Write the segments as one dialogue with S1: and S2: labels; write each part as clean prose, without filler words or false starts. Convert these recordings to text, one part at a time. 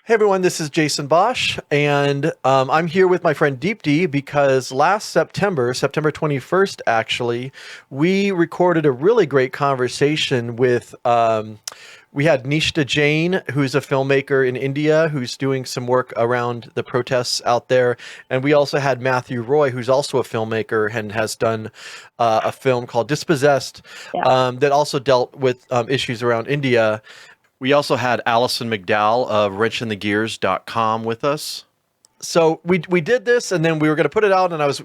S1: Hey everyone, this is Jason Bosch, and I'm here with my friend Deepti because last September, September 21st actually, we recorded a really great conversation with, we had Nishtha Jain, who's a filmmaker in India, who's doing some work around the protests out there, and we also had Matthew Roy, who's also a filmmaker and has done a film called Dispossessed that also dealt with issues around India. We also had Allison McDowell of wrenchinthegears.com with us. So we did this, and then we were going to put it out, and I was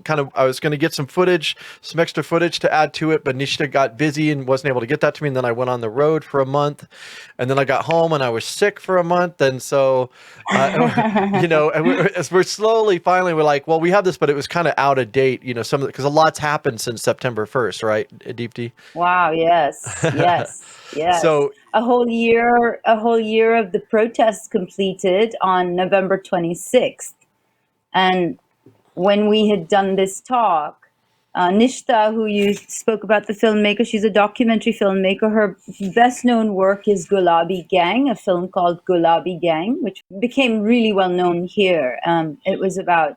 S1: going to get some footage, some extra footage to add to it, but Nishtha got busy and wasn't able to get that to me. And then I went on the road for a month, and then I got home and I was sick for a month, and so as we're slowly finally we're like, well, we have this, but it was kind of out of date, some of because a lot's happened since September 1st, right, Deepti?
S2: Wow, yes, yes.
S1: So
S2: A whole year of the protests completed on November 26th. And when we had done this talk, Nishtha, who you spoke about, the filmmaker, she's a documentary filmmaker. Her best known work is Gulabi Gang, a film called Gulabi Gang, which became really well known here. It was about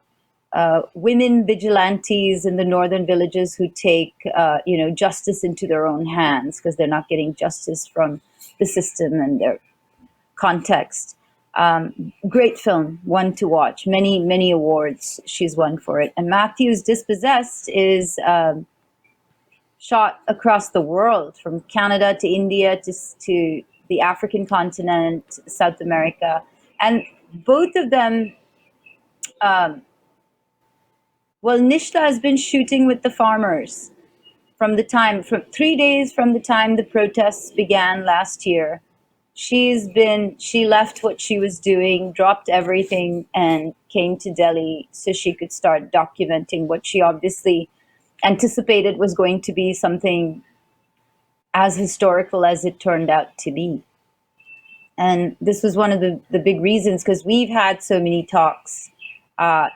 S2: women vigilantes in the northern villages who take, justice into their own hands because they're not getting justice from the system and their context. Great film, one to watch. Many awards she's won for it. And Matthew's Dispossessed is shot across the world, from Canada to India to the African continent, South America. And both of them, Nishtha has been shooting with the farmers from 3 days from the time the protests began last year. She left what she was doing, dropped everything, and came to Delhi so she could start documenting what she obviously anticipated was going to be something as historical as it turned out to be. And this was one of the big reasons, because we've had so many talks,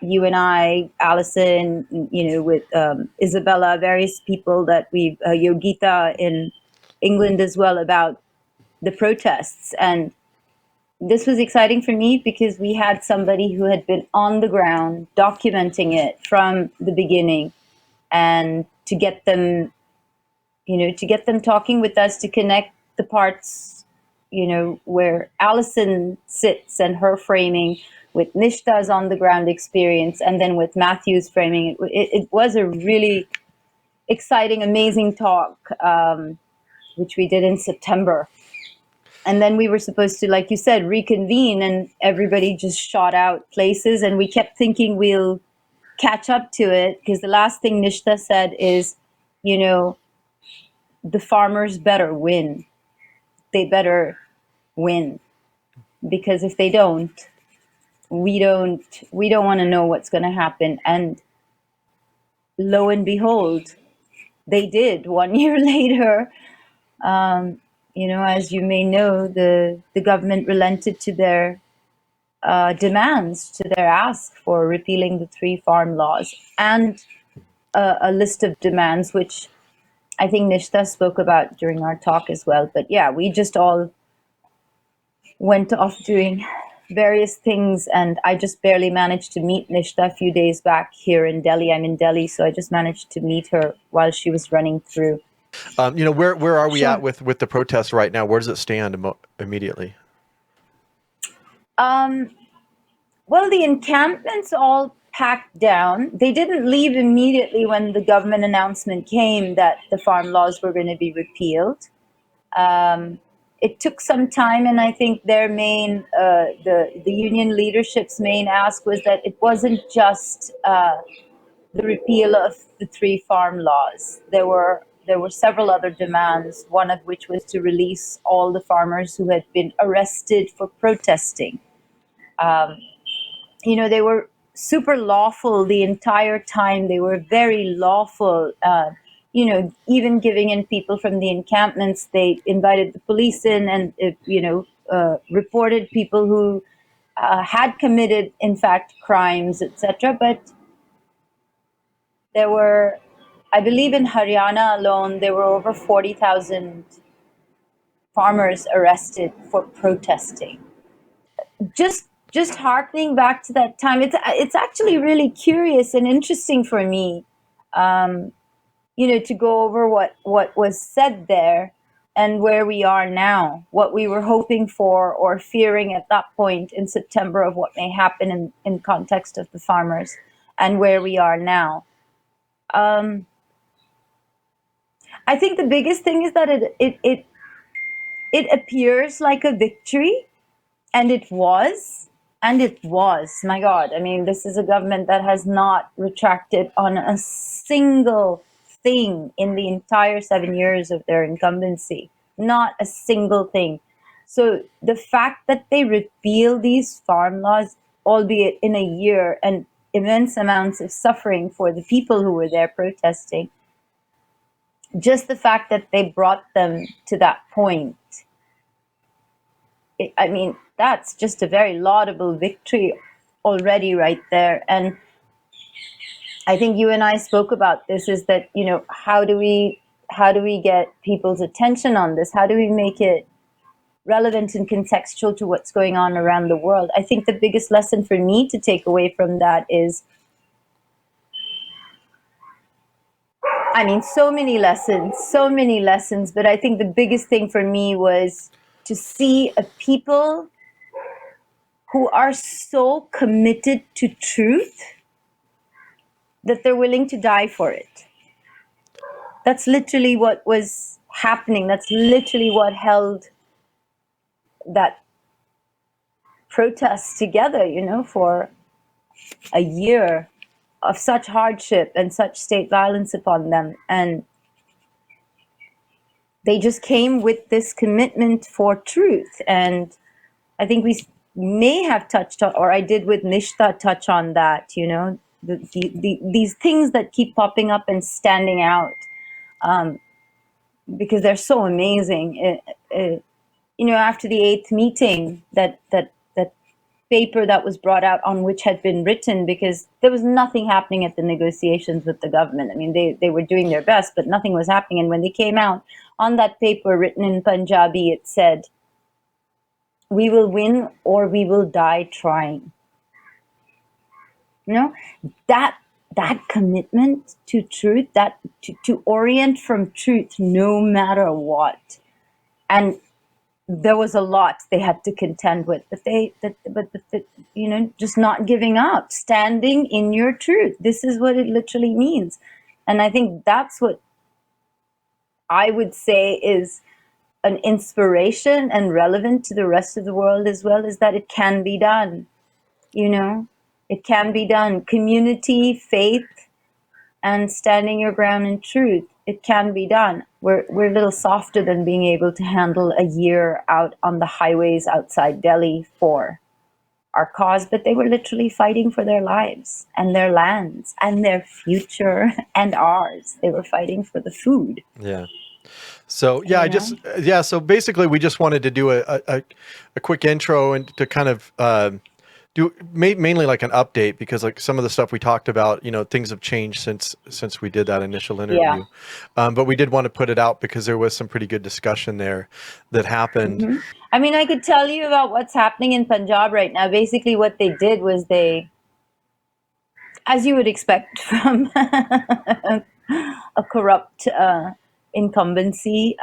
S2: you and I, Allison, with Isabella, various people that Yogita in England as well, about the protests. And this was exciting for me because we had somebody who had been on the ground documenting it from the beginning, and to get them talking with us, to connect the parts, where Allison sits and her framing with Nishtha's on the ground experience, and then with Matthew's framing. It was a really exciting, amazing talk, which we did in September. And then we were supposed to, like you said, reconvene, and everybody just shot out places, and we kept thinking we'll catch up to it, because the last thing Nishtha said is, the farmers better win. They better win, because if they don't, we don't want to know what's going to happen. And lo and behold, they did 1 year later. As you may know, the government relented to their demands, to their ask for repealing the 3 farm laws, and a list of demands, which I think Nishtha spoke about during our talk as well. But yeah, we just all went off doing various things, and I just barely managed to meet Nishtha a few days back here in Delhi. I'm in Delhi, so I just managed to meet her while she was running through.
S1: Where are we at with the protests right now? Where does it stand immediately?
S2: Well, the encampments all packed down. They didn't leave immediately when the government announcement came that the farm laws were going to be repealed. It took some time, and I think their main, the union leadership's main ask was that it wasn't just the repeal of the 3 farm laws. There were several other demands, one of which was to release all the farmers who had been arrested for protesting. They were super lawful the entire time. They were very lawful. Even giving in people from the encampments, they invited the police in and, reported people who had committed, in fact, crimes, etc. But there were, I believe in Haryana alone, there were over 40,000 farmers arrested for protesting. Just just harkening back to that time, it's actually really curious and interesting for me, to go over what was said there and where we are now, what we were hoping for or fearing at that point in September of what may happen in context of the farmers, and where we are now. I think the biggest thing is that it appears like a victory, and it was. And it was. My God. I mean, this is a government that has not retracted on a single thing in the entire 7 years of their incumbency. Not a single thing. So the fact that they repeal these farm laws, albeit in a year, and immense amounts of suffering for the people who were there protesting, just the fact that they brought them to that point, I mean, that's just a very laudable victory already right there. And I think you and I spoke about this, is that, how do we get people's attention on this? How do we make it relevant and contextual to what's going on around the world? I think the biggest lesson for me to take away from that is, I mean, so many lessons, but I think the biggest thing for me was to see a people who are so committed to truth that they're willing to die for it. That's literally what was happening. That's literally what held that protest together, for a year of such hardship and such state violence upon them. And they just came with this commitment for truth. And I think we may have touched on, or I did with Nishtha touch on that, these things that keep popping up and standing out, because they're so amazing. After the 8th meeting, that paper that was brought out on which had been written, because there was nothing happening at the negotiations with the government. I mean, they were doing their best, but nothing was happening. And when they came out, on that paper written in Punjabi, it said, "We will win or we will die trying." That commitment to truth, that to orient from truth no matter what. And there was a lot they had to contend with, but just not giving up, standing in your truth. This is what it literally means. And I think that's what I would say is an inspiration and relevant to the rest of the world as well, is that it can be done. It can be done. Community, faith, and standing your ground in truth. It can be done. We're a little softer than being able to handle a year out on the highways outside Delhi for our cause, but they were literally fighting for their lives and their lands and their future and ours. They were fighting for the food.
S1: Yeah. So so basically we just wanted to do a quick intro and to kind of do mainly like an update, because like some of the stuff we talked about, things have changed since we did that initial interview. But we did want to put it out because there was some pretty good discussion there that happened.
S2: Mm-hmm. I mean, I could tell you about what's happening in Punjab right now. Basically what they did was they, as you would expect from a corrupt incumbency,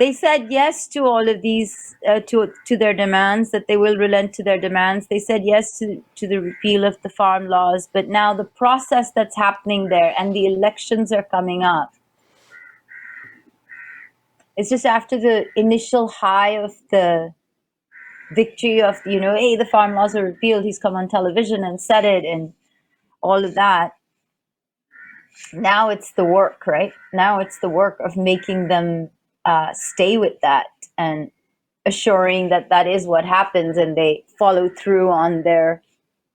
S2: they said yes to all of these, to their demands, that they will relent to their demands. They said yes to the repeal of the farm laws, but now the process that's happening there, and the elections are coming up. It's just after the initial high of the victory of, hey, the farm laws are repealed, he's come on television and said it, and all of that. Now it's the work, right? Now it's the work of making them stay with that and assuring that that is what happens, and they follow through on their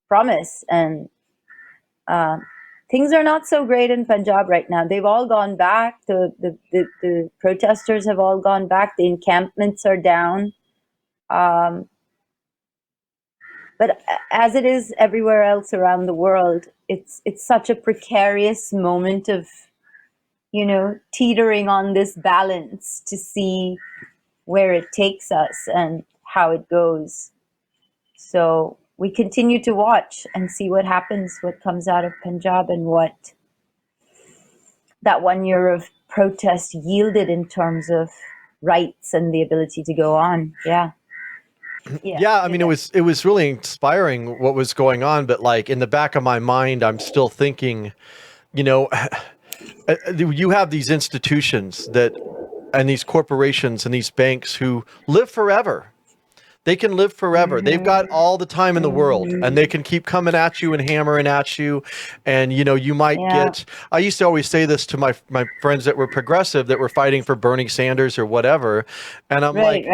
S2: promise. And things are not so great in Punjab right now. They've all gone back. The protesters have all gone back. The encampments are down. But as it is everywhere else around the world, it's such a precarious moment of, teetering on this balance to see where it takes us and how it goes. So we continue to watch and see what happens, what comes out of Punjab, and what that 1 year of protest yielded in terms of rights and the ability to go on. Yeah.
S1: Yeah, I mean, it was really inspiring what was going on, but like in the back of my mind, I'm still thinking, you know, you have these institutions that, and these corporations and these banks who live forever. They can live forever. They've got all the time in the world, and they can keep coming at you and hammering at you. And you might
S2: Yeah.
S1: get. I used to always say this to my friends that were progressive, that were fighting for Bernie Sanders or whatever, and
S2: Right.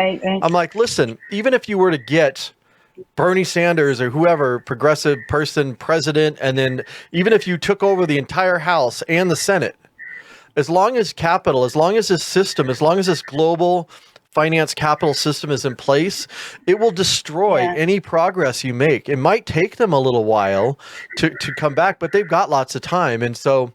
S1: I'm like, listen, even if you were to get Bernie Sanders or whoever progressive person president, and then even if you took over the entire House and the Senate, as long as capital, as long as this system, as long as this global finance capital system is in place, it will destroy
S2: Yeah.
S1: any progress you make. It might take them a little while to come back, but they've got lots of time. And so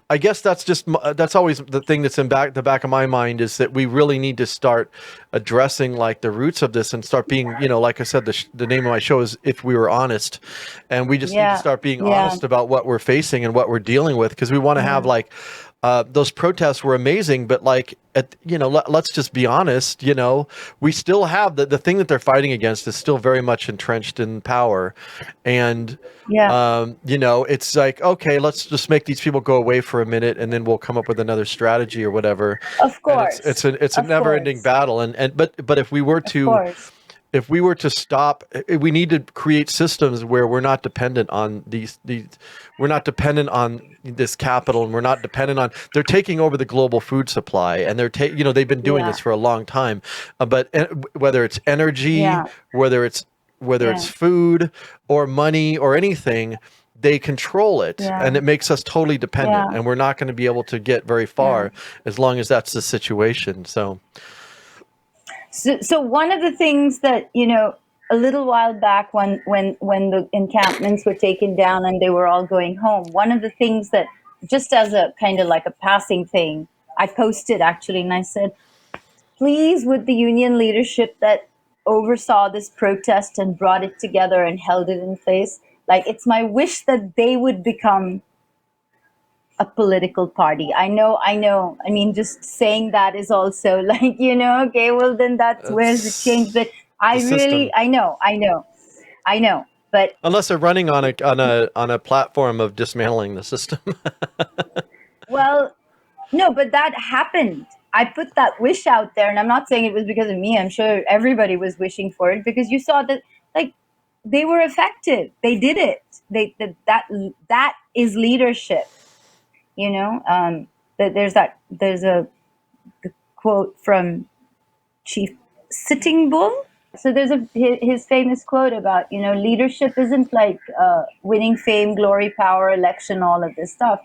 S1: I guess that's always the thing that's in the back of my mind, is that we really need to start addressing like the roots of this and start being, like I said, the name of my show is If We Were Honest. And we just need to
S2: Yeah.
S1: start being
S2: Yeah.
S1: honest about what we're facing and what we're dealing with, because we want to have like, those protests were amazing, but like, let's just be honest. We still have the thing that they're fighting against is still very much entrenched in power, and
S2: Yeah.
S1: it's like, okay, let's just make these people go away for a minute, and then we'll come up with another strategy or whatever.
S2: Of
S1: And
S2: course.
S1: it's a
S2: Of
S1: never ending
S2: course.
S1: battle, but
S2: Of course.
S1: if we were to stop, we need to create systems where we're not dependent on we're not dependent on this capital, and we're not dependent on, they're taking over the global food supply, and they've been doing
S2: Yeah.
S1: this for a long time. But whether it's energy,
S2: Yeah.
S1: whether it's
S2: Yeah.
S1: food or money or anything, they control it,
S2: Yeah.
S1: and it makes us totally dependent,
S2: Yeah.
S1: and we're not going to be able to get very far as long as that's the situation.
S2: So one of the things that, a little while back, when the encampments were taken down and they were all going home, one of the things that, just as a kind of like a passing thing, I posted actually, and I said, please, would the union leadership that oversaw this protest and brought it together and held it in place, like, it's my wish that they would become a political party. I know. I mean, just saying that is also like, okay, well, then that's where's the change. But
S1: The system,
S2: I know. But
S1: unless they're running on a platform of dismantling the system.
S2: well, no, but that happened. I put that wish out there, and I'm not saying it was because of me. I'm sure everybody was wishing for it, because you saw that, like, they were effective. They did it. That is leadership. That there's a quote from Chief Sitting Bull. So there's his famous quote about, leadership isn't like winning fame, glory, power, election, all of this stuff.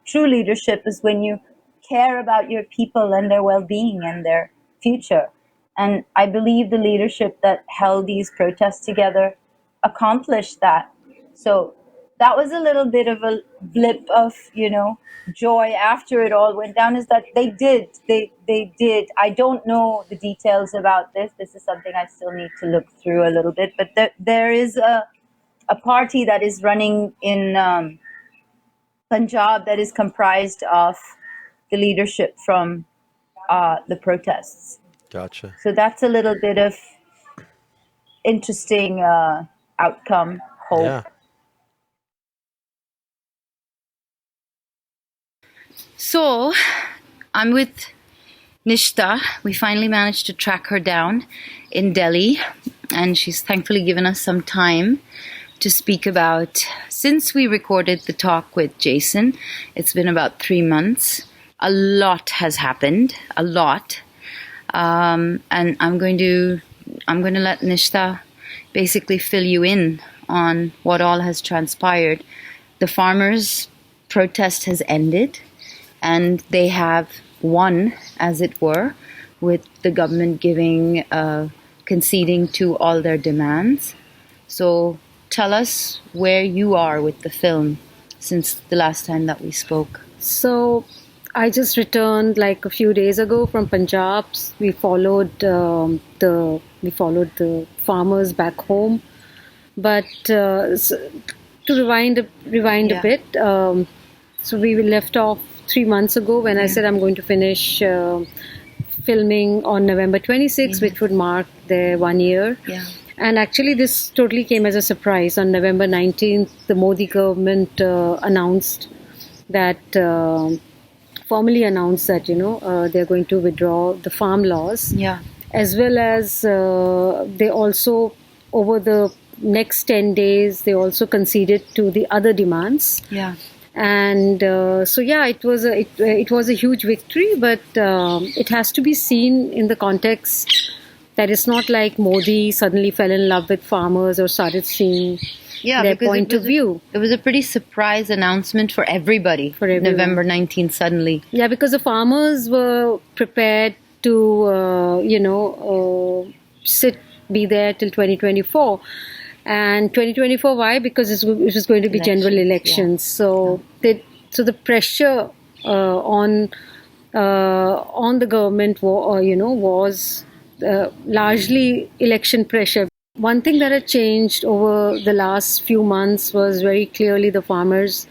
S2: True leadership is when you care about your people and their well-being and their future. And I believe the leadership that held these protests together accomplished that. So that was a little bit of a blip of, joy after it all went down, is that they did. I don't know the details about this is something I still need to look through a little bit, but there is a party that is running in Punjab that is comprised of the leadership from the protests.
S1: Gotcha.
S2: So that's a little bit of interesting outcome, hope.
S1: Yeah.
S3: So I'm with Nishtha. We finally managed to track her down in Delhi, and she's thankfully given us some time to speak about, since we recorded the talk with Jason, it's been about 3 months. A lot has happened, a lot. And I'm going to let Nishtha basically fill you in on what all has transpired. The farmers' protest has ended, and they have won, as it were, with the government conceding to all their demands. So tell us where you are with the film since the last time that we spoke.
S4: So I just returned like a few days ago from Punjab. We followed the farmers back home. But to rewind a bit, so we left off 3 months ago when I said I'm going to finish filming on November 26th, which would mark their 1 year.
S3: Yeah.
S4: And actually, this totally came as a surprise. On November 19th, the Modi government formally announced that they're going to withdraw the farm laws.
S3: Yeah.
S4: As well as they also, over the next 10 days, they also conceded to the other demands.
S3: Yeah.
S4: And it was a huge victory, but it has to be seen in the context that it's not like Modi suddenly fell in love with farmers or started seeing their point of view.
S3: It was a pretty surprise announcement for everybody.
S4: For everyone.
S3: November 19th suddenly.
S4: Yeah, because the farmers were prepared to, be there till 2024. And 2024, why? Because it was going to be general elections. So the pressure on the government was largely election pressure. One thing that had changed over the last few months was very clearly the farmers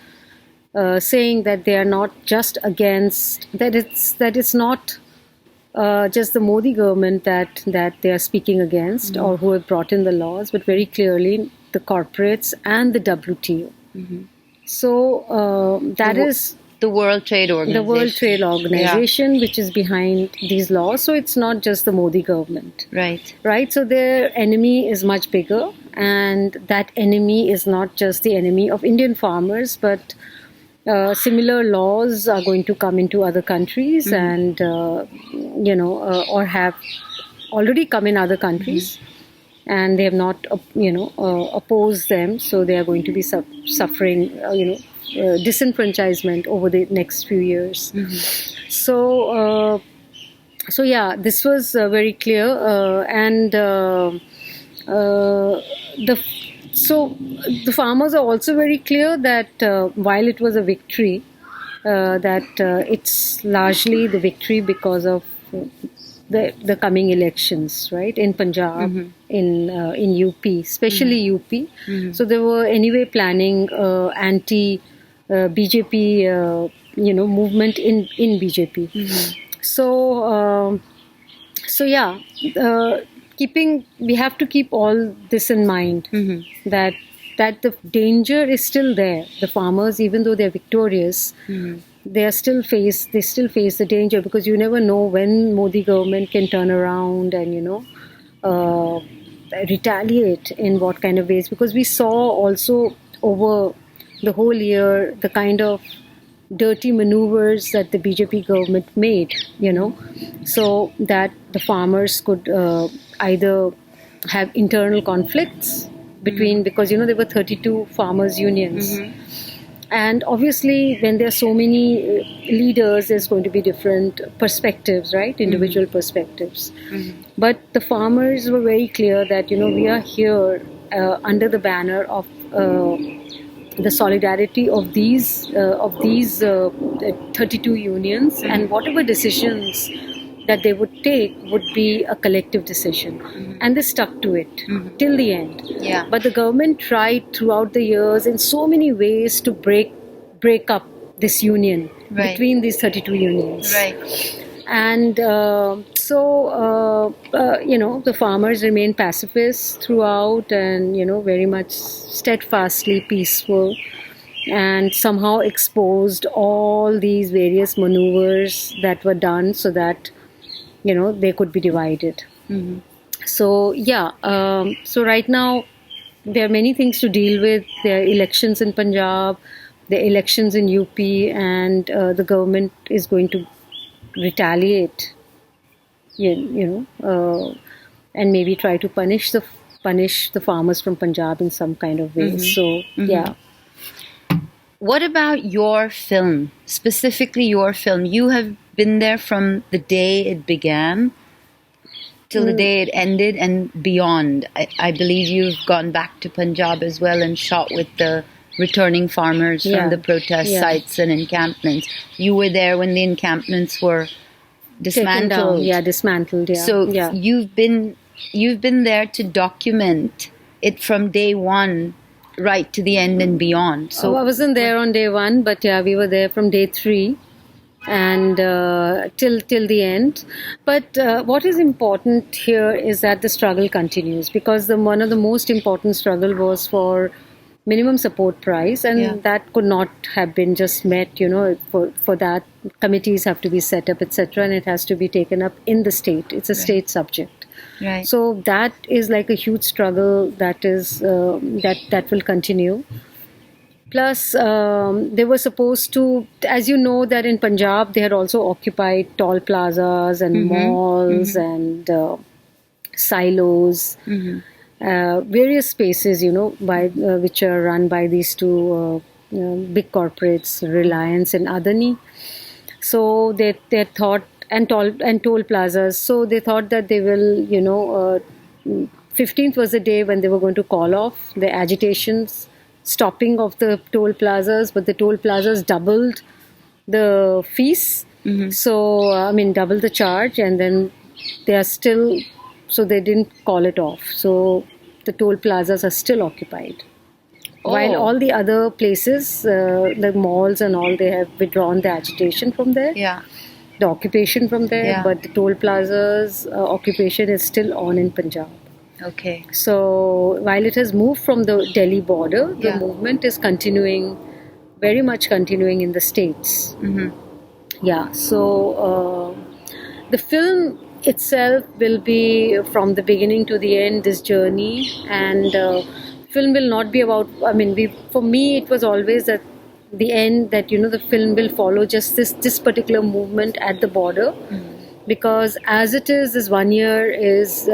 S4: saying that they are not just against, that it's not just the Modi government that they are speaking against or who have brought in the laws, but very clearly the corporates and the WTO. So that is
S3: the World Trade Organization.
S4: The World Trade Organization, which is behind these laws. So it's not just the Modi government. Right. So their enemy is much bigger, and that enemy is not just the enemy of Indian farmers, but similar laws are going to come into other countries and, or have already come in other countries, and they have not, opposed them. So they are going to be suffering, disenfranchisement over the next few years. So this was very clear. So the farmers are also very clear that while it was a victory, that it's largely the victory because of the coming elections, right, in Punjab, in UP, especially UP. So they were anyway planning anti-BJP, movement in BJP. We have to keep all this in mind, that the danger is still there. The farmers, even though they're victorious, they still face the danger, because you never know when Modi government can turn around and retaliate in what kind of ways. Because we saw also over the whole year the kind of dirty maneuvers that the BJP government made, so that the farmers could either have internal conflicts between, because there were 32 farmers unions, and obviously when there are so many leaders, there's going to be different perspectives, right, individual perspectives. But the farmers were very clear that we are here under the banner of the solidarity of these 32 unions, and whatever decisions that they would take would be a collective decision, and they stuck to it till the end. But the government tried throughout the years in so many ways to break up this union between these 32 unions. And the farmers remained pacifists throughout, and very much steadfastly peaceful, and somehow exposed all these various maneuvers that were done so that they could be divided. So right now there are many things to deal with. There are elections in Punjab, there are elections in UP, and the government is going to retaliate, and maybe try to punish the farmers from Punjab in some kind of way. So
S3: What about your film, specifically your film? You have been there from the day it began till the day it ended and beyond. I believe you've gone back to Punjab as well and shot with the returning farmers
S4: Yeah.
S3: from the protest
S4: Yeah.
S3: sites and encampments. You were there when the encampments were
S4: Taken down.
S3: dismantled.
S4: Yeah, dismantled. Yeah.
S3: So
S4: yeah.
S3: you've been there to document it from day one right to the end and beyond. So
S4: I wasn't there on day one, but yeah, we were there from day 3 and till the end. But what is important here is that the struggle continues, because one of the most important struggle was for minimum support price, and
S3: Yeah.
S4: that could not have been just met. For that, committees have to be set up, etc., and it has to be taken up in the state. It's a state subject.
S3: right.
S4: So that is like a huge struggle that is that will continue. Plus, they were supposed to, as you know, that in Punjab they had also occupied tall plazas and malls and silos, various spaces, by which are run by these two big corporates, Reliance and Adani. So they thought, and toll plazas. So they thought that they will, 15th was the day when they were going to call off the agitations, stopping of the toll plazas, but the toll plazas doubled the fees. So, doubled the charge, and then they are still, so they didn't call it off. So the toll plazas are still occupied. While all the other places, the malls and all, they have withdrawn the agitation from there,
S3: Yeah.
S4: the occupation from there,
S3: Yeah.
S4: but the toll plazas occupation is still on in Punjab.
S3: Okay.
S4: So while it has moved from the Delhi border, the
S3: Yeah.
S4: movement is continuing, very much continuing in the states. Yeah, so the film itself will be from the beginning to the end, this journey, and film will not be about, for me it was always at the end that, the film will follow just this particular movement at the border, because as it is, this 1 year is,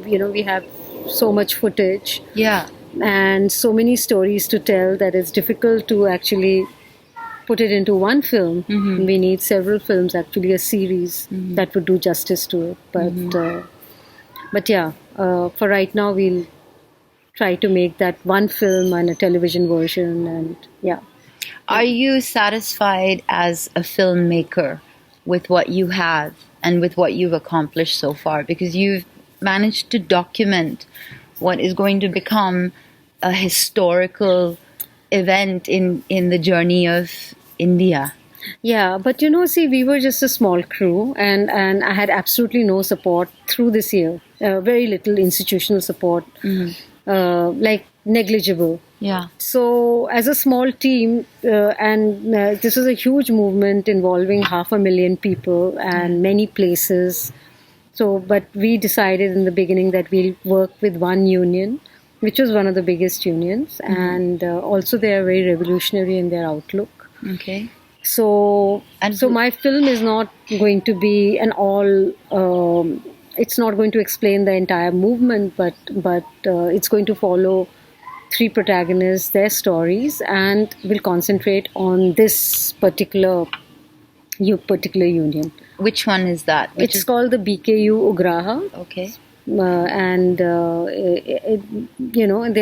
S4: we have so much footage
S3: Yeah.
S4: and so many stories to tell that it's difficult to actually put it into one film. We need several films, actually a series that would do justice to it. But yeah, for right now we'll try to make that one film and a television version, and yeah.
S3: Are you satisfied as a filmmaker with what you have and with what you've accomplished so far? Because you've managed to document what is going to become a historical event in the journey of India.
S4: Yeah, but see, we were just a small crew, and I had absolutely no support through this year. Very little institutional support, like negligible.
S3: Yeah.
S4: So, as a small team, and this was a huge movement involving 500,000 people and many places. So, but we decided in the beginning that we'll work with one union, which was one of the biggest unions, and also they are very revolutionary in their outlook.
S3: Okay.
S4: So my film is not going to be an all. It's not going to explain the entire movement, but it's going to follow 3 protagonists, their stories, and will concentrate on this particular union.
S3: Which one is that?
S4: It's called the BKU Ugraha.
S3: Okay.
S4: And they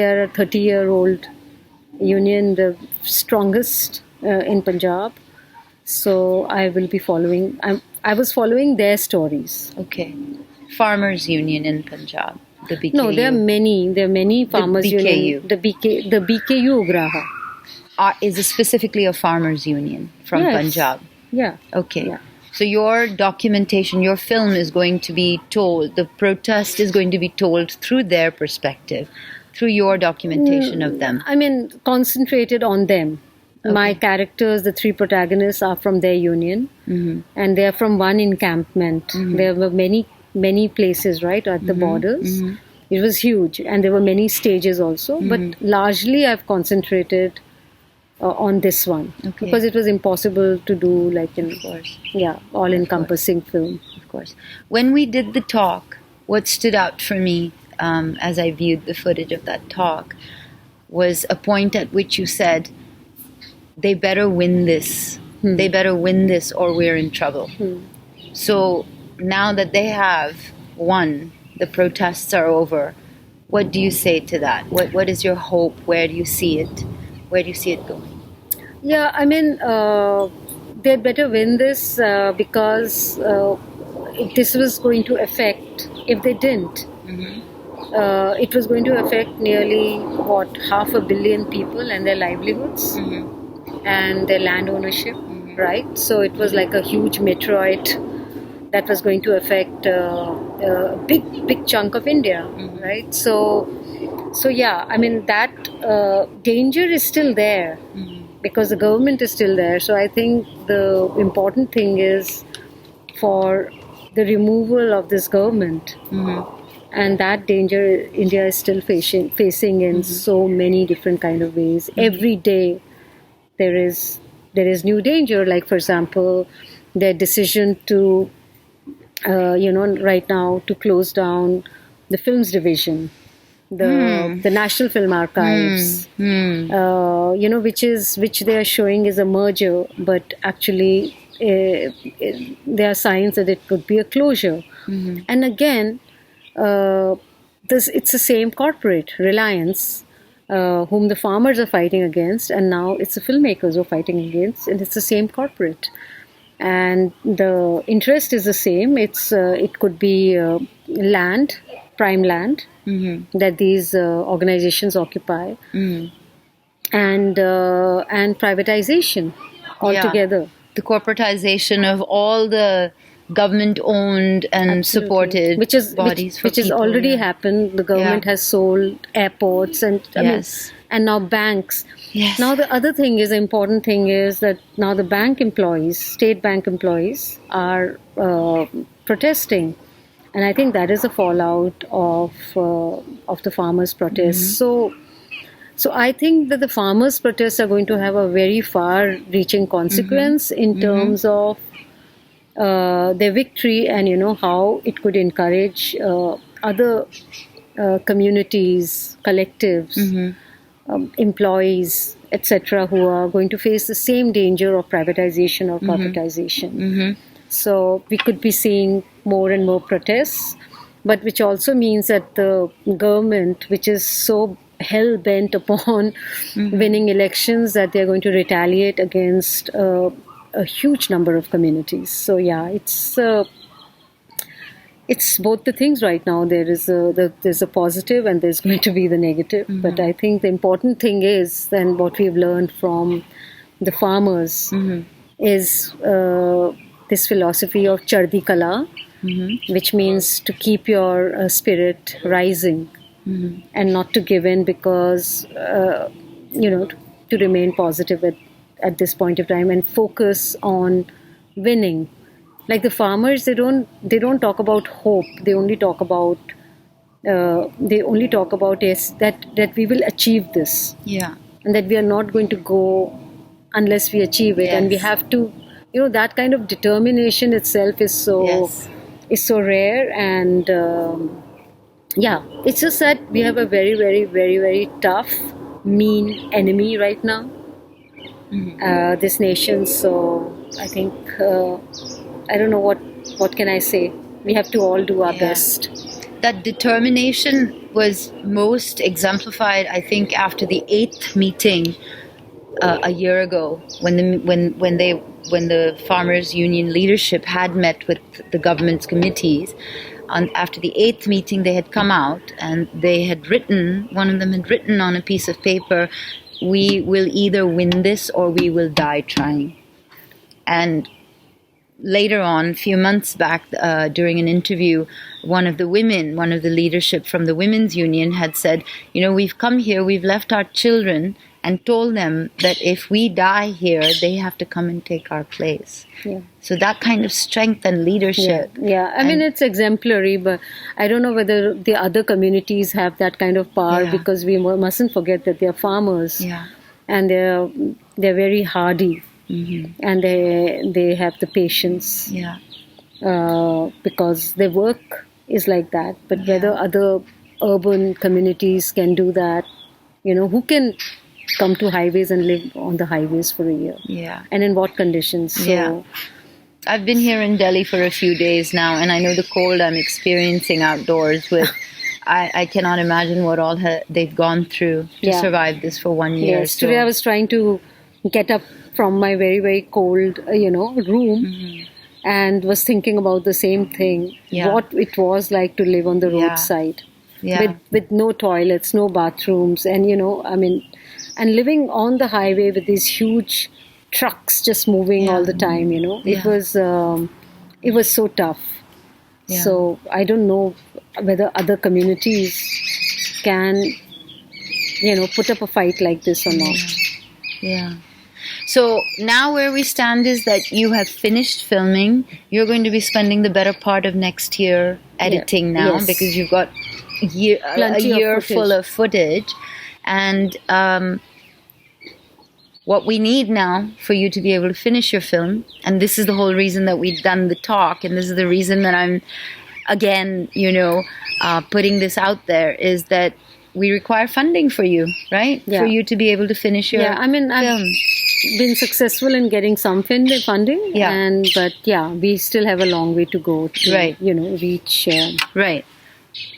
S4: are a 30-year-old union, the strongest in Punjab. So I will be following. I was following their stories.
S3: Okay. Farmers Union in Punjab. The BKU.
S4: No, there are many. There are many farmers
S3: BKU.
S4: union. The BKU Ugraha.
S3: Is it specifically a farmers union from
S4: Yes.
S3: Punjab?
S4: Yeah.
S3: Okay.
S4: Yeah.
S3: So your documentation, your film is going to be told, the protest is going to be told through their perspective, through your documentation of them.
S4: Concentrated on them.
S3: Okay.
S4: My characters, the 3 protagonists, are from their union, and they are from one encampment. There were many places, right, at the borders. It was huge, and there were many stages also. But largely, I've concentrated on this one,
S3: Okay.
S4: because it was impossible to do like
S3: Of course.
S4: all-encompassing film.
S3: Of course. When we did the talk, what stood out for me as I viewed the footage of that talk was a point at which you said, they better win this. They better win this or we're in trouble. So now that they have won, the protests are over, what do you say to that? What is your hope? Where do you see it? Where do you see it going?
S4: Yeah, I mean, they'd better win this because if this was going to affect, if they didn't, it was going to affect nearly, 500 million people and their livelihoods and their land ownership, right? So it was like a huge meteorite that was going to affect a big chunk of India, right? So yeah, I mean, that danger is still there because the government is still there. So I think the important thing is for the removal of this government. And that danger India is still facing in so many different kind of ways. Every day there is new danger. Like, for example, their decision to right now to close down the films division, the National Film Archives, which they are showing is a merger, but actually there are signs that it could be a closure. And again, it's the same corporate, Reliance, whom the farmers are fighting against, and now it's the filmmakers who are fighting against, and it's the same corporate. And the interest is the same. It could be land, prime land, that these organizations occupy, and privatization altogether.
S3: Yeah. The corporatization of all the government-owned and supported bodies,
S4: which has already happened. The government has sold airports and and now banks.
S3: Yes.
S4: Now the other thing is, the important thing is that now the bank employees, state bank employees, are protesting, and I think that is a fallout of the farmers' protests. So I think that the farmers' protests are going to have a very far-reaching consequence in terms of their victory, and how it could encourage other communities, collectives, employees, etc., who are going to face the same danger of privatization or corporatization. So we could be seeing more and more protests, but which also means that the government, which is so hell-bent upon winning elections, that they're going to retaliate against a huge number of communities. So yeah, it's both the things right now. There's a positive and there's going to be the negative. But I think the important thing is, and what we've learned from the farmers is this philosophy of chardi kala, which means to keep your spirit rising and not to give in, because to remain positive at this point of time and focus on winning. Like the farmers, they don't talk about hope. They only talk about yes, that we will achieve this.
S3: Yeah.
S4: And that we are not going to go unless we achieve it. Yes. And we have to, that kind of determination itself is so rare. And it's just that we have a very, very, very, very tough, mean enemy right now. This nation. So I think I don't know what can I say. We have to all do our best.
S3: That determination was most exemplified, I think, after the 8th meeting a year ago, when the farmers' union leadership had met with the government's committees. After the 8th meeting, they had come out and they had written. One of them had written on a piece of paper, "We will either win this or we will die trying." And later on, a few months back, during an interview, one of the leadership from the women's union had said, we've come here, we've left our children and told them that if we die here, they have to come and take our place. Yeah. So that kind of strength and leadership.
S4: Yeah. I mean, it's exemplary, but I don't know whether the other communities have that kind of power, because we mustn't forget that they're farmers. Yeah. And they're very hardy. And they have the patience. Yeah. Because their work is like that. But whether other urban communities can do that, who can come to highways and live on the highways for a year? Yeah. And in what conditions? So,
S3: I've been here in Delhi for a few days now, and I know the cold I'm experiencing outdoors with I cannot imagine what all they've gone through to
S4: Yeah.
S3: survive this for 1 year.
S4: Yes, today I was trying to get up from my very, very cold, room and was thinking about the same thing.
S3: Yeah.
S4: What it was like to live on the
S3: Yeah.
S4: roadside
S3: Yeah.
S4: with no toilets, no bathrooms, and and living on the highway with these huge trucks just moving all the time. It was so tough.
S3: Yeah.
S4: So I don't know whether other communities can, put up a fight like this or not.
S3: Yeah. So now where we stand is that you have finished filming. You're going to be spending the better part of next year editing now
S4: Yes.
S3: because you've got a
S4: Plenty of
S3: year
S4: footage.
S3: full of footage. And what we need now for you to be able to finish your film, and this is the whole reason that we've done the talk, and this is the reason that I'm, again, putting this out there, is that we require funding for you, right?
S4: Yeah.
S3: For you to be able to finish your
S4: Yeah, I mean,
S3: film.
S4: I've been successful in getting some funding,
S3: Yeah.
S4: but we still have a long way to go to,
S3: Right.
S4: reach.
S3: Right.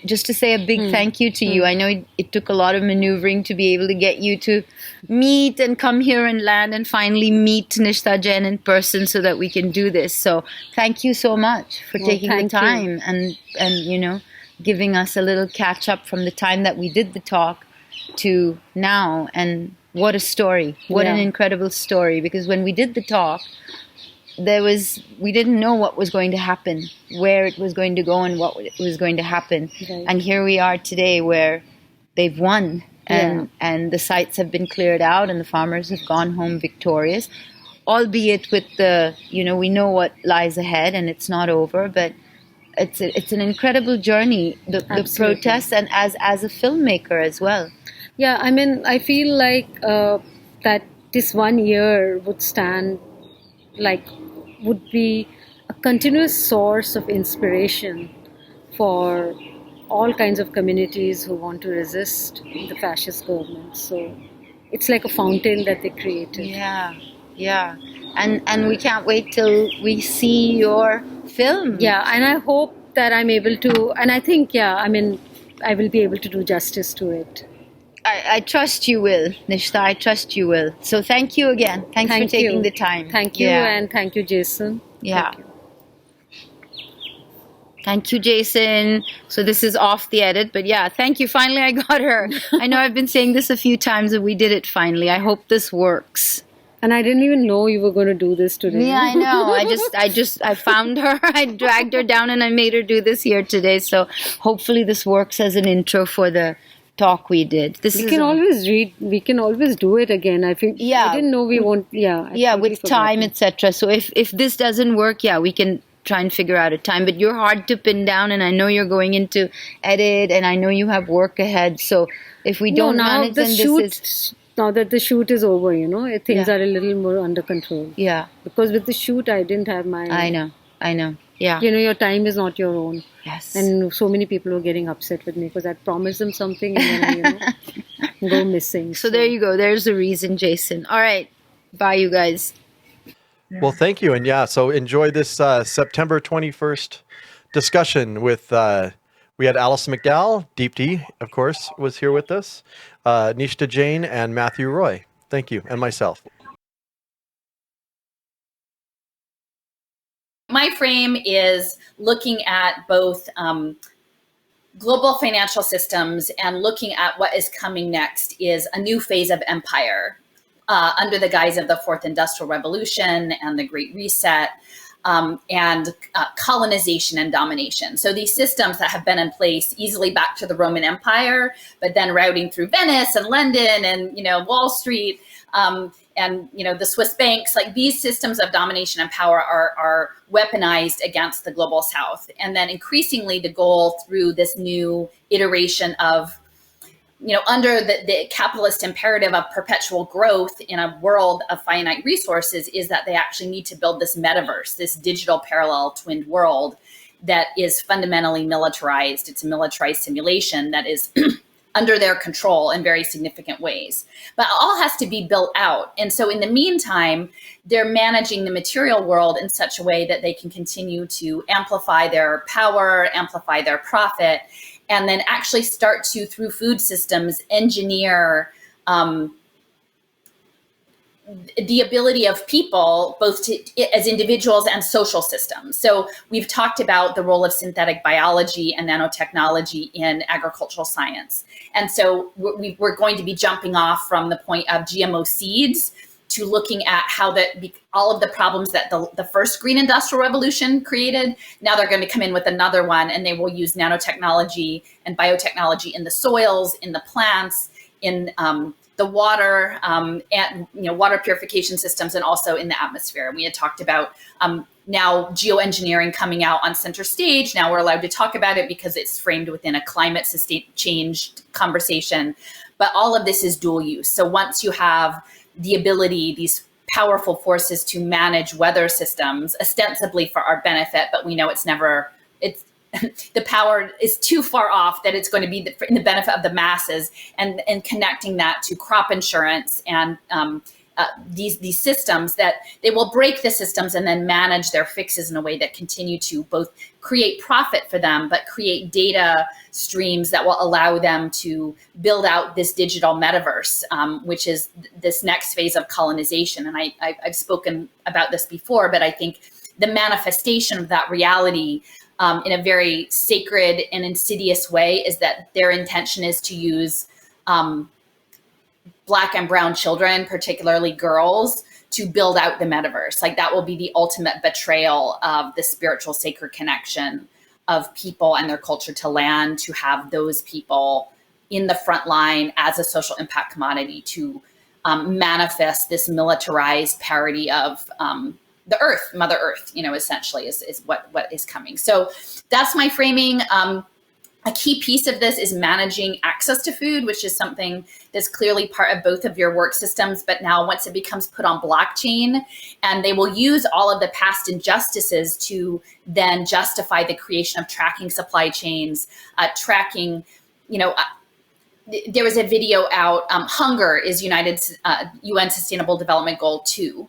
S3: Just to say a big thank you to you. I know it took a lot of maneuvering to be able to get you to meet and come here and land and finally meet Nishtha Jain in person so that we can do this. So thank you so much for
S4: Well,
S3: taking the
S4: thank you.
S3: time and giving us a little catch up from the time that we did the talk to now. And what a story. What an
S4: Yeah.
S3: incredible story. Because when we did the talk, we didn't know what was going to happen, where it was going to go and what was going to happen.
S4: Right.
S3: And here we are today where they've won and the sites have been cleared out and the farmers have gone home victorious, albeit with we know what lies ahead and it's not over, but it's an incredible journey, the
S4: Absolutely.
S3: protests, and as a filmmaker as well.
S4: Yeah, I mean, I feel like that this 1 year would be a continuous source of inspiration for all kinds of communities who want to resist the fascist government. So it's like a fountain that they created.
S3: Yeah. And we can't wait till we see your film.
S4: Yeah, and I hope that I'm able to, and I think, I will be able to do justice to it.
S3: I trust you will, Nishtha. I trust you will. So thank you again. Thanks for taking the time.
S4: Thank you,
S3: Yeah.
S4: and thank you, Jason.
S3: Yeah.
S4: Thank you.
S3: Thank you, Jason. So this is off the edit, but yeah, thank you. Finally, I got her. I know I've been saying this a few times, and we did it finally. I hope this works.
S4: And I didn't even know you were going to do this today.
S3: Yeah, I know. I found her. I dragged her down, and I made her do this here today. So hopefully, this works as an intro for the talk we did.
S4: We can always read. We can always do it again. I didn't know we won't. Yeah.
S3: With time, etc. So if this doesn't work, we can try and figure out a time. But you're hard to pin down, and I know you're going into edit, and I know you have work ahead. So if we don't manage, then
S4: now that the shoot is over, things
S3: Yeah.
S4: are a little more under control.
S3: Yeah,
S4: Because with the shoot, I didn't have my.
S3: I know. Yeah.
S4: Your time is not your own.
S3: Yes.
S4: And so many people were getting upset with me because I promised them something and then I, go missing.
S3: So there you go. There's the reason, Jason. All right. Bye, you guys.
S1: Well, thank you. And so enjoy this September 21st discussion with, we had Alison McDowell, Deepti, of course, was here with us, Nishtha Jain, and Matthew Roy. Thank you. And myself.
S5: My frame is looking at both global financial systems and looking at what is coming next is a new phase of empire under the guise of the Fourth Industrial Revolution and the Great Reset and colonization and domination. So these systems that have been in place easily back to the Roman Empire, but then routing through Venice and London and, Wall Street, and the Swiss banks, like these systems of domination and power are weaponized against the global South. And then increasingly the goal through this new iteration of, under the capitalist imperative of perpetual growth in a world of finite resources is that they actually need to build this metaverse, this digital parallel twinned world that is fundamentally militarized. It's a militarized simulation that is under their control in very significant ways. But all has to be built out. And so in the meantime, they're managing the material world in such a way that they can continue to amplify their power, amplify their profit, and then actually start to, through food systems, engineer the ability of people, both as individuals and social systems. So we've talked about the role of synthetic biology and nanotechnology in agricultural science. And so we're going to be jumping off from the point of GMO seeds to looking at how all of the problems that the first green industrial revolution created, now they're going to come in with another one, and they will use nanotechnology and biotechnology in the soils, in the plants, in the water, and water purification systems, and also in the atmosphere. And we had talked about now geoengineering coming out on center stage. Now we're allowed to talk about it because it's framed within a climate change conversation. But all of this is dual use. So once you have the ability, these powerful forces to manage weather systems, ostensibly for our benefit, but we know it's the power is too far off that it's going to be in the benefit of the masses, and connecting that to crop insurance and these systems, that they will break the systems and then manage their fixes in a way that continue to both create profit for them, but create data streams that will allow them to build out this digital metaverse, which is this next phase of colonization. And I've spoken about this before, but I think the manifestation of that reality in a very sacred and insidious way is that their intention is to use Black and brown children, particularly girls, to build out the metaverse. Like, that will be the ultimate betrayal of the spiritual sacred connection of people and their culture to land, to have those people in the front line as a social impact commodity to manifest this militarized parody of the earth, Mother Earth, essentially is what is coming. So that's my framing. A key piece of this is managing access to food, which is something that's clearly part of both of your work systems. But now once it becomes put on blockchain, and they will use all of the past injustices to then justify the creation of tracking supply chains, tracking, there was a video out, hunger is UN Sustainable Development Goal 2.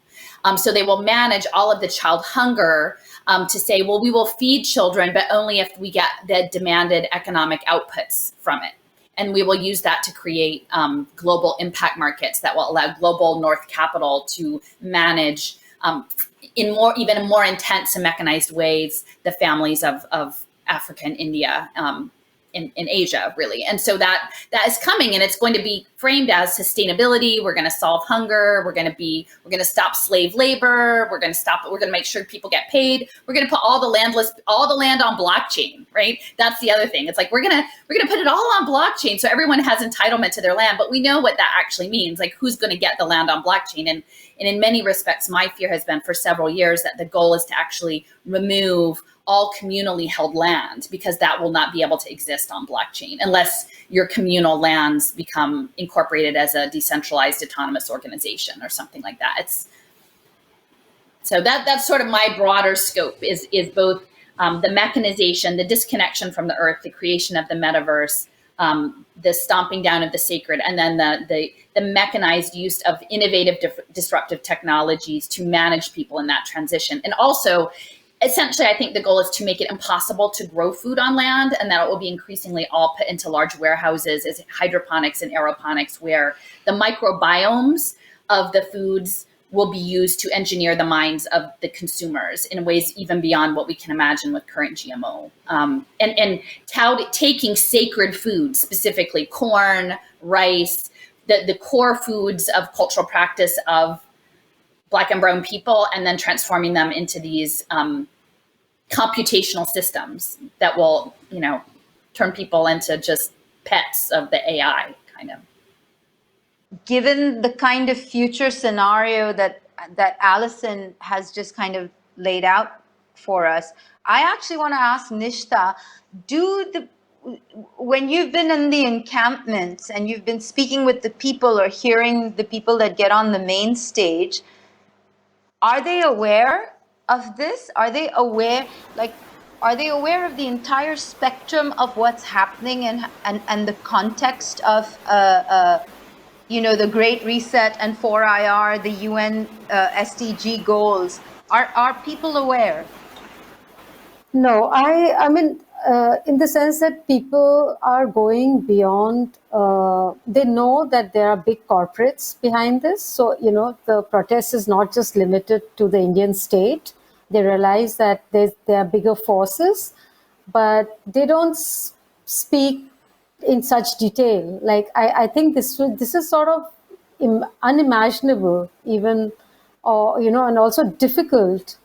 S5: So they will manage all of the child hunger to say, well, we will feed children, but only if we get the demanded economic outputs from it. And we will use that to create global impact markets that will allow global North capital to manage in even more intense and mechanized ways the families of Africa and India, in Asia, really. And so that is coming, and it's going to be framed as sustainability. We're going to solve hunger. We're going to stop slave labor. We're going to make sure people get paid. We're going to put all the land on blockchain, right? That's the other thing. It's like, we're going to put it all on blockchain so everyone has entitlement to their land, but we know what that actually means. Like, who's going to get the land on blockchain? And in many respects, my fear has been for several years that the goal is to actually remove all communally held land, because that will not be able to exist on blockchain unless your communal lands become incorporated as a decentralized autonomous organization or something like that. So that's sort of my broader scope is both the mechanization, the disconnection from the earth, the creation of the metaverse, the stomping down of the sacred, and then the mechanized use of innovative, disruptive technologies to manage people in that transition. And also, essentially, I think the goal is to make it impossible to grow food on land, and that it will be increasingly all put into large warehouses as hydroponics and aeroponics, where the microbiomes of the foods will be used to engineer the minds of the consumers in ways even beyond what we can imagine with current GMO. And taking sacred foods, specifically corn, rice, the core foods of cultural practice of Black and brown people, and then transforming them into these computational systems that will, turn people into just pets of the AI, kind of.
S2: Given the kind of future scenario that Alison has just kind of laid out for us, I actually want to ask Nishtha, when you've been in the encampments and you've been speaking with the people or hearing the people that get on the main stage, are they aware of this? Are they aware of the entire spectrum of what's happening and the context of the Great Reset and 4IR, the UN SDG goals? Are people aware?
S4: No, I mean, in the sense that people are going beyond, they know that there are big corporates behind this. So, the protest is not just limited to the Indian state. They realize that there are bigger forces, but they don't speak in such detail. Like, I think this is sort of unimaginable, even, or, and also difficult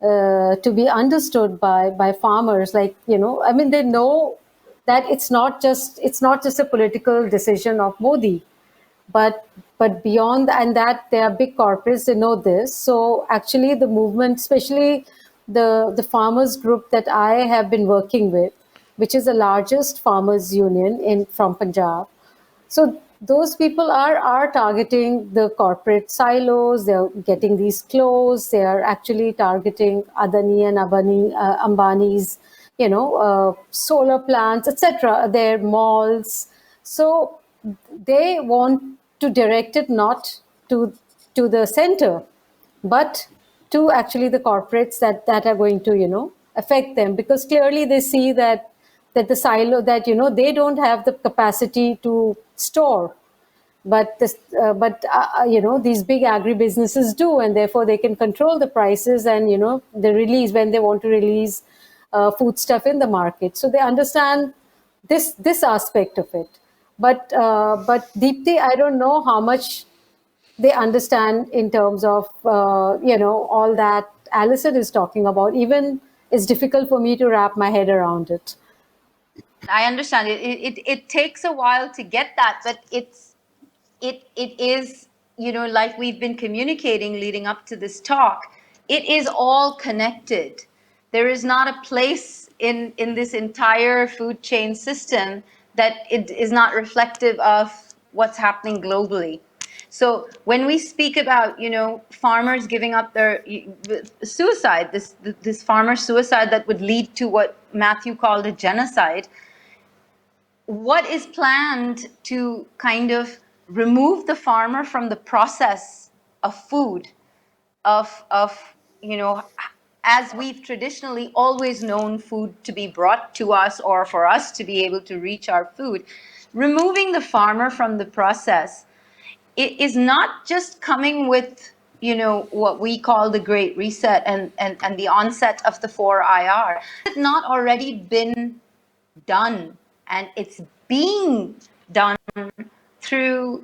S4: to be understood by farmers. Like, I mean, they know that it's not just a political decision of Modi, but beyond, and that there are big corporates, they know this. So actually the movement, especially the farmers group that I have been working with, which is the largest farmers union from Punjab, so those people are targeting the corporate silos. They're getting these closed. They are actually targeting Adani and Ambani's, solar plants, etc. Their malls. So they want to direct it not to the center, but to actually the corporates that are going to affect them, because clearly they see that the silo, that they don't have the capacity to store, but these big agribusinesses do, and therefore they can control the prices and the release when they want to release foodstuff in the market. So they understand this aspect of it. But Deepti, I don't know how much they understand in terms of all that Alison is talking about. Even it's difficult for me to wrap my head around it.
S2: I understand it takes a while to get that, but it is, like we've been communicating leading up to this talk, it is all connected. There is not a place in this entire food chain system that it is not reflective of what's happening globally. So when we speak about, farmers giving up their suicide, this farmer suicide that would lead to what Matthew called a genocide, what is planned to kind of remove the farmer from the process of food, of as we've traditionally always known food to be brought to us, or for us to be able to reach our food, removing the farmer from the process, it is not just coming with what we call the Great Reset and the onset of the 4IR. It's not already been done, and it's being done through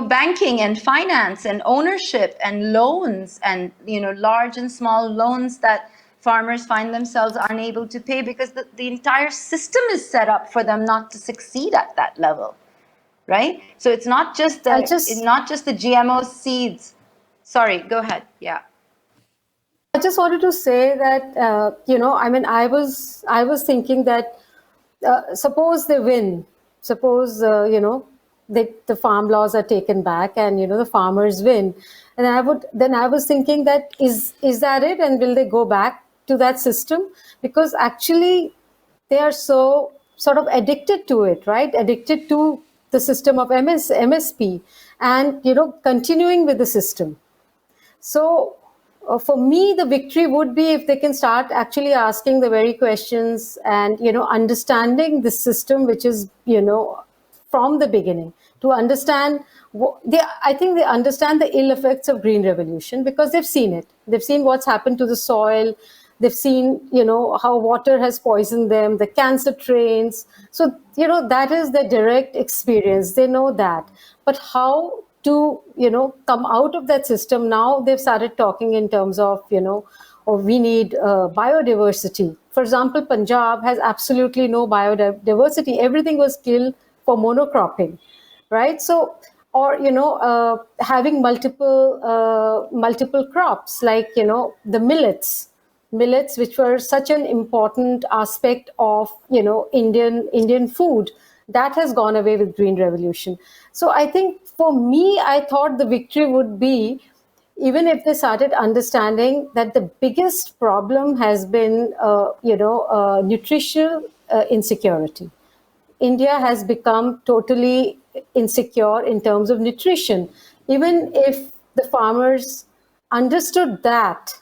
S2: banking and finance and ownership and loans, and large and small loans that farmers find themselves unable to pay because the entire system is set up for them not to succeed at that level, right? So it's not just it's not just the GMO seeds. Sorry, go ahead. Yeah.
S4: I just wanted to say that I mean, I was thinking that suppose they win, suppose the farm laws are taken back and the farmers win, and I was thinking that is that it, and will they go back to that system? Because actually they are so sort of addicted to it, right? Addicted to the system of MSP, and continuing with the system. So for me, the victory would be if they can start actually asking the very questions and understanding the system, which is from the beginning, to understand I think they understand the ill effects of green revolution, because they've seen it. They've seen what's happened to the soil. They've seen how water has poisoned them, the cancer trains. So that is the direct experience. They know that. But how to come out of that system? Now they've started talking in terms of we need biodiversity. For example, Punjab has absolutely no biodiversity. Everything was killed for monocropping, right? So, or having multiple crops, like the millets, which were such an important aspect of Indian food, that has gone away with green revolution. So I think for me, I thought the victory would be even if they started understanding that the biggest problem has been nutritional insecurity. India has become totally insecure in terms of nutrition. Even if the farmers understood that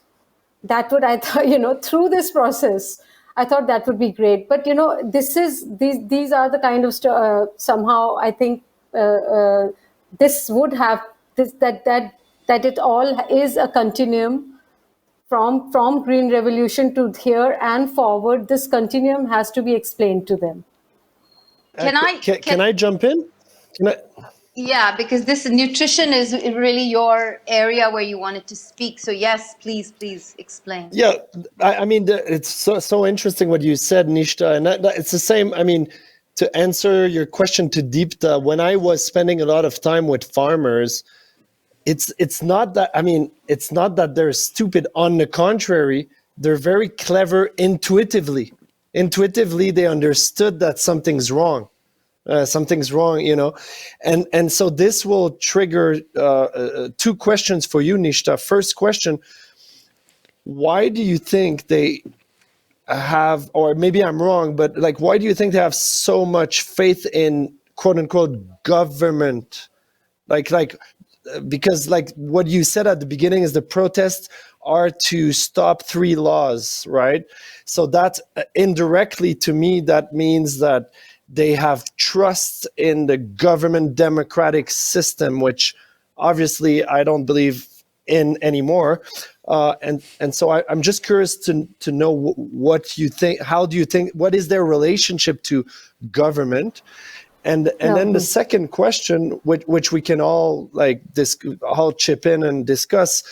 S4: would, I thought, through this process, I thought that would be great. But these are the kind of somehow I think this would have this that it all is a continuum from Green Revolution to here and forward. This continuum has to be explained to them.
S6: Can I jump in?
S7: Yeah, because this nutrition is really your area where you wanted to speak. So yes, please explain.
S6: Yeah, I mean, it's so interesting what you said, Nishtha, and it's the same. I mean, to answer your question to Deepta, when I was spending a lot of time with farmers, it's not that, I mean, it's not that they're stupid. On the contrary, they're very clever intuitively. Intuitively, they understood that something's wrong. And so this will trigger two questions for you, Nishtha. First question: why do you think they have, or maybe I'm wrong, but like, why do you think they have so much faith in quote unquote government? Because like what you said at the beginning is the protests are to stop 3 laws, right? So that indirectly to me, that means that they have trust in the government democratic system, which obviously I don't believe in anymore. And so I'm just curious to know what you think. How do you think? What is their relationship to government? And then the second question, which we can all all chip in and discuss,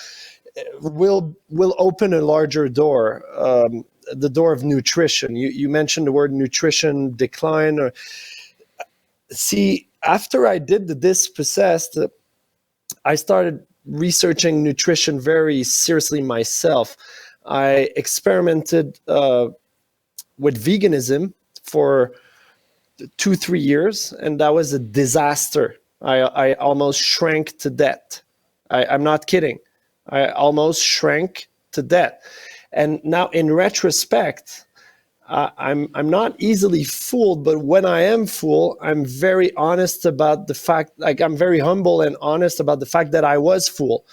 S6: will open a larger door. The door of nutrition. You mentioned the word nutrition decline. See, after I did the Dispossessed, I started researching nutrition very seriously myself. I experimented with veganism for 2-3 years, and that was a disaster. I almost shrank to death. I'm not kidding. I almost shrank to death. And now, in retrospect, I'm not easily fooled. But when I am fooled, I'm very honest about the fact. Like, I'm very humble and honest about the fact that I was fooled.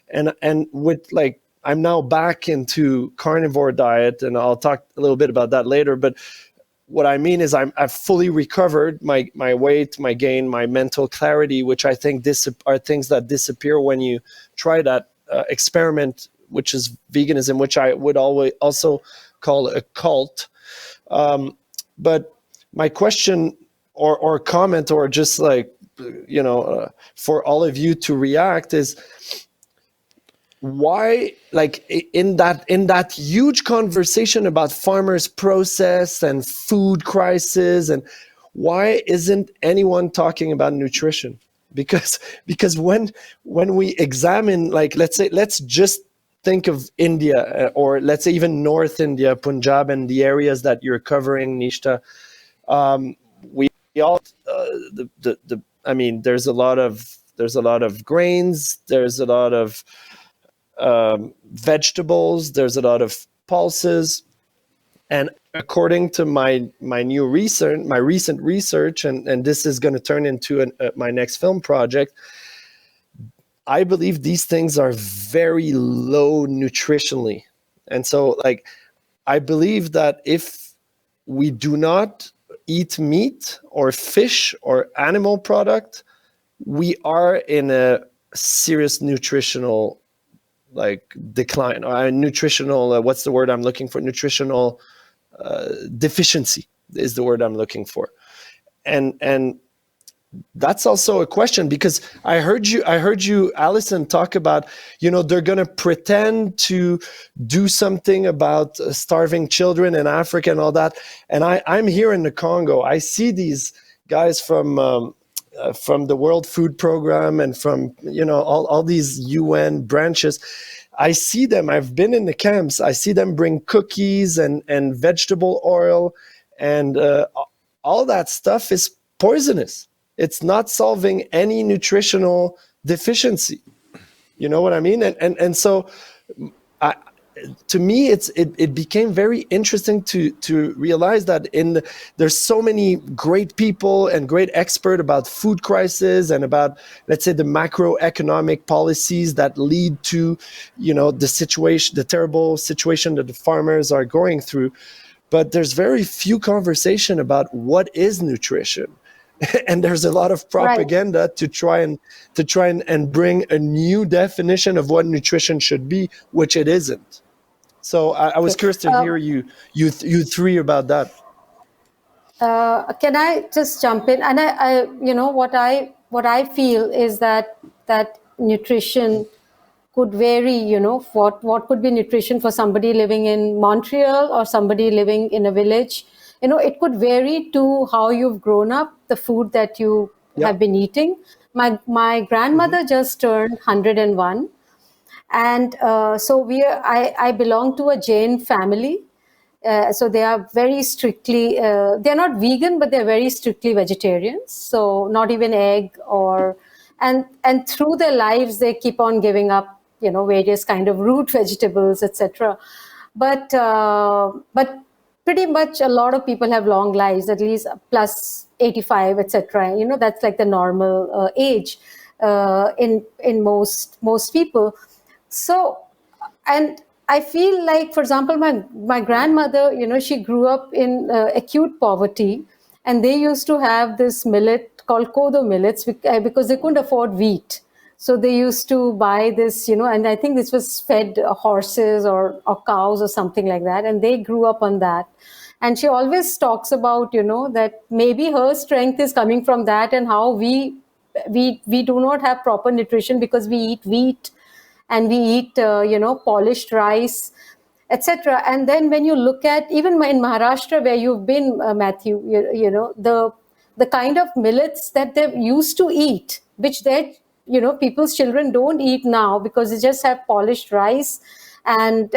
S6: And with I'm now back into carnivore diet, and I'll talk a little bit about that later. But what I mean is I've fully recovered my weight, my gain, my mental clarity, which I think are things that disappear when you try that experiment, which is veganism, which I would always also call a cult. But my question or comment, or just for all of you to react, is why, in that huge conversation about farmers' process and food crisis, and why isn't anyone talking about nutrition? Because when we examine, let's just think of India, or let's say even North India, Punjab, and the areas that you're covering, Nishtha. We all, I mean, there's a lot of grains, there's a lot of vegetables, there's a lot of pulses, and according to my recent research, and this is going to turn into my next film project, I believe these things are very low nutritionally. And so I believe that if we do not eat meat or fish or animal product, we are in a serious nutritional decline, or nutritional, what's the word I'm looking for? Nutritional deficiency is the word I'm looking for. And that's also a question, because I heard you, Alison, talk about, they're going to pretend to do something about starving children in Africa and all that. And I'm here in the Congo. I see these guys from the World Food Program and from, all these UN branches. I see them. I've been in the camps. I see them bring cookies and vegetable oil, and all that stuff is poisonous. It's not solving any nutritional deficiency. You know what I mean? And so to me, it became very interesting to realize that there's so many great people and great experts about food crisis and about, let's say, the macroeconomic policies that lead to, the situation, the terrible situation that the farmers are going through. but there's very few conversation about what is nutrition. And there's a lot of propaganda to try and bring a new definition of what nutrition should be, which it isn't. So I was curious to hear you three about that.
S4: Can I just jump in? And I what I feel is that nutrition could vary. What could be nutrition for somebody living in Montreal or somebody living in a village. It could vary to how you've grown up, the food that you have been eating. My grandmother just turned 101, and so I belong to a Jain family. So they are very strictly, they're not vegan, but they're very strictly vegetarians. So not even egg and through their lives, they keep on giving up, various kind of root vegetables, etc. But pretty much a lot of people have long lives, at least plus 85, etc. That's like the normal age in most people. So, and I feel like, for example, my grandmother, she grew up in acute poverty, and they used to have this millet called kodo millets because they couldn't afford wheat. So they used to buy this, and I think this was fed horses or cows or something like that, and they grew up on that. And she always talks about, that maybe her strength is coming from that, and how we do not have proper nutrition because we eat wheat and we eat, polished rice, etc. And then when you look at even in Maharashtra, where you've been, Matthew, the kind of millets that they used to eat, which people's children don't eat now because they just have polished rice and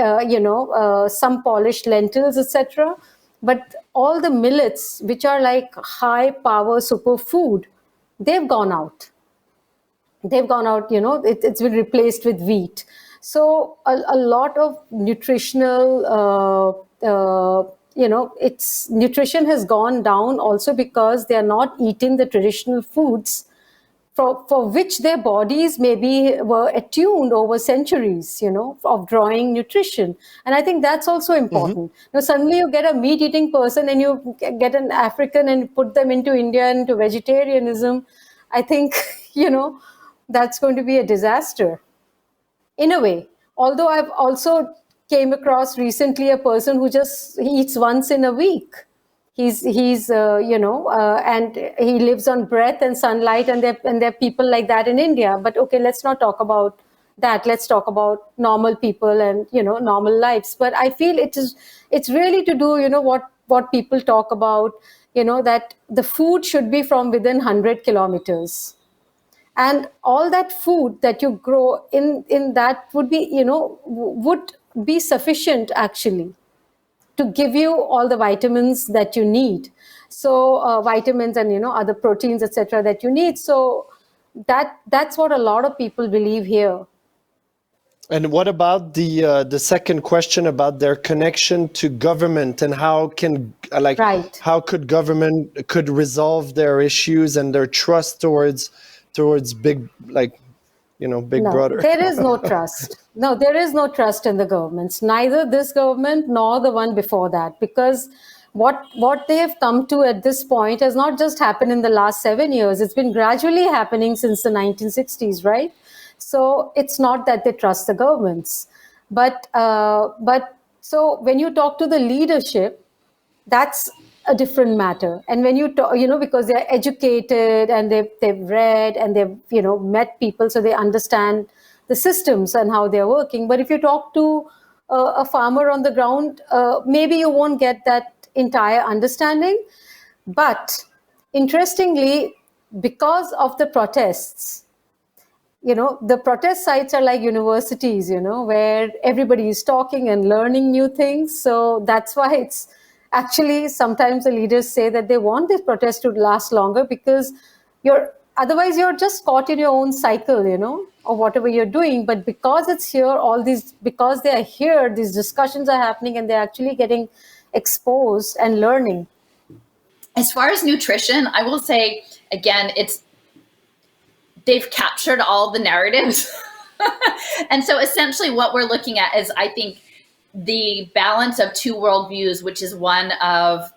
S4: some polished lentils, etc. But all the millets, which are like high power superfood, they've gone out. It's been replaced with wheat. So a lot of nutritional, nutrition has gone down also because they are not eating the traditional foods for which their bodies maybe were attuned over centuries, of drawing nutrition. And I think that's also important. Suddenly you get a meat-eating person and you get an African and put them into India, into vegetarianism. I think, that's going to be a disaster in a way. Although I've also came across recently a person who just eats once in a week. He's and he lives on breath and sunlight, and there are people like that in India. But okay, let's not talk about that. Let's talk about normal people and normal lives. But I feel it's really to do what people talk about, that the food should be from within 100 kilometers. And all that food that you grow in that would be sufficient actually to give you all the vitamins that you need. So vitamins and other proteins, etc., that you need. So that's what a lot of people believe here.
S6: And what about the second question about their connection to government, and how could government could resolve their issues and their trust towards big brother?
S4: There is no trust. No, there is no trust in the governments, neither this government nor the one before that, because what they have come to at this point has not just happened in the last 7 years. It's been gradually happening since the 1960s, right? So it's not that they trust the governments, but so when you talk to the leadership, that's a different matter. And when you talk, because they're educated and they've read and they've met people, so they understand the systems and how they're working. But if you talk to a farmer on the ground, maybe you won't get that entire understanding. But interestingly, because of the protests, the protest sites are like universities, where everybody is talking and learning new things. So that's why it's actually sometimes the leaders say that they want this protest to last longer, because otherwise you're just caught in your own cycle, or whatever you're doing. But because it's here, because they are here, these discussions are happening and they're actually getting exposed and learning.
S5: As far as nutrition, I will say, again, they've captured all the narratives. And so essentially what we're looking at is, I think, the balance of two worldviews, which is one of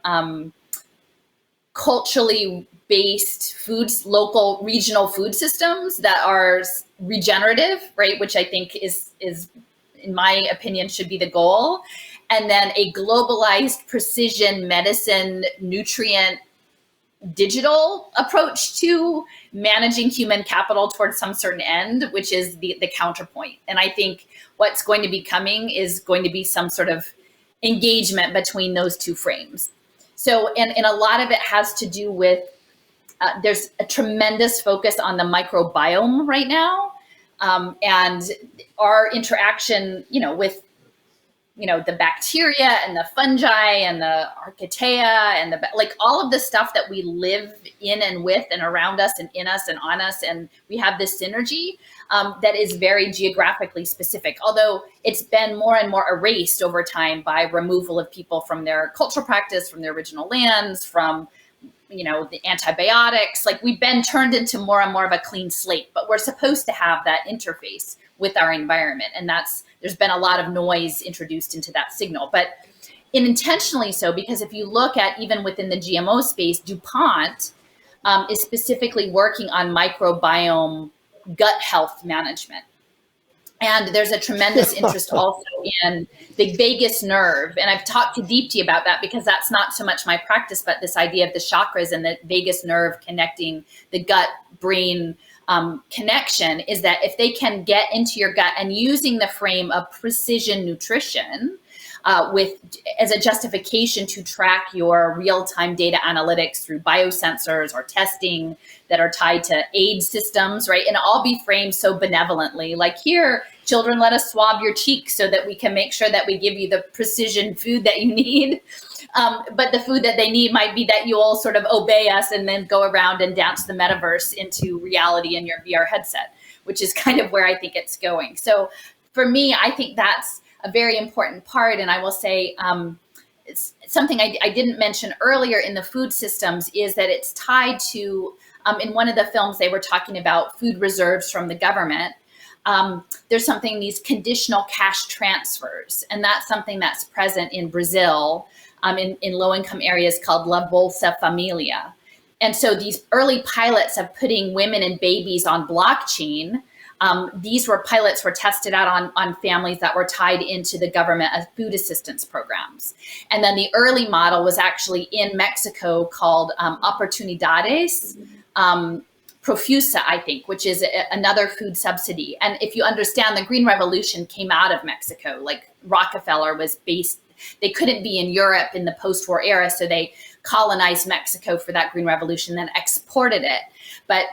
S5: culturally based foods, local, regional food systems that are regenerative, right? Which I think is in my opinion, should be the goal. And then a globalized precision medicine, nutrient, digital approach to managing human capital towards some certain end, which is the counterpoint. And I think what's going to be coming is going to be some sort of engagement between those two frames. So, and a lot of it has to do with, there's a tremendous focus on the microbiome right now. And our interaction, with the bacteria and the fungi and the archaea and all of the stuff that we live in and with and around us and in us and on us. And we have this synergy that is very geographically specific, although it's been more and more erased over time by removal of people from their cultural practice, from their original lands, from the antibiotics. We've been turned into more and more of a clean slate, but we're supposed to have that interface with our environment. And there's been a lot of noise introduced into that signal, but intentionally so, because if you look at even within the GMO space, DuPont is specifically working on microbiome gut health management. And there's a tremendous interest also in the vagus nerve. And I've talked to Deepti about that because that's not so much my practice, but this idea of the chakras and the vagus nerve connecting the gut brain connection is that if they can get into your gut and using the frame of precision nutrition as a justification to track your real-time data analytics through biosensors or testing that are tied to aid systems, right? And all be framed so benevolently, here, children, let us swab your cheeks so that we can make sure that we give you the precision food that you need. But the food that they need might be that you all sort of obey us and then go around and dance the metaverse into reality in your VR headset, which is kind of where I think it's going. So for me, I think that's a very important part. And I will say it's something I didn't mention earlier in the food systems is that it's tied to, in one of the films, they were talking about food reserves from the government. There's these conditional cash transfers, and that's something that's present in Brazil, in low-income areas called La Bolsa Familia. And so these early pilots of putting women and babies on blockchain, these pilots were tested out on families that were tied into the government as food assistance programs. And then the early model was actually in Mexico called Oportunidades Profusa, I think, which is another food subsidy. And if you understand, the Green Revolution came out of Mexico. Rockefeller was based, they couldn't be in Europe in the post-war era, so they colonized Mexico for that Green Revolution, then exported it. But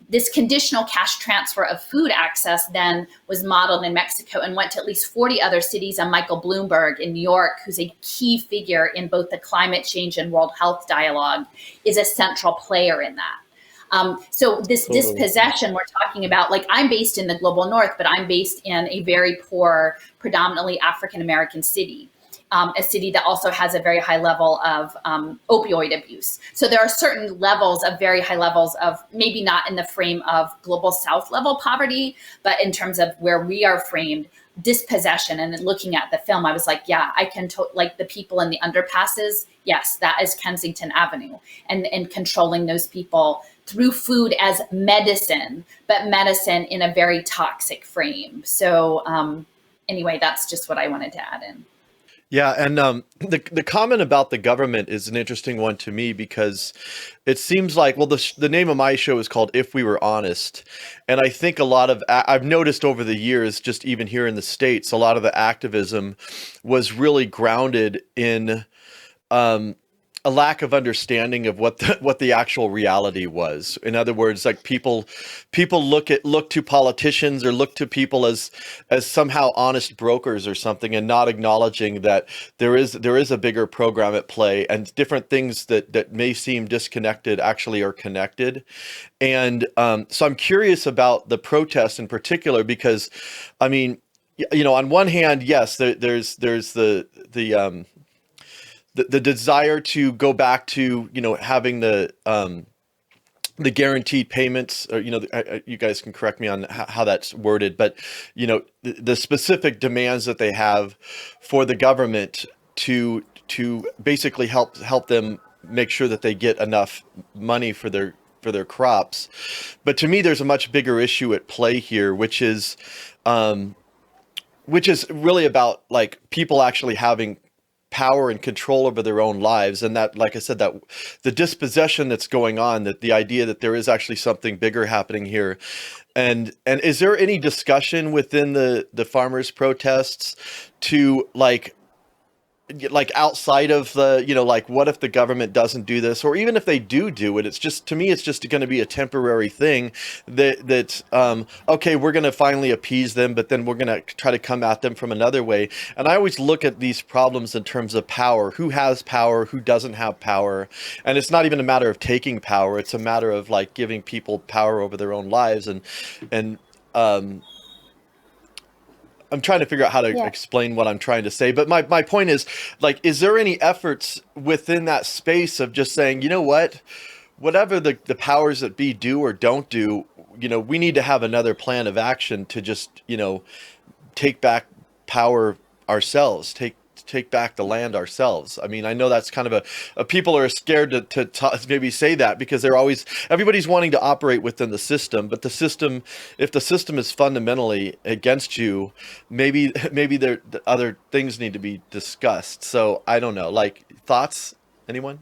S5: this conditional cash transfer of food access then was modeled in Mexico and went to at least 40 other cities. And Michael Bloomberg in New York, who's a key figure in both the climate change and World Health dialogue, is a central player in that. So this dispossession we're talking about, I'm based in the global north, but I'm based in a very poor, predominantly African-American city. A city that also has a very high level of opioid abuse. So there are certain levels of very high levels of, maybe not in the frame of global south level poverty, but in terms of where we are framed, dispossession. And then looking at the film, I was like, yeah, I can, the people in the underpasses, yes, that is Kensington Avenue. And controlling those people through food as medicine, but medicine in a very toxic frame. So anyway, that's just what I wanted to add in.
S1: Yeah, and the comment about the government is an interesting one to me because it seems like, well, the name of my show is called If We Were Honest, and I think a lot of, I've noticed over the years, just even here in the States, a lot of the activism was really grounded in a lack of understanding of what the actual reality was. In other words, people look to politicians or look to people as somehow honest brokers or something, and not acknowledging that there is a bigger program at play, and different things that may seem disconnected actually are connected. And so I'm curious about the protests in particular, because I mean, on one hand, yes, there's the desire to go back to, having the the guaranteed payments, or you guys can correct me on how that's worded, but the specific demands that they have for the government to basically help them make sure that they get enough money for their crops. But to me, there's a much bigger issue at play here, which is really about like people actually having power and control over their own lives, and that, like I said, that the dispossession that's going on, that the idea that there is actually something bigger happening here. And is there any discussion within the farmers' protests to like outside of the, like, what if the government doesn't do this, or even if they do it, it's just, to me, it's just going to be a temporary thing that okay, we're going to finally appease them, but then we're going to try to come at them from another way. And I always look at these problems in terms of power, who has power, who doesn't have power. And it's not even a matter of taking power. It's a matter of like giving people power over their own lives. And I'm trying to figure out how to explain what I'm trying to say. But my point is, like, is there any efforts within that space of just saying, you know what, whatever the powers that be do or don't do, we need to have another plan of action to just, take back power ourselves, take back the land ourselves. I mean, I know that's kind of a people are scared to maybe say that, because everybody's wanting to operate within the system, but if the system is fundamentally against you, maybe the other things need to be discussed. So I don't know, like, thoughts, anyone?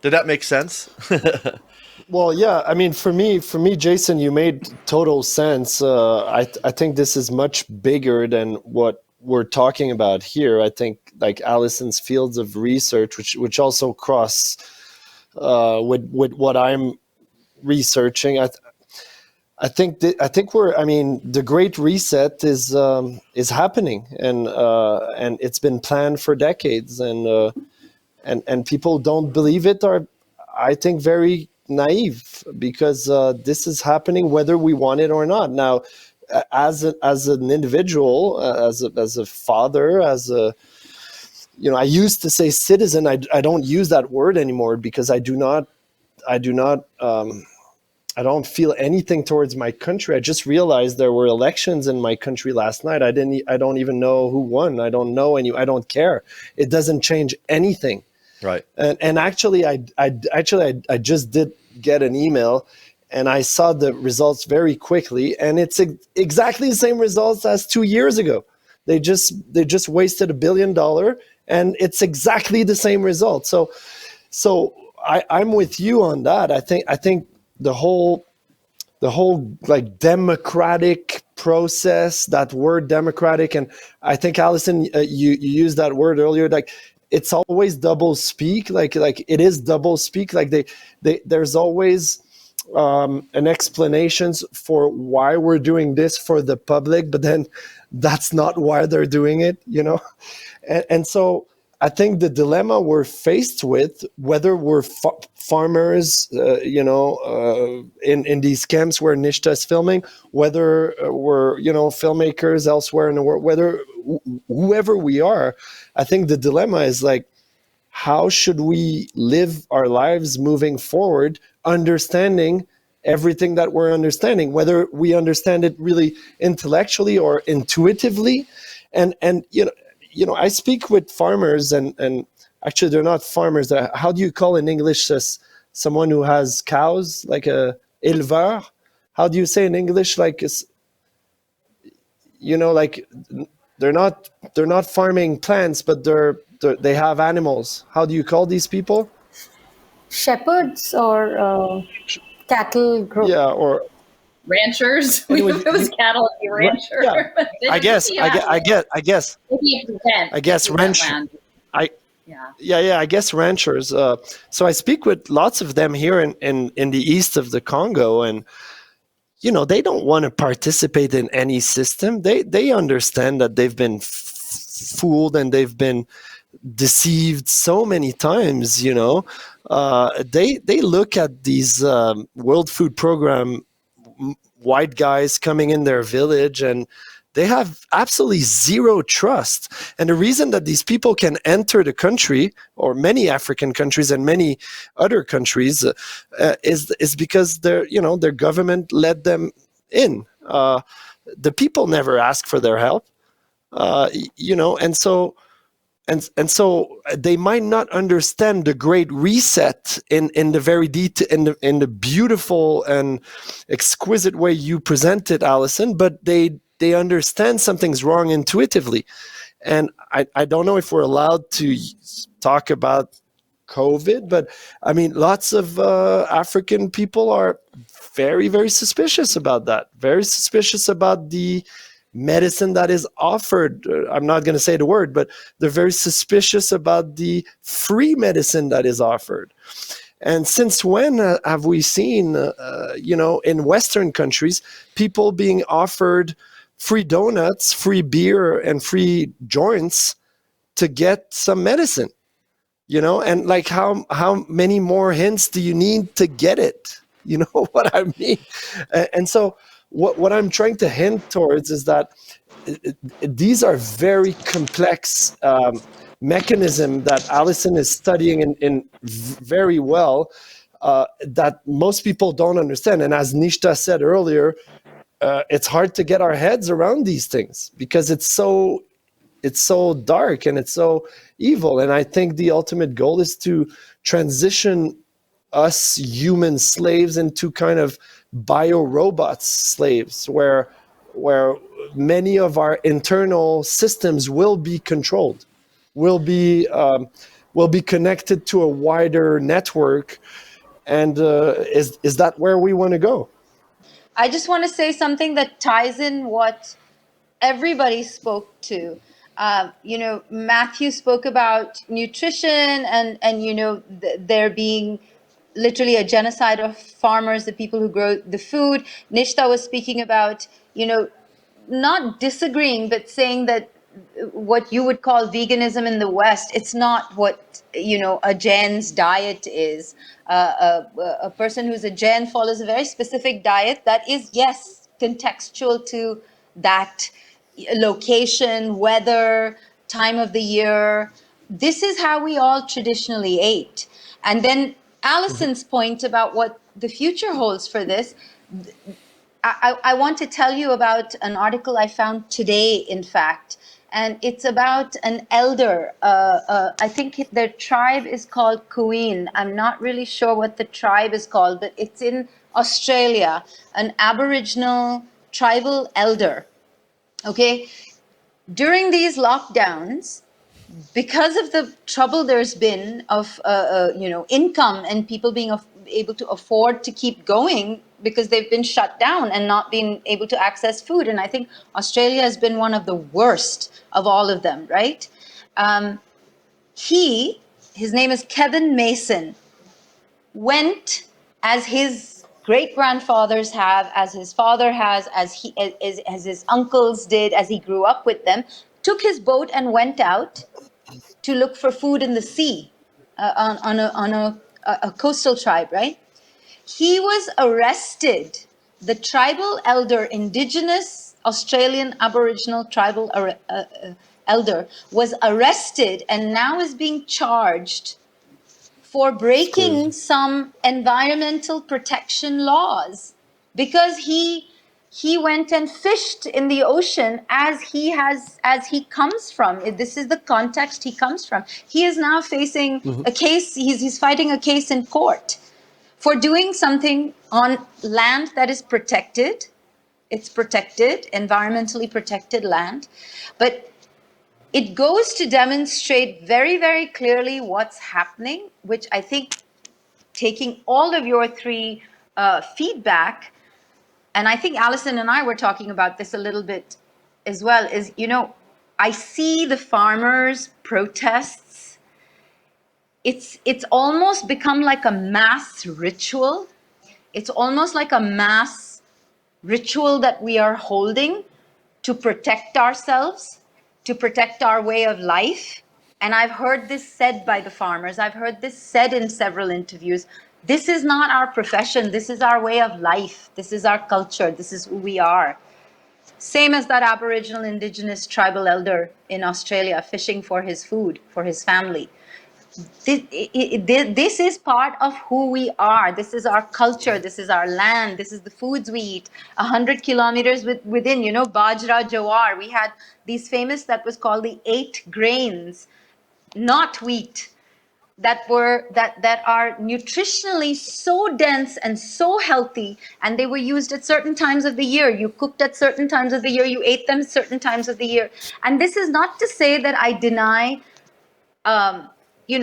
S1: Did that make sense?
S6: Well, yeah. I mean, for me, Jason, you made total sense. I think this is much bigger than what we're talking about here. I think like Alison's fields of research, which also cross with what I'm researching. I think the Great Reset is happening, and it's been planned for decades, and people don't believe it, or I think very naive, because this is happening whether we want it or not. Now, as an individual, as a father, I used to say citizen. I don't use that word anymore, because I don't feel anything towards my country. I just realized there were elections in my country last night. I don't even know who won. I don't know I don't care. It doesn't change anything.
S1: Right.
S6: And actually, I just did get an email, and I saw the results very quickly, and it's exactly the same results as 2 years ago. They just wasted $1 billion, and it's exactly the same result. So I'm with you on that. I think the whole like democratic process, that word democratic, and I think Alison, you used that word earlier, like it's always double speak, like it is double speak, like there's always an explanations for why we're doing this for the public, but then that's not why they're doing it, and so I think the dilemma we're faced with, whether we're farmers, in these camps where Nishtha is filming, whether we're, filmmakers elsewhere in the world, whether whoever we are, I think the dilemma is like, how should we live our lives moving forward, understanding everything that we're understanding, whether we understand it really intellectually or intuitively, and I speak with farmers, and actually they're not farmers. How do you call in English someone who has cows, like a éleveur? How do you say in English, like, like they're not farming plants, but they have animals. How do you call these people?
S4: Shepherds or cattle group.
S6: Yeah, or
S5: ranchers.
S6: Anyway,
S5: If it was cattle, it'd be rancher.
S6: Yeah. I guess.
S5: Maybe it depends.
S6: I guess ranch. I guess ranchers. So I speak with lots of them here in the east of the Congo, and they don't want to participate in any system. They understand that they've been fooled and they've been deceived so many times. They look at these World Food Program white guys coming in their village, and they have absolutely zero trust. And the reason that these people can enter the country, or many African countries and many other countries, is because their government let them in. The people never ask for their help, and so they might not understand the Great Reset in the very in the beautiful and exquisite way you presented, Alison, but they understand something's wrong intuitively. And I don't know if we're allowed to talk about COVID, but I mean, lots of African people are very, very suspicious about that. Very suspicious about the medicine that is offered. I'm not going to say the word, but they're very suspicious about the free medicine that is offered. And since when have we seen, in Western countries, people being offered free donuts, free beer, and free joints to get some medicine? And like how many more hints do you need to get it? You know what I mean? And so what I'm trying to hint towards is that these are very complex mechanism that Alison is studying in very well, that most people don't understand. And as Nishtha said earlier, it's hard to get our heads around these things because it's so dark and it's so evil. And I think the ultimate goal is to transition us human slaves into kind of bio-robots slaves, where many of our internal systems will be controlled, will be connected to a wider network. And is that where we want to go?
S7: I just want to say something that ties in what everybody spoke to. Matthew spoke about nutrition and there being literally a genocide of farmers, the people who grow the food. Nishtha was speaking about, not disagreeing, but saying that what you would call veganism in the West, it's not what, a Jain's diet is. A person who's a Jain follows a very specific diet that is, yes, contextual to that location, weather, time of the year. This is how we all traditionally ate. And then Alison's point about what the future holds for this, I want to tell you about an article I found today, in fact, and it's about an elder. I think their tribe is called Queen. I'm not really sure what the tribe is called, but it's in Australia, an Aboriginal tribal elder. Okay, during these lockdowns, because of the trouble there's been of income and people being able to afford to keep going because they've been shut down and not being able to access food, and I think Australia has been one of the worst of all of them, right? His name is Kevin Mason, went as his great-grandfathers have, as his father has, as his uncles did, as he grew up with them, took his boat and went out to look for food in the sea, on a coastal tribe, right? He was arrested. The tribal elder, Indigenous Australian Aboriginal tribal elder, was arrested and now is being charged for breaking some environmental protection laws because he went and fished in the ocean as he comes from. This is the context he comes from. He is now facing a case. He's fighting a case in court for doing something on land that is protected. It's protected, environmentally protected land, but it goes to demonstrate very, very clearly what's happening, which I think, taking all of your three feedback, and I think Alison and I were talking about this a little bit as well, is, I see the farmers' protests. It's almost become like a mass ritual. It's almost like a mass ritual that we are holding to protect ourselves, to protect our way of life. And I've heard this said by the farmers. I've heard this said in several interviews. This is not our profession. This is our way of life. This is our culture. This is who we are. Same as that Aboriginal Indigenous tribal elder in Australia fishing for his food, for his family. This is part of who we are. This is our culture. This is our land. This is the foods we eat. 100 kilometers within, Bajra, Jawar. We had these famous, that was called the 8 grains, not wheat, that are nutritionally so dense and so healthy, and they were used at certain times of the year. You cooked at certain times of the year. You ate them certain times of the year. And this is not to say that I deny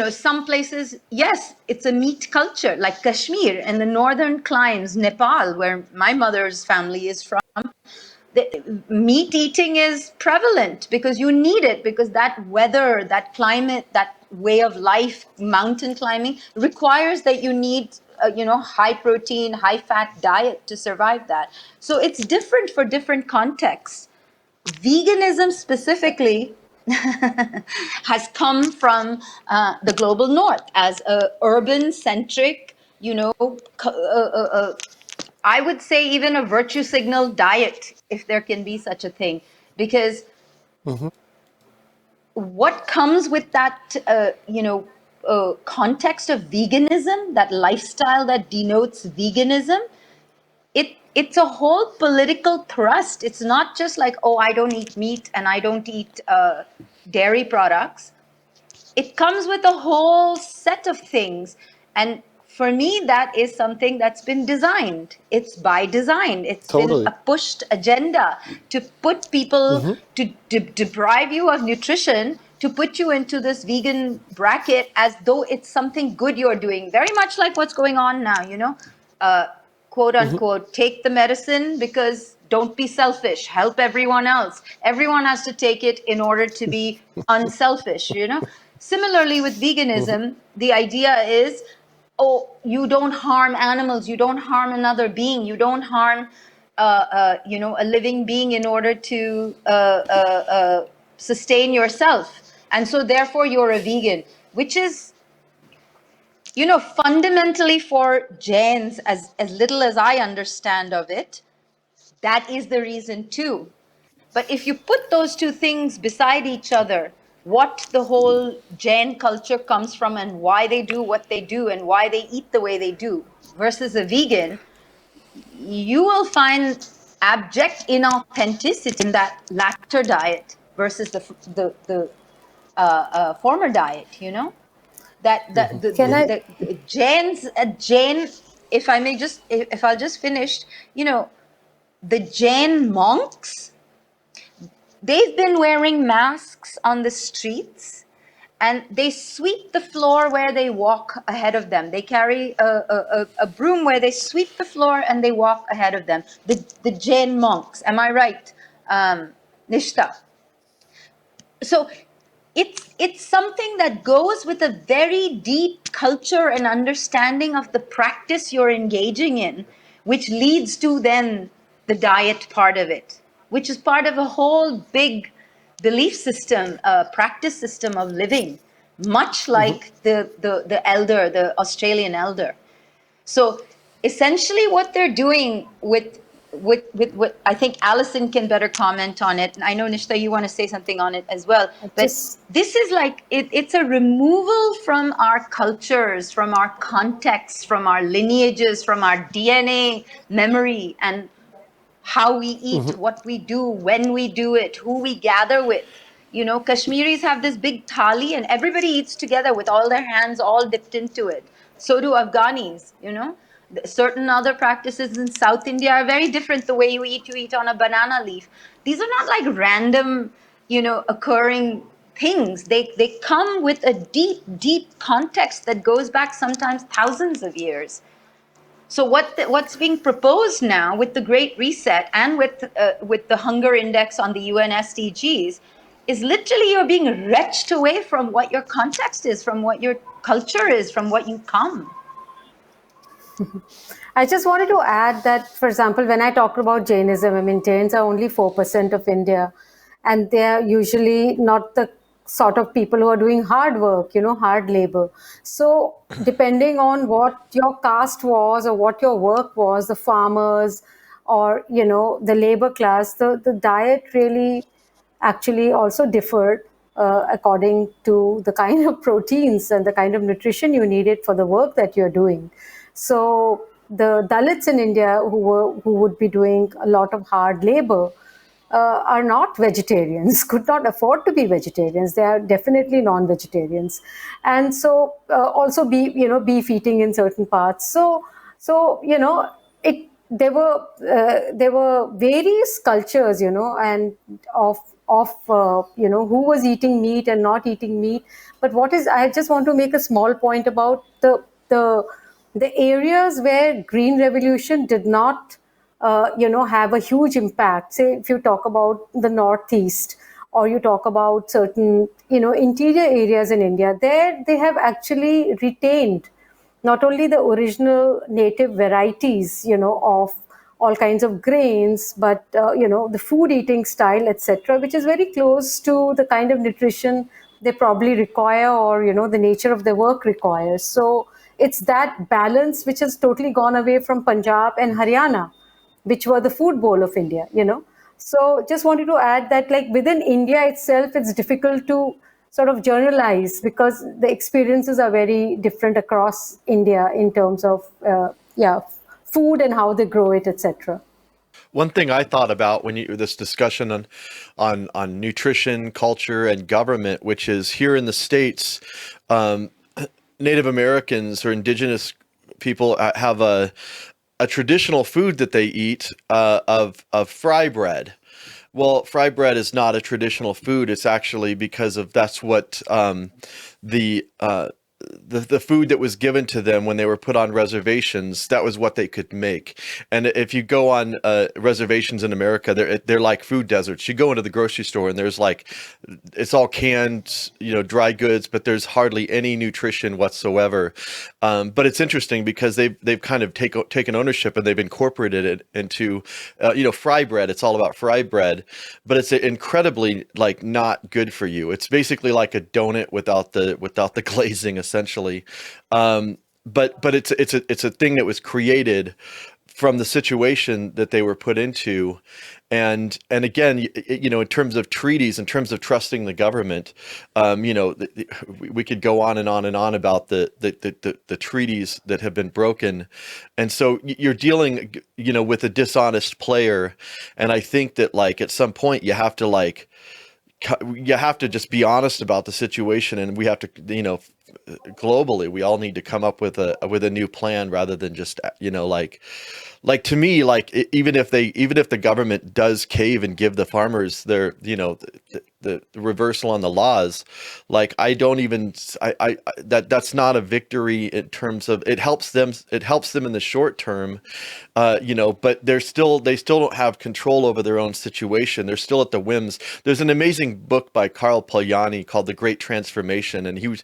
S7: some places, yes, it's a meat culture, like Kashmir and the northern climes, Nepal, where my mother's family is from. The meat eating is prevalent because you need it, because that weather, that climate, that way of life, mountain climbing, requires that you need high protein, high fat diet to survive that. So it's different for different contexts. Veganism specifically has come from the global north as a urban centric, I would say even a virtue signal diet, if there can be such a thing, because what comes with that, context of veganism, that lifestyle that denotes veganism, it's a whole political thrust. It's not just like, oh, I don't eat meat and I don't eat dairy products. It comes with a whole set of things. And for me, that is something that's been designed. It's by design. It's
S6: Totally.
S7: been a pushed agenda to put people, to deprive you of nutrition, to put you into this vegan bracket as though it's something good you're doing. Very much like what's going on now, quote unquote, take the medicine because don't be selfish, help everyone else. Everyone has to take it in order to be unselfish. Similarly with veganism, the idea is, oh, you don't harm animals, you don't harm another being, you don't harm a living being in order to sustain yourself. And so therefore you're a vegan, which is, fundamentally for Jains, as little as I understand of it, that is the reason too. But if you put those two things beside each other, what the whole Jain culture comes from and why they do what they do and why they eat the way they do versus a vegan, you will find abject inauthenticity in that latter diet versus the former diet. That the Jain, if I may just, if I'll just finish, the Jain monks, they've been wearing masks on the streets, and they sweep the floor where they walk ahead of them. They carry a broom where they sweep the floor and they walk ahead of them. The Jain monks, am I right, Nishtha? So it's something that goes with a very deep culture and understanding of the practice you're engaging in, which leads to then the diet part of it, which is part of a whole big belief system, practice system of living, much like the Australian elder. So essentially what they're doing with I think Alison can better comment on it. And I know, Nishtha, you want to say something on it as well. But this is like, it's a removal from our cultures, from our contexts, from our lineages, from our DNA memory, and how we eat, what we do, when we do it, who we gather with. Kashmiris have this big thali and everybody eats together with all their hands all dipped into it. So do Afghanis. Certain other practices in South India are very different. The way you eat on a banana leaf. These are not like random, occurring things. They come with a deep context that goes back sometimes thousands of years. So what's being proposed now with the Great Reset and with the Hunger Index on the UN SDGs is literally you're being wrenched away from what your context is, from what your culture is, from what you come.
S4: I just wanted to add that, for example, when I talked about Jainism, I mean, Jains are only 4% of India, and they're usually not the sort of people who are doing hard work, hard labor. So depending on what your caste was or what your work was, the farmers or the labor class, the diet really actually also differed according to the kind of proteins and the kind of nutrition you needed for the work that you're doing. So the Dalits in India who would be doing a lot of hard labor are not vegetarians, could not afford to be vegetarians. They are definitely non-vegetarians, and so also beef eating in certain parts. So it there were various cultures, and of who was eating meat and not eating meat. But I just want to make a small point about the areas where green revolution did not have a huge impact. Say if you talk about the Northeast, or you talk about certain interior areas in India, there they have actually retained not only the original native varieties of all kinds of grains, but the food eating style, etc., which is very close to the kind of nutrition they probably require, or the nature of their work requires. So it's that balance which has totally gone away from Punjab and Haryana, which were the food bowl of India. So just wanted to add that, like, within India itself, it's difficult to sort of generalize because the experiences are very different across India in terms of food and how they grow it, etc.
S1: One thing I thought about when this discussion on nutrition, culture, and government, which is here in the States, Native Americans or indigenous people have a traditional food that they eat of fry bread. Well, fry bread is not a traditional food. It's actually because of that's what the food that was given to them when they were put on reservations. That was what they could make. And if you go on reservations in America, they're like food deserts. You go into the grocery store and there's like, it's all canned, dry goods, but there's hardly any nutrition whatsoever. But it's interesting because they've kind of taken ownership and they've incorporated it into fry bread. It's all about fry bread, but it's incredibly like not good for you. It's basically like a donut without the glazing, essentially. But it's a thing that was created from the situation that they were put into. And again, in terms of treaties, in terms of trusting the government, we could go on and on and on about the treaties that have been broken. And so you're dealing, with a dishonest player. And I think that like at some point you have to just be honest about the situation, and we have to, globally, we all need to come up with a new plan rather than just, like to me, like even if the government does cave and give the farmers their, the reversal on the laws, like that's not a victory in terms of it helps them in the short term, but they still don't have control over their own situation. They're still at the whims. There's an amazing book by Karl Polanyi called The Great Transformation, and he was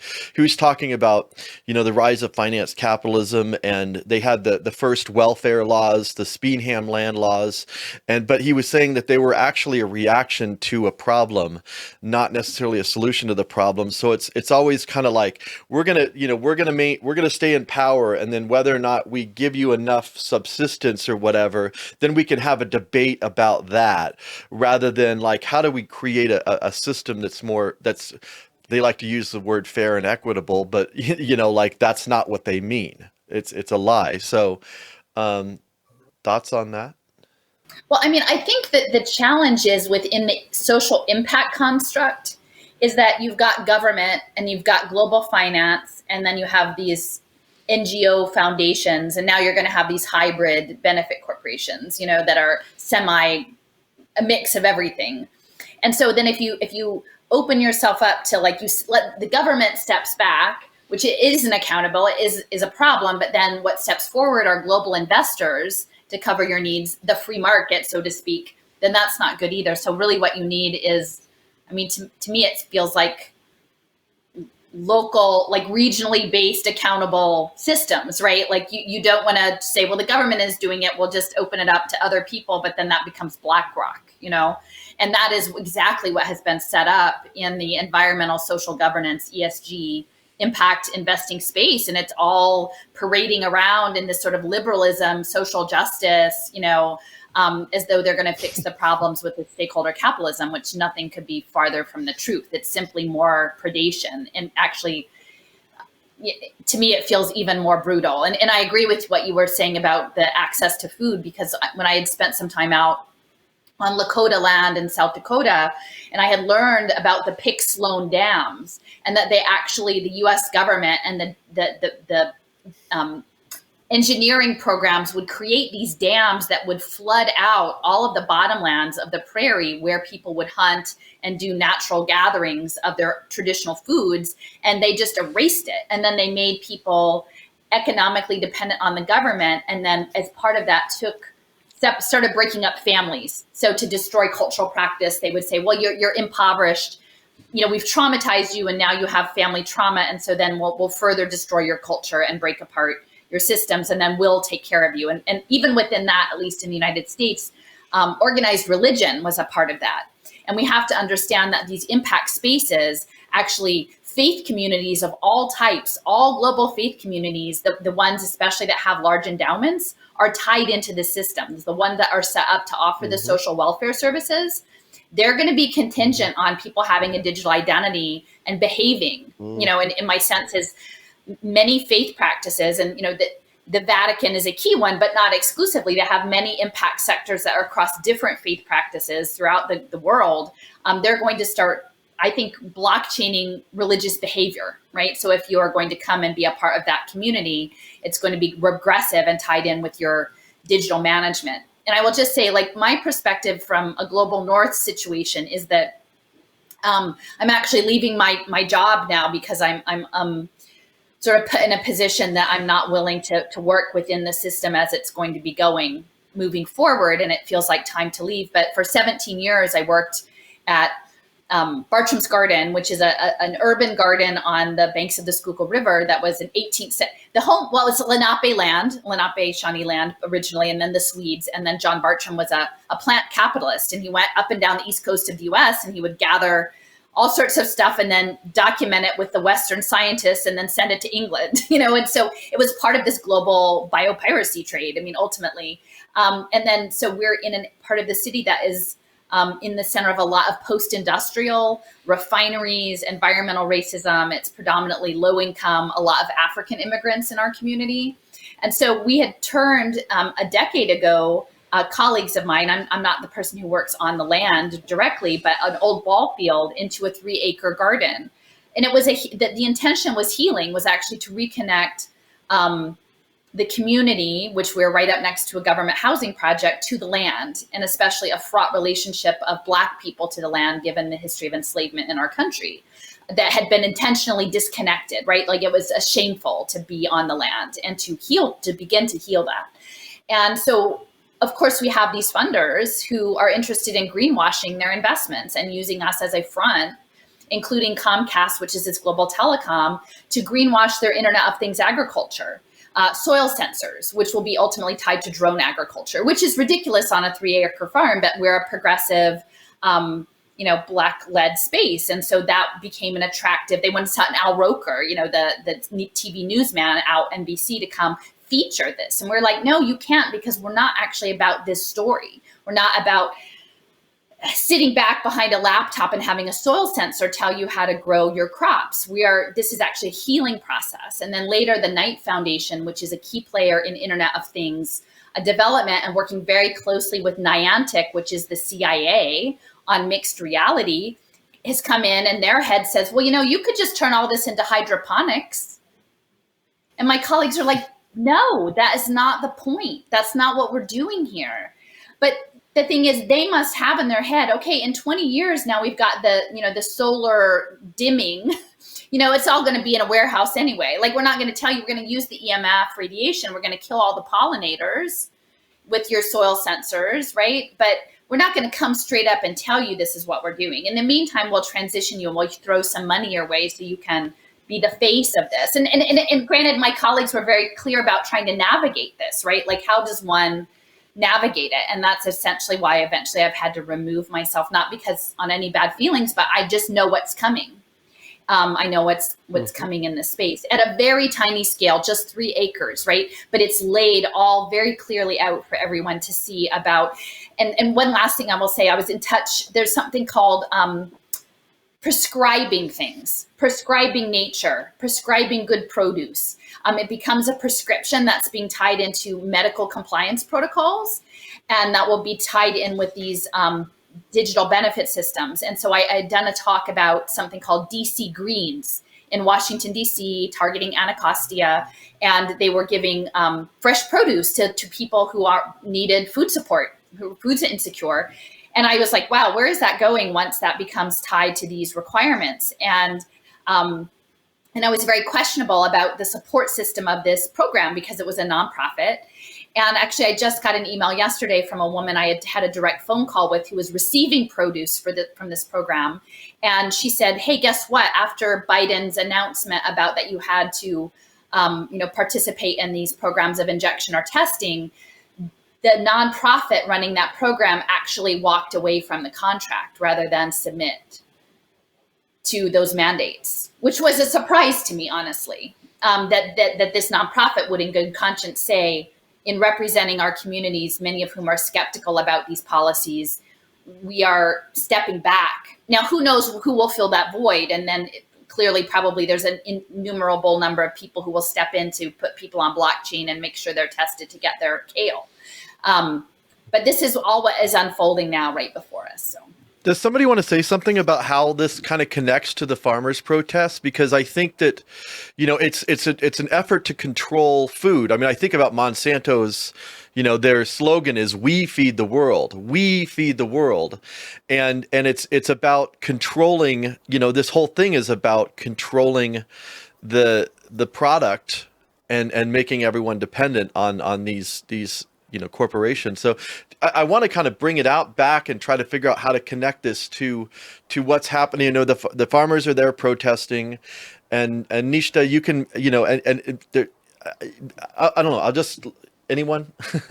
S1: talking about the rise of finance capitalism, and they had the first welfare laws, the Speenham land laws, but he was saying that they were actually a reaction to a problem, not necessarily a solution to the problem. So it's always kind of like we're gonna stay in power, and then whether or not we give you enough subsistence or whatever, then we can have a debate about that, rather than like how do we create a system that's they like to use the word fair and equitable, but like that's not what they mean. It's a lie. So thoughts on that?
S5: Well, I mean, I think that the challenge is within the social impact construct is that you've got government and you've got global finance, and then you have these NGO foundations, and now you're going to have these hybrid benefit corporations, that are a mix of everything. And so then if you open yourself up to, like, you let the government steps back, which it isn't accountable, it is a problem, but then what steps forward are global investors to cover your needs, the free market, so to speak, then that's not good either. So really what you need is, I mean, to me, it feels like local, like regionally based accountable systems, right? Like you don't want to say, well, the government is doing it, we'll just open it up to other people, but then that becomes BlackRock, and that is exactly what has been set up in the environmental social governance, ESG impact investing space, and it's all parading around in this sort of liberalism, social justice, as though they're going to fix the problems with the stakeholder capitalism, which nothing could be farther from the truth. It's simply more predation. And actually, to me, it feels even more brutal. And I agree with what you were saying about the access to food, because when I had spent some time out on Lakota land in South Dakota, and I had learned about the Pick Sloan dams, and that they actually, the U.S. government and the engineering programs would create these dams that would flood out all of the bottomlands of the prairie where people would hunt and do natural gatherings of their traditional foods, and they just erased it. And then they made people economically dependent on the government, and then as part of that started breaking up families. So to destroy cultural practice, they would say, well, you're impoverished, we've traumatized you, and now you have family trauma, and so then we'll further destroy your culture and break apart your systems, and then we'll take care of you. And even within that, at least in the United States, organized religion was a part of that. And we have to understand that these impact spaces, actually faith communities of all types, all global faith communities, the ones especially that have large endowments, are tied into the systems. The ones that are set up to offer the social welfare services, they're going to be contingent on people having a digital identity and behaving. And in my sense is, many faith practices, and the Vatican is a key one, but not exclusively. They have many impact sectors that are across different faith practices throughout the world. They're going to start, I think, blockchaining religious behavior, right? So if you are going to come and be a part of that community, it's going to be regressive and tied in with your digital management. And I will just say, like, my perspective from a global north situation is that I'm actually leaving my job now because I'm sort of put in a position that I'm not willing to work within the system as it's going to be moving forward. And it feels like time to leave. But for 17 years, I worked at Bartram's Garden, which is an urban garden on the banks of the Schuylkill River that was an 18th century. It's Lenape Shawnee land originally, and then the Swedes. And then John Bartram was a plant capitalist, and he went up and down the east coast of the US, and he would gather all sorts of stuff and then document it with the Western scientists and then send it to England, and so it was part of this global biopiracy trade, ultimately. And then, so we're in a part of the city that is in the center of a lot of post-industrial refineries, environmental racism. It's predominantly low income, a lot of African immigrants in our community. And so we had turned a decade ago, colleagues of mine, I'm not the person who works on the land directly, but an old ball field into a 3-acre garden. And it was the intention was healing, was actually to reconnect the community, which we're right up next to a government housing project, to the land, and especially a fraught relationship of Black people to the land, given the history of enslavement in our country that had been intentionally disconnected, right? Like, it was shameful to be on the land and to begin to heal that. And so, of course, we have these funders who are interested in greenwashing their investments and using us as a front, including Comcast, which is this global telecom, to greenwash their Internet of Things agriculture, soil sensors, which will be ultimately tied to drone agriculture, which is ridiculous on a 3-acre farm, but we're a progressive, Black-led space. And so that became an attractive, they once had Al Roker, the TV newsman out NBC, to come feature this. And we're like, no, you can't, because we're not actually about this story. We're not about sitting back behind a laptop and having a soil sensor tell you how to grow your crops. This is actually a healing process. And then later, the Knight Foundation, which is a key player in Internet of Things development and working very closely with Niantic, which is the CIA on mixed reality, has come in, and their head says, well, you could just turn all this into hydroponics. And my colleagues are like, no, that is not the point. That's not what we're doing here. But the thing is, they must have in their head, okay, in 20 years now, we've got the solar dimming, it's all going to be in a warehouse anyway. Like, we're not going to tell you we're going to use the EMF radiation. We're going to kill all the pollinators with your soil sensors, right? But we're not going to come straight up and tell you this is what we're doing. In the meantime, we'll transition you and we'll throw some money your way so you can be the face of this. And granted, my colleagues were very clear about trying to navigate this, right? Like, how does one navigate it? And that's essentially why eventually I've had to remove myself, not because on any bad feelings, but I just know what's coming. I know what's coming in this space at a very tiny scale, just 3 acres, right? But it's laid all very clearly out for everyone to see about. And one last thing I will say, I was in touch. There's something called prescribing things, prescribing nature, prescribing good produce. It becomes a prescription that's being tied into medical compliance protocols, and that will be tied in with these digital benefit systems. And so I had done a talk about something called DC Greens in Washington, DC, targeting Anacostia. And they were giving fresh produce to people who needed food support, who were food insecure. And I was like, wow, where is that going once that becomes tied to these requirements? And I was very questionable about the support system of this program because it was a nonprofit. And actually, I just got an email yesterday from a woman I had a direct phone call with who was receiving produce from this program. And she said, hey, guess what? After Biden's announcement about that you had to participate in these programs of injection or testing, the nonprofit running that program actually walked away from the contract rather than submit to those mandates, which was a surprise to me, honestly, that this nonprofit would in good conscience say, in representing our communities, many of whom are skeptical about these policies, we are stepping back. Now, who knows who will fill that void? And then clearly, probably there's an innumerable number of people who will step in to put people on blockchain and make sure they're tested to get their kale. But this is all what is unfolding now right before us. So.
S1: Does somebody want to say something about how this kind of connects to the farmers' protests? Because I think that, it's an effort to control food. I mean, I think about Monsanto's, their slogan is "We feed the world. We feed the world," and it's about controlling. This whole thing is about controlling the product and making everyone dependent on these corporations. So I want to kind of bring it out back and try to figure out how to connect this to what's happening. The farmers are there protesting, and Nishtha, you can, I don't know. I'll just, anyone?
S5: Can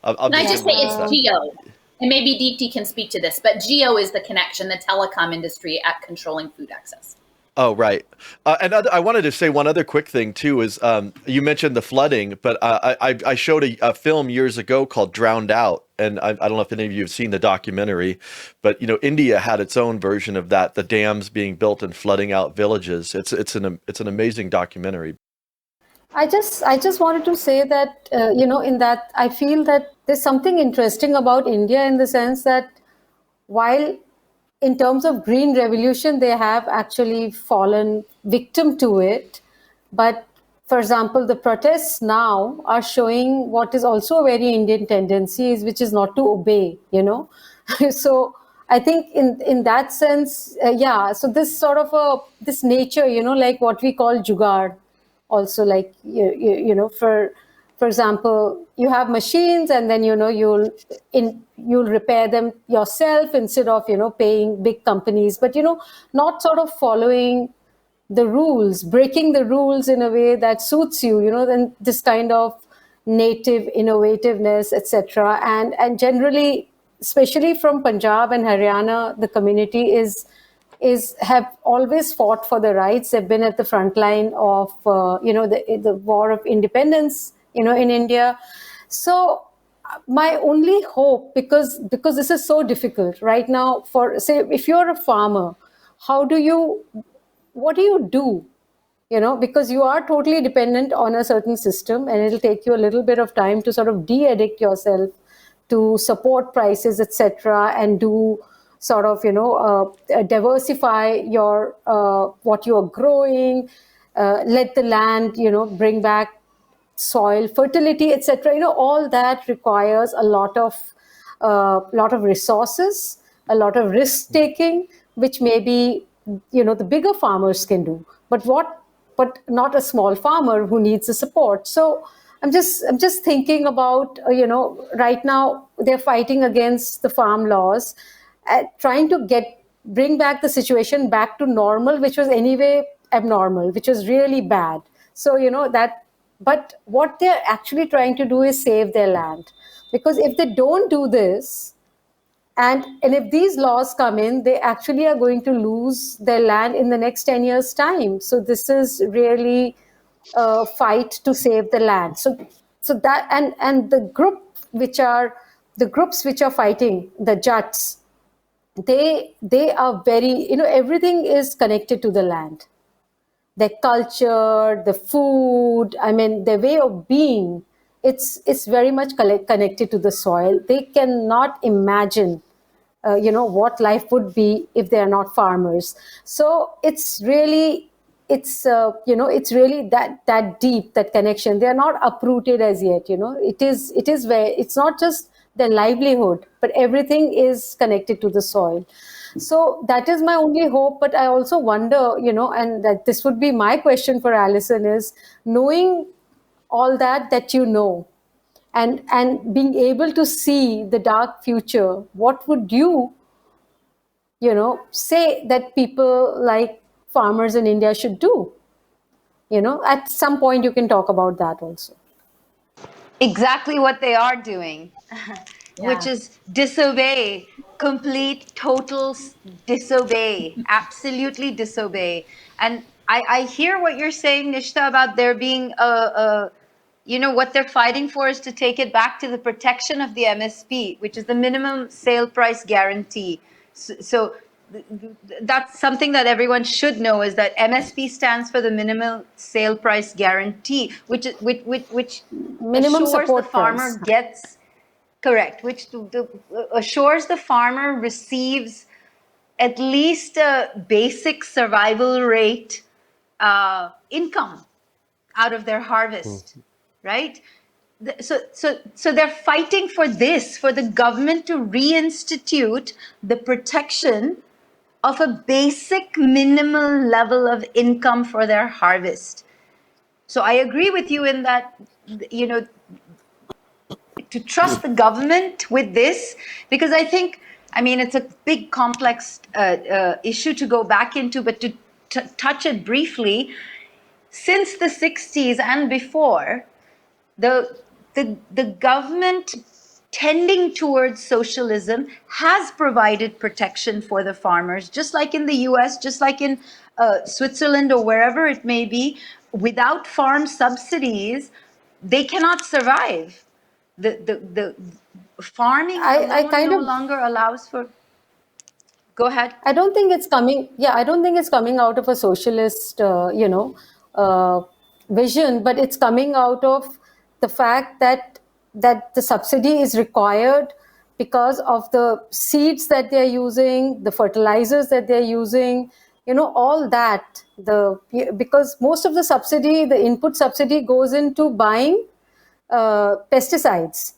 S5: I just say it's geo, and maybe Deepti can speak to this, but geo is the connection, the telecom industry at controlling food access.
S1: Oh, right. And I wanted to say one other quick thing, too, is you mentioned the flooding, but I showed a film years ago called Drowned Out. And I don't know if any of you have seen the documentary, but, India had its own version of that, the dams being built and flooding out villages. It's an amazing documentary.
S4: I just wanted to say that, in that I feel that there's something interesting about India in the sense that while in terms of green revolution, they have actually fallen victim to it. But for example, the protests now are showing what is also a very Indian tendency, which is not to obey, So I think in that sense, so this sort of this nature, like what we call jugaad, also like, for example, you have machines and then, you'll repair them yourself instead of, paying big companies, but, not sort of following the rules, breaking the rules in a way that suits you, then this kind of native innovativeness, etc. And generally, especially from Punjab and Haryana, the community have always fought for the rights. They've been at the front line of, the war of independence, in India. So my only hope, because this is so difficult right now, for say, if you're a farmer, what do you do? Because you are totally dependent on a certain system, and it'll take you a little bit of time to sort of de-addict yourself to support prices, etc., and do sort of, diversify your what you are growing, let the land, bring back soil fertility, etc. All that requires a lot of resources, a lot of risk taking, which maybe the bigger farmers can do, but not a small farmer who needs the support. So I'm just thinking about right now they're fighting against the farm laws, trying to bring back the situation back to normal, which was anyway abnormal, which was really bad. So but what they're actually trying to do is save their land, because if they don't do this, And if these laws come in, they actually are going to lose their land in the next 10 years' time. So this is really a fight to save the land. So that, and the groups which are fighting, the Jats, they are very, everything is connected to the land. Their culture, the food, I mean, their way of being, it's very much connected to the soil. They cannot imagine what life would be if they are not farmers. So it's really it's really that deep, that connection. They are not uprooted as yet. It is where it's not just their livelihood, but everything is connected to the soil. So that is my only hope. But I also wonder, and that this would be my question for Alison, is knowing all that and being able to see the dark future, what would you say that people like farmers in India should do? At some point you can talk about that also.
S7: Exactly what they are doing, which is disobey, complete, total disobey, absolutely disobey. And I hear what you're saying, Nishtha, about there being what they're fighting for is to take it back to the protection of the MSP, which is the minimum sale price guarantee. So that's something that everyone should know, is that MSP stands for the minimal sale price guarantee, which
S4: Minimum
S7: assures the
S4: support
S7: farmer
S4: price.
S7: gets correct, which assures the farmer receives at least a basic survival rate income out of their harvest, right? So they're fighting for this, for the government to reinstitute the protection of a basic minimal level of income for their harvest. So I agree with you in that, to trust the government with this, because I think, it's a big complex issue to go back into, but to touch it briefly, since the 60s and before, the government tending towards socialism has provided protection for the farmers, just like in the US, just like in Switzerland or wherever it may be. Without farm subsidies, they cannot survive. The farming alone no longer allows for. Go ahead.
S4: I don't think it's coming. Yeah, I don't think it's coming out of a socialist, vision, but it's coming out of the fact that the subsidy is required because of the seeds that they're using, the fertilizers that they're using, all that. Because most of the subsidy, the input subsidy, goes into buying pesticides,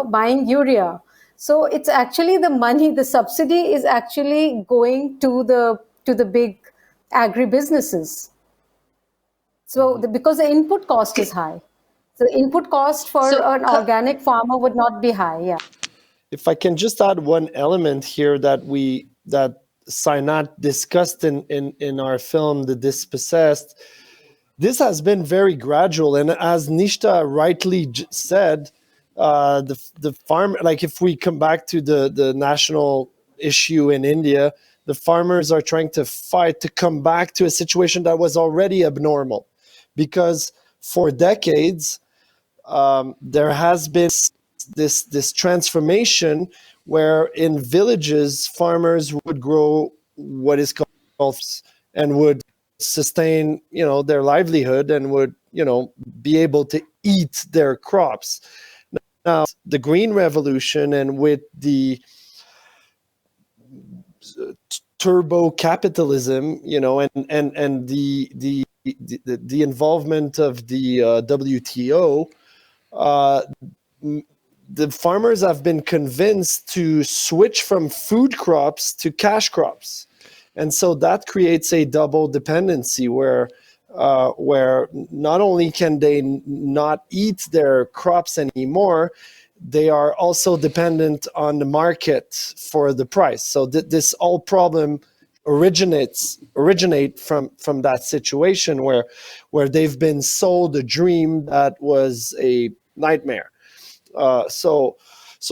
S4: buying urea. So it's actually the money, the subsidy is actually going to the big agribusinesses. So because the input cost is high, so the input cost for an organic farmer would not be high. Yeah.
S6: If I can just add one element here that Sainat discussed in our film, The Dispossessed. This has been very gradual, and as Nishtha rightly said, the farm, like if we come back to the national issue in India, the farmers are trying to fight to come back to a situation that was already abnormal, because for decades there has been this transformation where in villages farmers would grow what is called and would sustain their livelihood and would be able to eat their crops. Now the Green Revolution, and with the turbo capitalism, and the involvement of the WTO, the farmers have been convinced to switch from food crops to cash crops. And so that creates a double dependency where not only can they not eat their crops anymore, they are also dependent on the market for the price. So this whole problem originate from that situation where they've been sold a dream that was a nightmare. So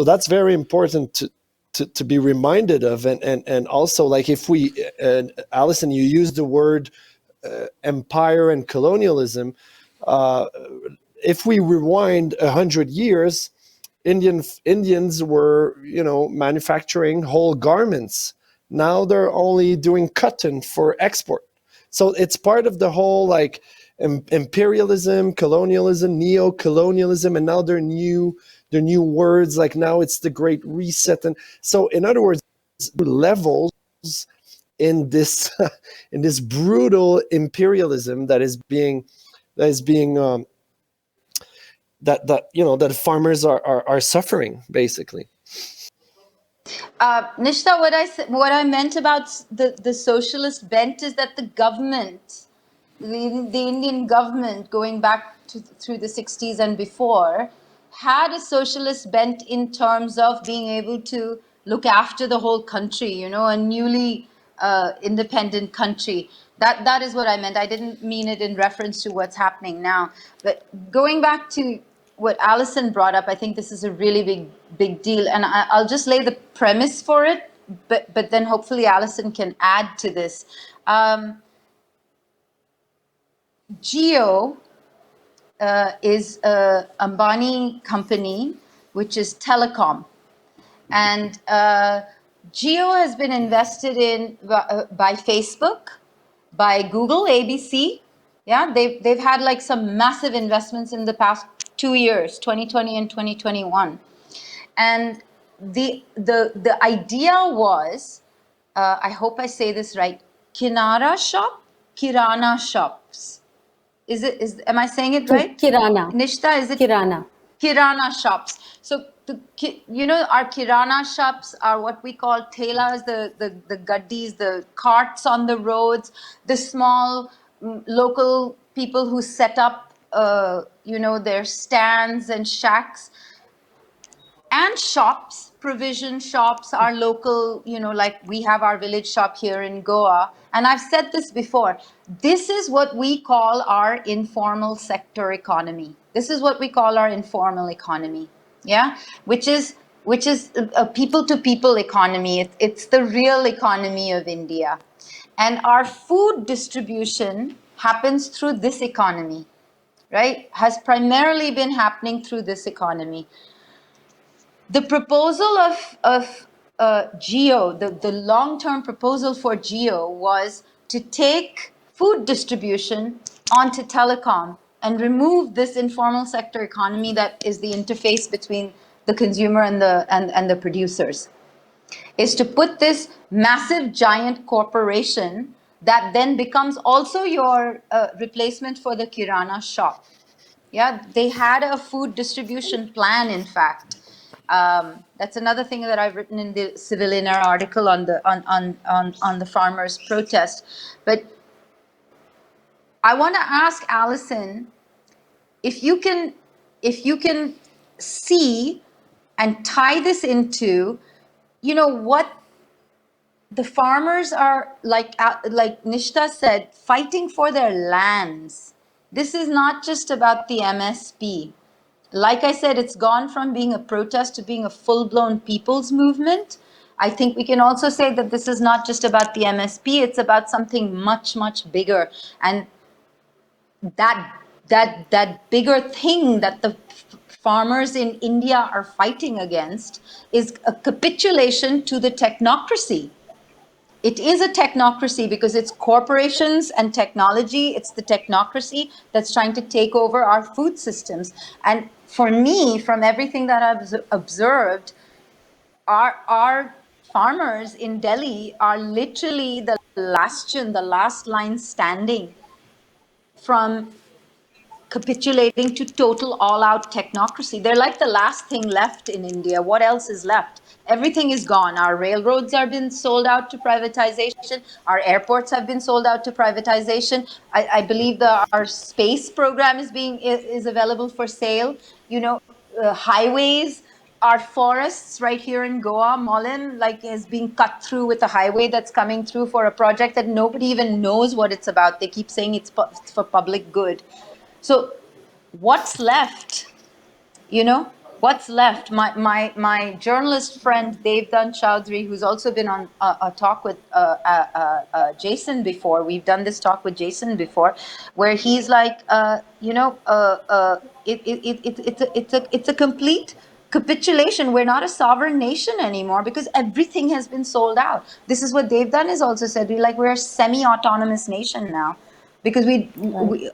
S6: that's very important to be reminded of. And also, like, if we, Alison, you used the word empire and colonialism. If we rewind 100 years, Indians were, manufacturing whole garments. Now they're only doing cotton for export. So it's part of the whole, like, imperialism, colonialism, neo-colonialism, and now they're new words. Like, now it's the Great Reset. And so, in other words, levels in this in this brutal imperialism that farmers are suffering, basically.
S7: Nishtha, what I meant about the socialist bent is that the government, the Indian government, going back through the 60s and before, had a socialist bent in terms of being able to look after the whole country, a newly independent country. That is what I meant. I didn't mean it in reference to what's happening now. But going back to what Alison brought up, I think this is a really big deal, and I'll just lay the premise for it, but then hopefully Alison can add to this. Jio is a Ambani company, which is telecom, and Jio has been invested in by Facebook, by Google, ABC. Yeah, they've had like some massive investments in the past 2 years, 2020 and 2021. And the idea was, I hope I say this right, Kirana shops. Am I saying it right?
S4: Kirana.
S7: Nishtha, is it?
S4: Kirana.
S7: Kirana shops. So, our Kirana shops are what we call telas, the gaddis, the carts on the roads, the small local people who set up, their stands and shacks. And shops, provision shops, our local, like we have our village shop here in Goa. And I've said this before, this is what we call our informal sector economy. This is what we call our informal economy, yeah? Which is a people-to-people economy. It's the real economy of India. And our food distribution happens through this economy, right? Has primarily been happening through this economy. The proposal of Jio, the long-term proposal for Jio was to take food distribution onto telecom and remove this informal sector economy that is the interface between the consumer and the producers. Is to put this massive giant corporation that then becomes also your replacement for the Kirana shop. Yeah, they had a food distribution plan, in fact. That's another thing that I've written in the Civilianer article on the farmers' protest. But I want to ask Alison if you can see and tie this into, what the farmers are like Nishtha said, fighting for their lands. This is not just about the MSP. Like I said, it's gone from being a protest to being a full-blown people's movement. I think we can also say that this is not just about the MSP, it's about something much, much bigger. And that bigger thing that the farmers in India are fighting against is a capitulation to the technocracy. It is a technocracy because it's corporations and technology. It's the technocracy that's trying to take over our food systems. And for me, from everything that I've observed, our farmers in Delhi are literally the last line standing from capitulating to total all-out technocracy. They're like the last thing left in India. What else is left? Everything is gone. Our railroads have been sold out to privatization. Our airports have been sold out to privatization. I believe our space program is available for sale. Highways, our forests right here in Goa, Mollin, is being cut through with a highway that's coming through for a project that nobody even knows what it's about. They keep saying it's for public good. So what's left, What's left? My journalist friend Devdan Chowdhury, who's also been on a talk with Jason before. We've done this talk with Jason before, where he's like, it's a complete capitulation. We're not a sovereign nation anymore because everything has been sold out. This is what Devdan has also said. We're a semi-autonomous nation now, because we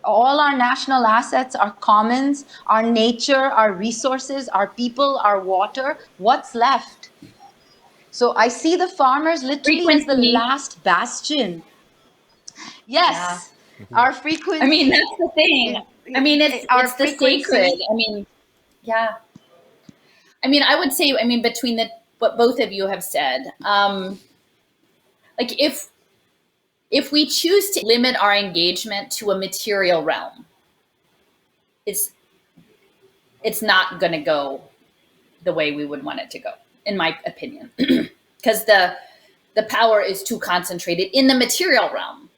S7: all our national assets, our commons, our nature, our resources, our people, our water, what's left? So I see the farmers literally as the last bastion. Yes, our frequency.
S5: I mean, that's the thing. I mean, it's the sacred. I mean, yeah. I mean, I would say, I mean, between what both of you have said, like if we choose to limit our engagement to a material realm, it's not going to go the way we would want it to go, in my opinion, because the power is too concentrated in the material realm.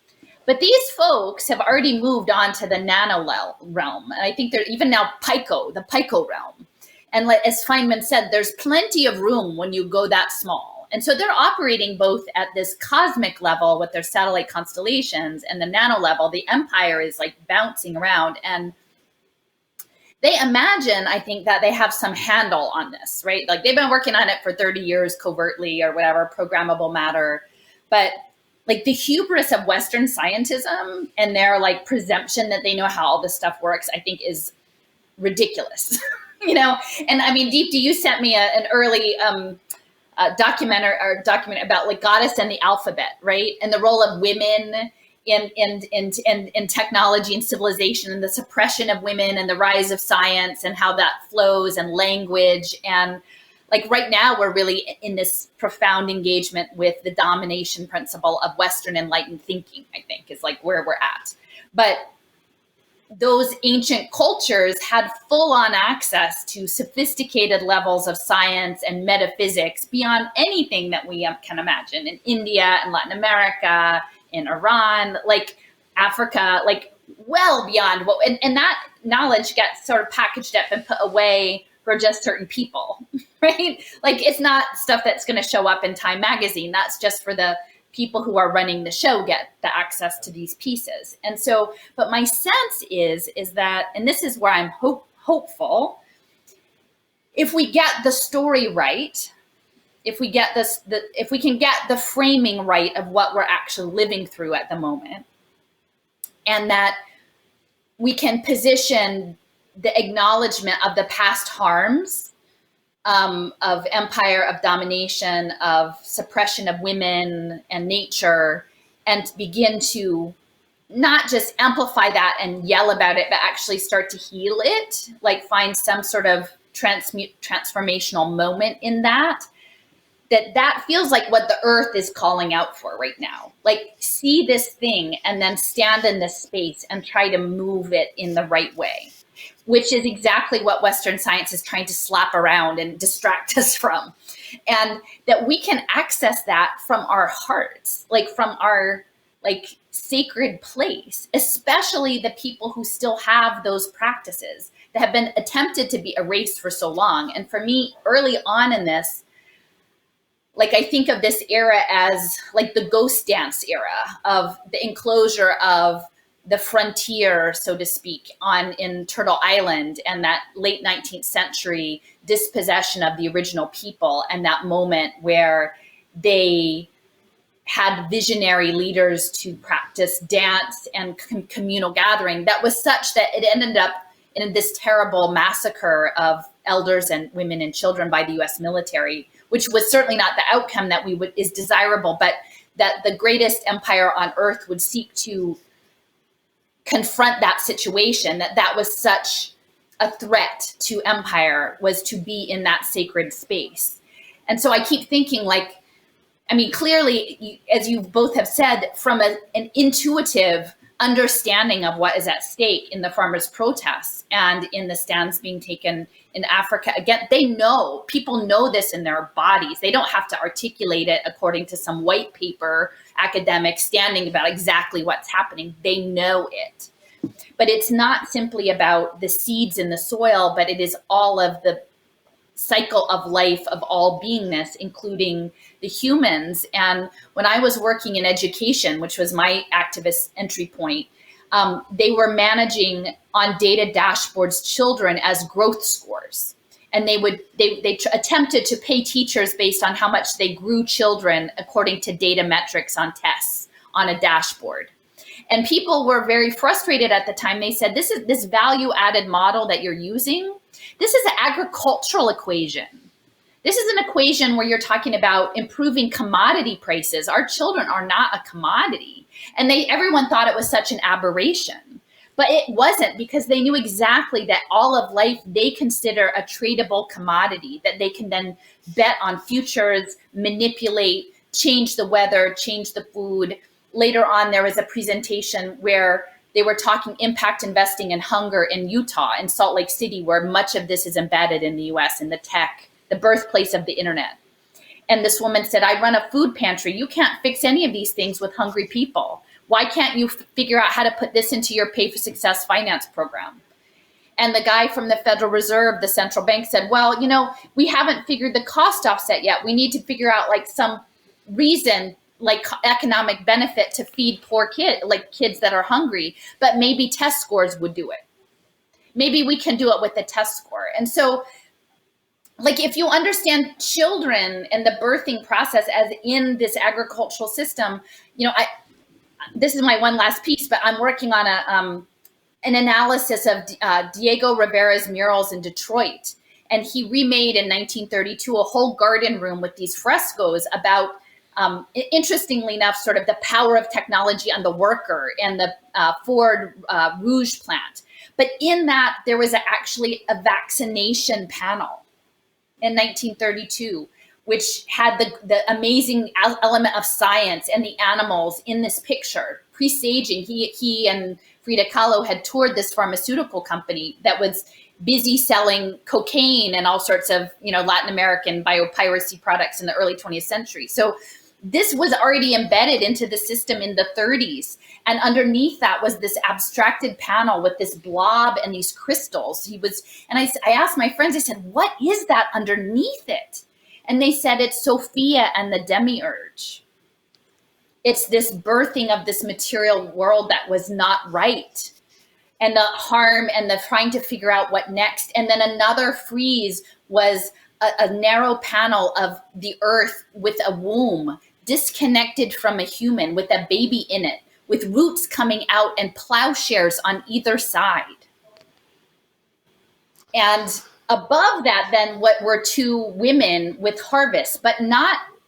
S5: But these folks have already moved on to the nano realm, and I think they're even now the pico realm. And as Feynman said, there's plenty of room when you go that small. And so they're operating both at this cosmic level with their satellite constellations, and the nano level. The empire is like bouncing around, and they imagine, I think, that they have some handle on this, right? Like they've been working on it for 30 years covertly or whatever, programmable matter. But like the hubris of Western scientism and their like presumption that they know how all this stuff works, I think is ridiculous. And I mean, Deepti, you sent me an early document about like Goddess and the Alphabet, right? And the role of women in technology and civilization, and the suppression of women and the rise of science and how that flows, and language. And like right now, we're really in this profound engagement with the domination principle of Western enlightened thinking, I think, is like where we're at. But those ancient cultures had full-on access to sophisticated levels of science and metaphysics beyond anything that we can imagine, in India and Latin America, in Iran, like Africa, like well beyond what, and that knowledge gets sort of packaged up and put away for just certain people, right? Like it's not stuff that's going to show up in Time magazine. That's just for the people who are running the show get the access to these pieces. And so, but my sense is that, and this is where I'm hopeful, if we get the story right, if we get if we can get the framing right of what we're actually living through at the moment, and that we can position the acknowledgement of the past harms of empire, of domination, of suppression of women and nature, and begin to not just amplify that and yell about it, but actually start to heal it, like find some sort of transformational moment in that feels like what the earth is calling out for right now. Like see this thing and then stand in this space and try to move it in the right way, which is exactly what Western science is trying to slap around and distract us from. And that we can access that from our hearts, like from our like sacred place, especially the people who still have those practices that have been attempted to be erased for so long. And for me, early on in this, like I think of this era as like the ghost dance era of the enclosure of the frontier, so to speak, in Turtle Island, and that late 19th century dispossession of the original people, and that moment where they had visionary leaders to practice dance and communal gathering that was such that it ended up in this terrible massacre of elders and women and children by the US military, which was certainly not the outcome that is desirable, but that the greatest empire on earth would seek to confront that situation, that was such a threat to empire, was to be in that sacred space. And so I keep thinking, like, I mean, clearly, as you both have said, from an intuitive understanding of what is at stake in the farmers' protests and in the stands being taken in Africa, again, people know this in their bodies. They don't have to articulate it according to some white paper academic standing about exactly what's happening. They know it. But it's not simply about the seeds in the soil, but it is all of the cycle of life of all beingness, including the humans. And when I was working in education, which was my activist entry point, they were managing on data dashboards children as growth scores. And they attempted to pay teachers based on how much they grew children according to data metrics on tests on a dashboard. And people were very frustrated at the time. They said, this value added model that you're using, this is an agricultural equation. This is an equation where you're talking about improving commodity prices. Our children are not a commodity. And everyone thought it was such an aberration. But it wasn't, because they knew exactly that all of life they consider a tradable commodity that they can then bet on futures, manipulate, change the weather, change the food. Later on, there was a presentation where they were talking impact investing in hunger in Utah, in Salt Lake City, where much of this is embedded in the US, in the tech, the birthplace of the internet. And this woman said, I run a food pantry. You can't fix any of these things with hungry people. Why can't you figure out how to put this into your Pay for Success finance program? And the guy from the Federal Reserve, the central bank, said, well, we haven't figured the cost offset yet. We need to figure out like some reason, like economic benefit to feed poor kids that are hungry, but maybe test scores would do it. Maybe we can do it with a test score. And so, like, if you understand children and the birthing process as in this agricultural system, this is my one last piece, but I'm working on an analysis of Diego Rivera's murals in Detroit. And he remade in 1932 a whole garden room with these frescoes about, interestingly enough, sort of the power of technology on the worker and the Ford Rouge plant. But in that, there was actually a vaccination panel in 1932, which had the amazing element of science and the animals in this picture, presaging. He and Frida Kahlo had toured this pharmaceutical company that was busy selling cocaine and all sorts of, Latin American biopiracy products in the early 20th century. So this was already embedded into the system in the 30s. And underneath that was this abstracted panel with this blob and these crystals. I asked my friends, I said, what is that underneath it? And they said, it's Sophia and the demiurge. It's this birthing of this material world that was not right. And the harm and the trying to figure out what next. And then another frieze was a narrow panel of the earth with a womb, disconnected from a human, with a baby in it, with roots coming out and plowshares on either side. And above that, then, what were two women with harvests, but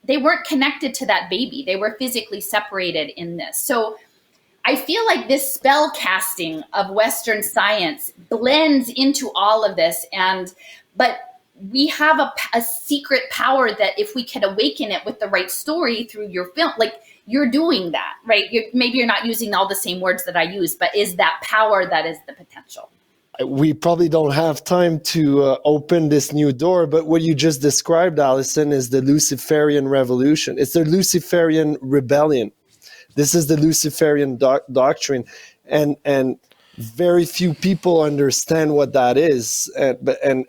S5: they weren't connected to that baby. They were physically separated in this. So I feel like this spell casting of Western science blends into all of this. But we have a secret power that if we can awaken it with the right story through your film, like you're doing that, right? Maybe you're not using all the same words that I use, but is that power that is the potential?
S6: We probably don't have time to open this new door, but what you just described, Alison, is the Luciferian revolution. It's the Luciferian rebellion. This is the Luciferian doctrine. And very few people understand what that is, and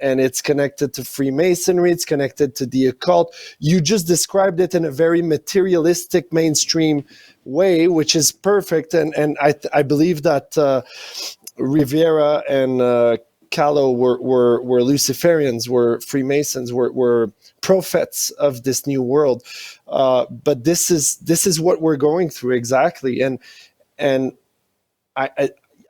S6: it's connected to Freemasonry, it's connected to the occult. You just described it in a very materialistic, mainstream way, which is perfect, and I believe that Rivera and Kahlo were Luciferians, were Freemasons, were prophets of this new world. But this is what we're going through exactly, and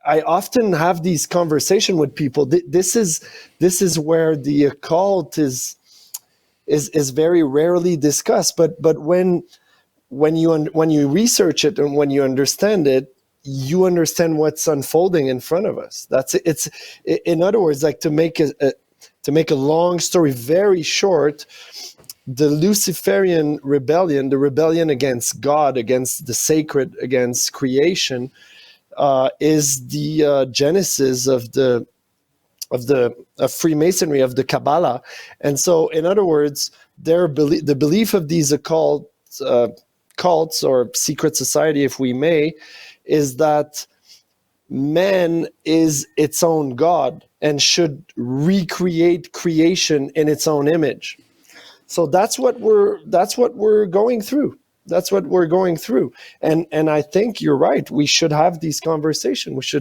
S6: I often have these conversations with people. This is where the occult is very rarely discussed. But when you research it and when you understand it, you understand what's unfolding in front of us. It's in other words, like to make a long story very short. The Luciferian rebellion, the rebellion against God, against the sacred, against creation, is the genesis of Freemasonry, of the Kabbalah. And so, in other words, the belief of these occult cults or secret society, if we may, is that man is its own God and should recreate creation in its own image. So that's what we're going through. That's what we're going through. And I think you're right. We should have these conversations.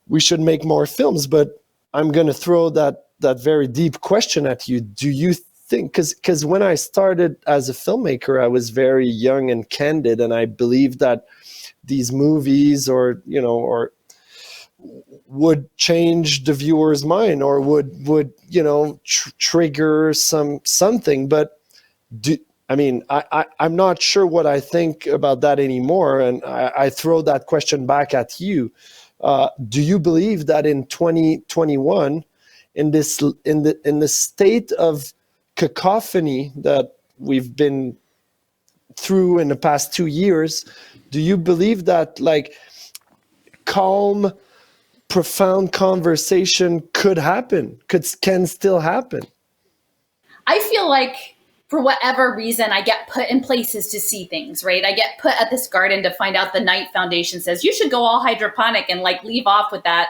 S6: We should make more films. But I'm going to throw that very deep question at you. Do you think, because when I started as a filmmaker, I was very young and candid, and I believed that these movies or would change the viewer's mind or would trigger something. But I'm not sure what I think about that anymore, and I throw that question back at you. Do you believe that in 2021, in the state of cacophony that we've been through in the past 2 years, do you believe that like calm, profound conversation can still happen?
S5: I feel like for whatever reason, I get put in places to see things, right? I get put at this garden to find out the Knight Foundation says you should go all hydroponic and like leave off with that,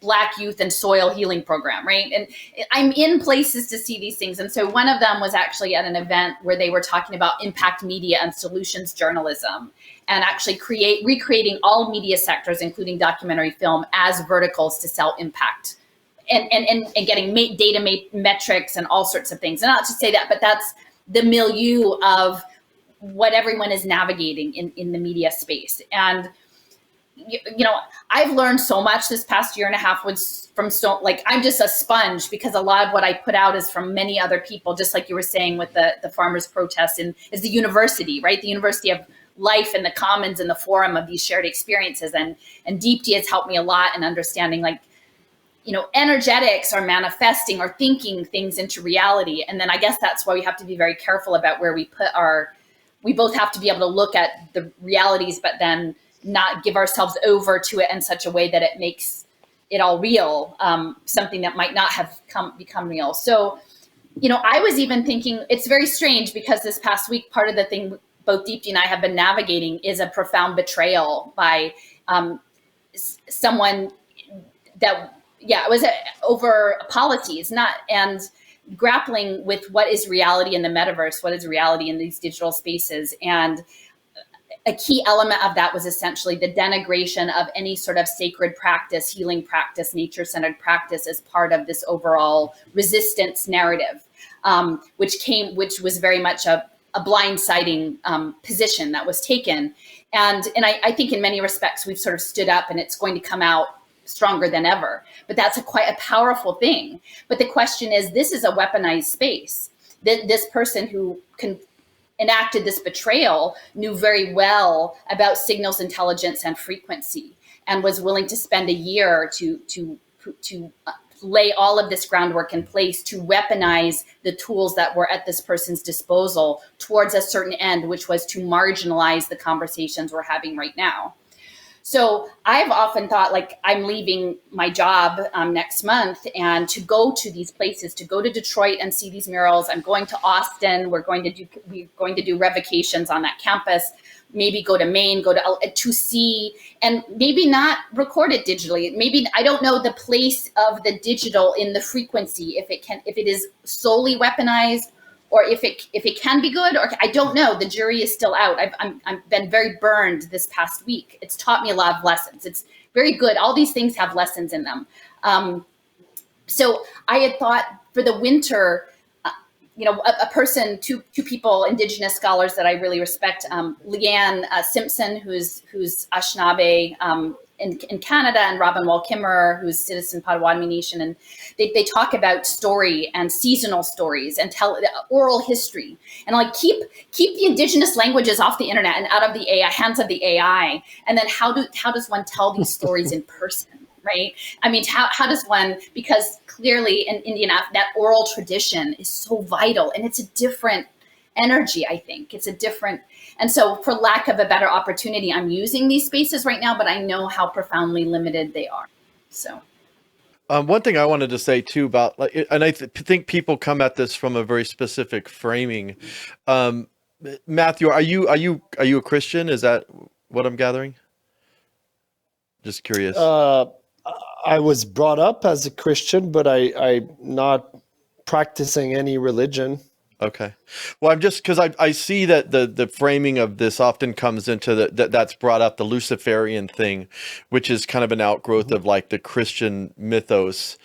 S5: Black youth and soil healing program, right? And I'm in places to see these things. And so one of them was actually at an event where they were talking about impact media and solutions journalism, and actually recreating all media sectors, including documentary film, as verticals to sell impact, and getting data metrics and all sorts of things. And not to say that, but that's the milieu of what everyone is navigating in the media space. And I've learned so much this past year and a half I'm just a sponge, because a lot of what I put out is from many other people, just like you were saying with the farmers' protests, and is the university, right? The university of life and the commons and the forum of these shared experiences. And Deepti has helped me a lot in understanding, energetics are manifesting or thinking things into reality. And then I guess that's why we have to be very careful about where we put we both have to be able to look at the realities, but then not give ourselves over to it in such a way that it makes it all real, something that might not have become real. So, I was even thinking, it's very strange because this past week, part of the thing both Deepti and I have been navigating is a profound betrayal by someone that, it was over policies, and grappling with what is reality in the metaverse, what is reality in these digital spaces. And a key element of that was essentially the denigration of any sort of sacred practice, healing practice, nature-centered practice as part of this overall resistance narrative, which was very much a blindsiding position that was taken. And I think in many respects, we've sort of stood up, and it's going to come out stronger than ever. But that's quite a powerful thing. But the question is, this is a weaponized space. This person who enacted this betrayal knew very well about signals intelligence and frequency, and was willing to spend a year to lay all of this groundwork in place to weaponize the tools that were at this person's disposal towards a certain end, which was to marginalize the conversations we're having right now. So I've often thought, like, I'm leaving my job next month, and to go to these places, to go to Detroit and see these murals. I'm going to Austin. We're going to do revocations on that campus. Maybe go to Maine, to see, and maybe not record it digitally. Maybe, I don't know the place of the digital in the frequency, if it is solely weaponized, or if it can be good, or I don't know. The jury is still out. I've been very burned this past week. It's taught me a lot of lessons. It's very good. All these things have lessons in them. So I had thought for the winter, a person, two people, Indigenous scholars that I really respect, Leanne Simpson, who's Anishinaabe in Canada, and Robin Wall-Kimmerer, who's Citizen Potawatomi Nation, and they talk about story and seasonal stories and tell oral history, and like keep the Indigenous languages off the internet and out of the hands of the AI, and then how does one tell these stories in person? Right? I mean, how does one, because clearly in Indian, that oral tradition is so vital, and it's a different energy, I think. It's a different, and so for lack of a better opportunity, I'm using these spaces right now, but I know how profoundly limited they are. So.
S1: One thing I wanted to say too about, and I think people come at this from a very specific framing. Matthew, are you a Christian? Is that what I'm gathering?
S5: I am.
S1: Okay.
S5: Yes.
S1: Just curious.
S6: I was brought up as a Christian, but I'm not practicing any religion.
S1: Okay. Well, I'm just because I see that the framing of this often comes into that's brought up, the Luciferian thing, which is kind of an outgrowth of like the Christian mythos.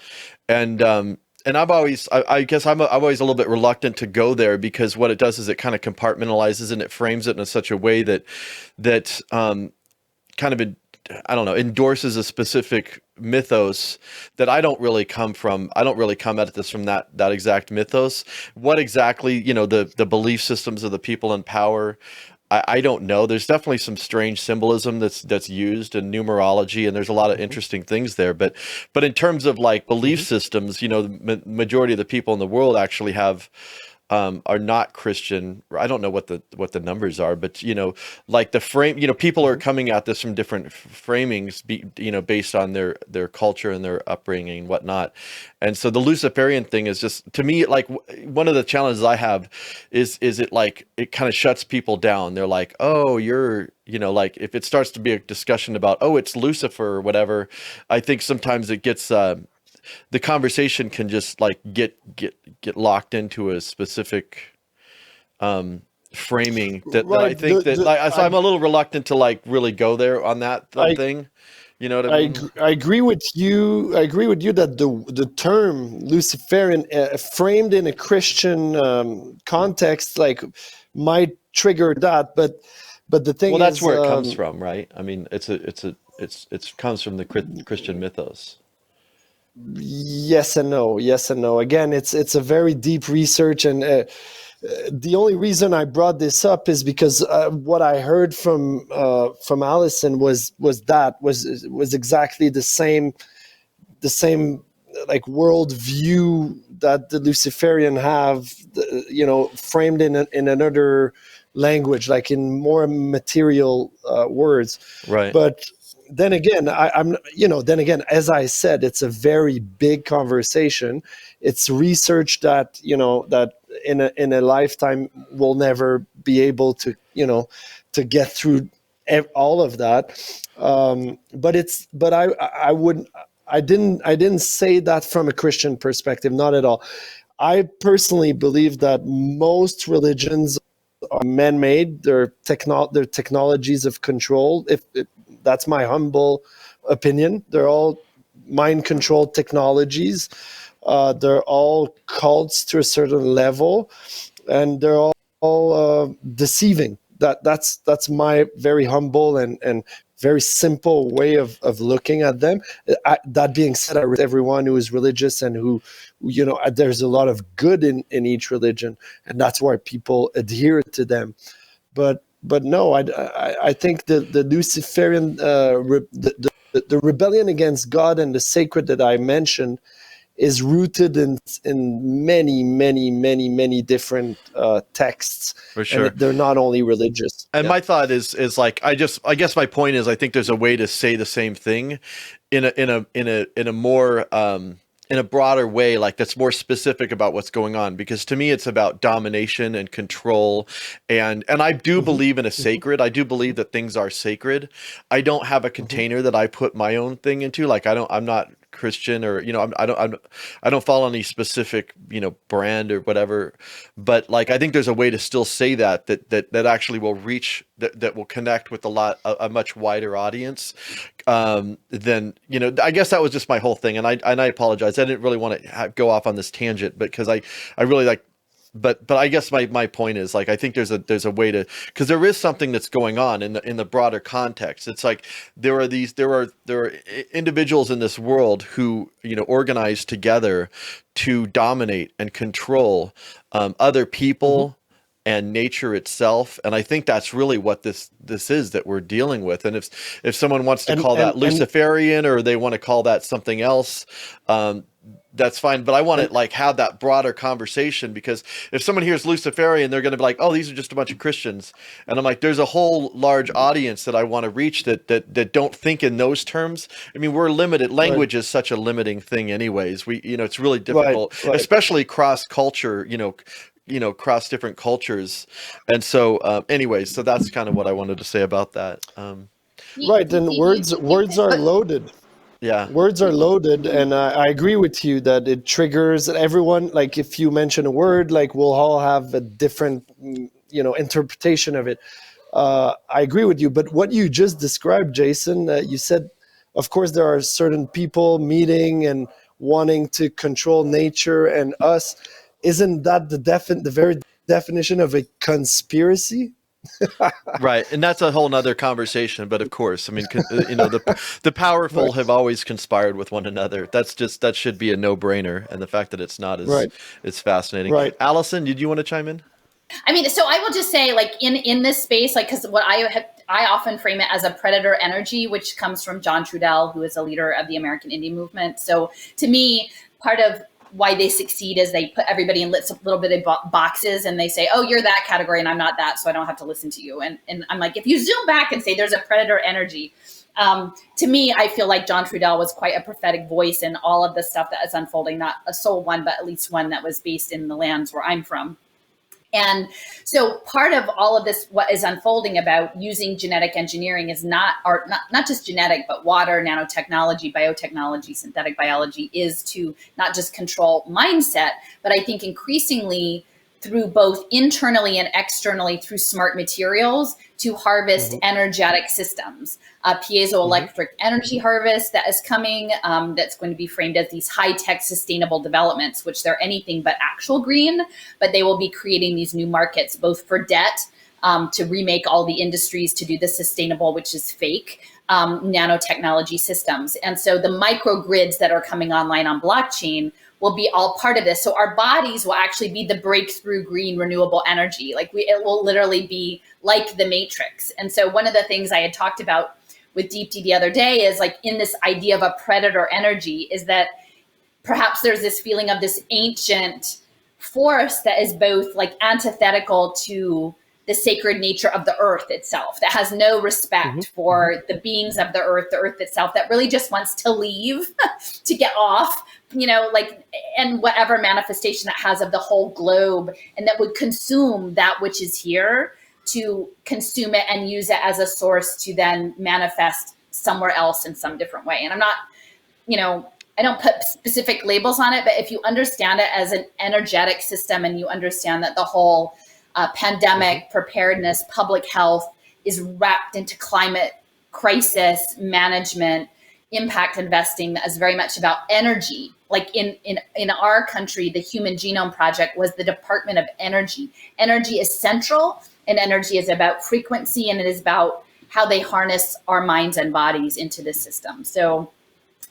S1: And I guess I'm always a little bit reluctant to go there, because what it does is it kind of compartmentalizes and it frames it in such a way that kind of, I don't know, endorses a specific mythos that I don't really come from. I don't really come at this from that exact mythos. What exactly, the belief systems of the people in power, I don't know. There's definitely some strange symbolism that's used in numerology, and there's a lot of interesting things there. But in terms of like belief systems, the majority of the people in the world actually are not Christian. I don't know what the numbers are, but like the frame, people are coming at this from different framings, based on their culture and their upbringing and whatnot. And so the Luciferian thing is just, to me, like one of the challenges I have is it like, it kind of shuts people down. They're like, oh, you're, like if it starts to be a discussion about, oh, it's Lucifer or whatever, I think sometimes it gets, the conversation can just like get locked into a specific framing that I think so I'm a little reluctant to like really go there on that thing. You know what I mean?
S6: I agree with you. I agree with you that the term Luciferian, framed in a Christian context, like might trigger that, but the thing is,
S1: that's where it comes from, right? I mean, it comes from the Christian mythos.
S6: Yes and no. Again, it's a very deep research, and the only reason I brought this up is because what I heard from Allison was exactly the same like world view that the Luciferian have, framed in another language, like in more material words.
S1: Right.
S6: But then again, as I said, it's a very big conversation. It's research that that in a lifetime we'll never be able to to get through all of that. But I didn't say that from a Christian perspective, not at all. I personally believe that most religions are man-made. They're technologies of control. If that's my humble opinion. They're all mind-controlled technologies. They're all cults to a certain level, and they're all deceiving. That's my very humble and very simple way of looking at them. That being said, I respect everyone who is religious and who there's a lot of good in each religion, and that's why people adhere to them. But no, I think the Luciferian, the rebellion against God and the sacred that I mentioned is rooted in many different texts.
S1: For sure.
S6: And they're not only religious.
S1: And my thought is like, I guess my point is, I think there's a way to say the same thing in a more in a broader way, like that's more specific about what's going on, because to me it's about domination and control, and I do believe in a sacred. I do believe that things are sacred. I don't have a container that I put my own thing into. Like I'm not Christian, or I don't follow any specific brand or whatever, but like I think there's a way to still say that actually will reach, that will connect with a much wider audience than I guess that was just my whole thing, and I apologize. I didn't really want to go off on this tangent, but because I really like. But I guess my point is, like, I think there's a way to, because there is something that's going on in the broader context. It's like there are individuals in this world who organize together to dominate and control other people and nature itself, and I think that's really what this is that we're dealing with. And if someone wants to call that Luciferian, or they want to call that something else, that's fine, but I want to like have that broader conversation, because if someone hears Luciferian, they're going to be like, oh, these are just a bunch of Christians. And I'm like, there's a whole large audience that I want to reach that don't think in those terms. I mean, we're limited. Language is such a limiting thing anyways. It's really difficult, especially cross culture, cross different cultures. And so anyways, so that's kind of what I wanted to say about that.
S6: Right, and words are loaded.
S1: Yeah.
S6: Words are loaded, and I agree with you that it triggers everyone. Like if you mention a word, like we'll all have a different, interpretation of it. I agree with you, but what you just described, Jason, you said, of course, there are certain people meeting and wanting to control nature and us. Isn't that the very definition of a conspiracy?
S1: Right, and that's a whole nother conversation. But of course, I mean, the powerful have always conspired with one another. That should be a no-brainer. And the fact that it's not is fascinating.
S6: Right.
S1: Allison, did you want to chime in?
S5: I mean, so I will just say, like in this space, like because what I often frame it as a predator energy, which comes from John Trudell, who is a leader of the American Indian movement. So to me, part of why they succeed is they put everybody in little bit of boxes, and they say, oh, you're that category and I'm not that, so I don't have to listen to you. And I'm like, if you zoom back and say there's a predator energy, to me, I feel like John Trudell was quite a prophetic voice in all of the stuff that is unfolding, not a sole one, but at least one that was based in the lands where I'm from. And so part of all of this, what is unfolding about using genetic engineering is not just genetic, but water, nanotechnology, biotechnology, synthetic biology, is to not just control mindset, but I think increasingly through both internally and externally through smart materials to harvest energetic systems. Piezoelectric energy harvest that is coming, that's going to be framed as these high-tech sustainable developments, which they're anything but actual green, but they will be creating these new markets, both for debt, to remake all the industries to do the sustainable, which is fake, nanotechnology systems. And so the microgrids that are coming online on blockchain will be all part of this. So our bodies will actually be the breakthrough green renewable energy. It will literally be like the Matrix. And so one of the things I had talked about with Deepti the other day is like in this idea of a predator energy is that perhaps there's this feeling of this ancient force that is both like antithetical to the sacred nature of the earth itself, that has no respect for the beings of the earth itself, that really just wants to leave, to get off, and whatever manifestation that has of the whole globe, and that would consume that which is here, to consume it and use it as a source to then manifest somewhere else in some different way. And I'm not, I don't put specific labels on it, but if you understand it as an energetic system and you understand that the whole pandemic preparedness, public health is wrapped into climate crisis management, impact investing that is very much about energy. Like in our country, the Human Genome Project was the Department of Energy. Energy is central, and energy is about frequency, and it is about how they harness our minds and bodies into this system. So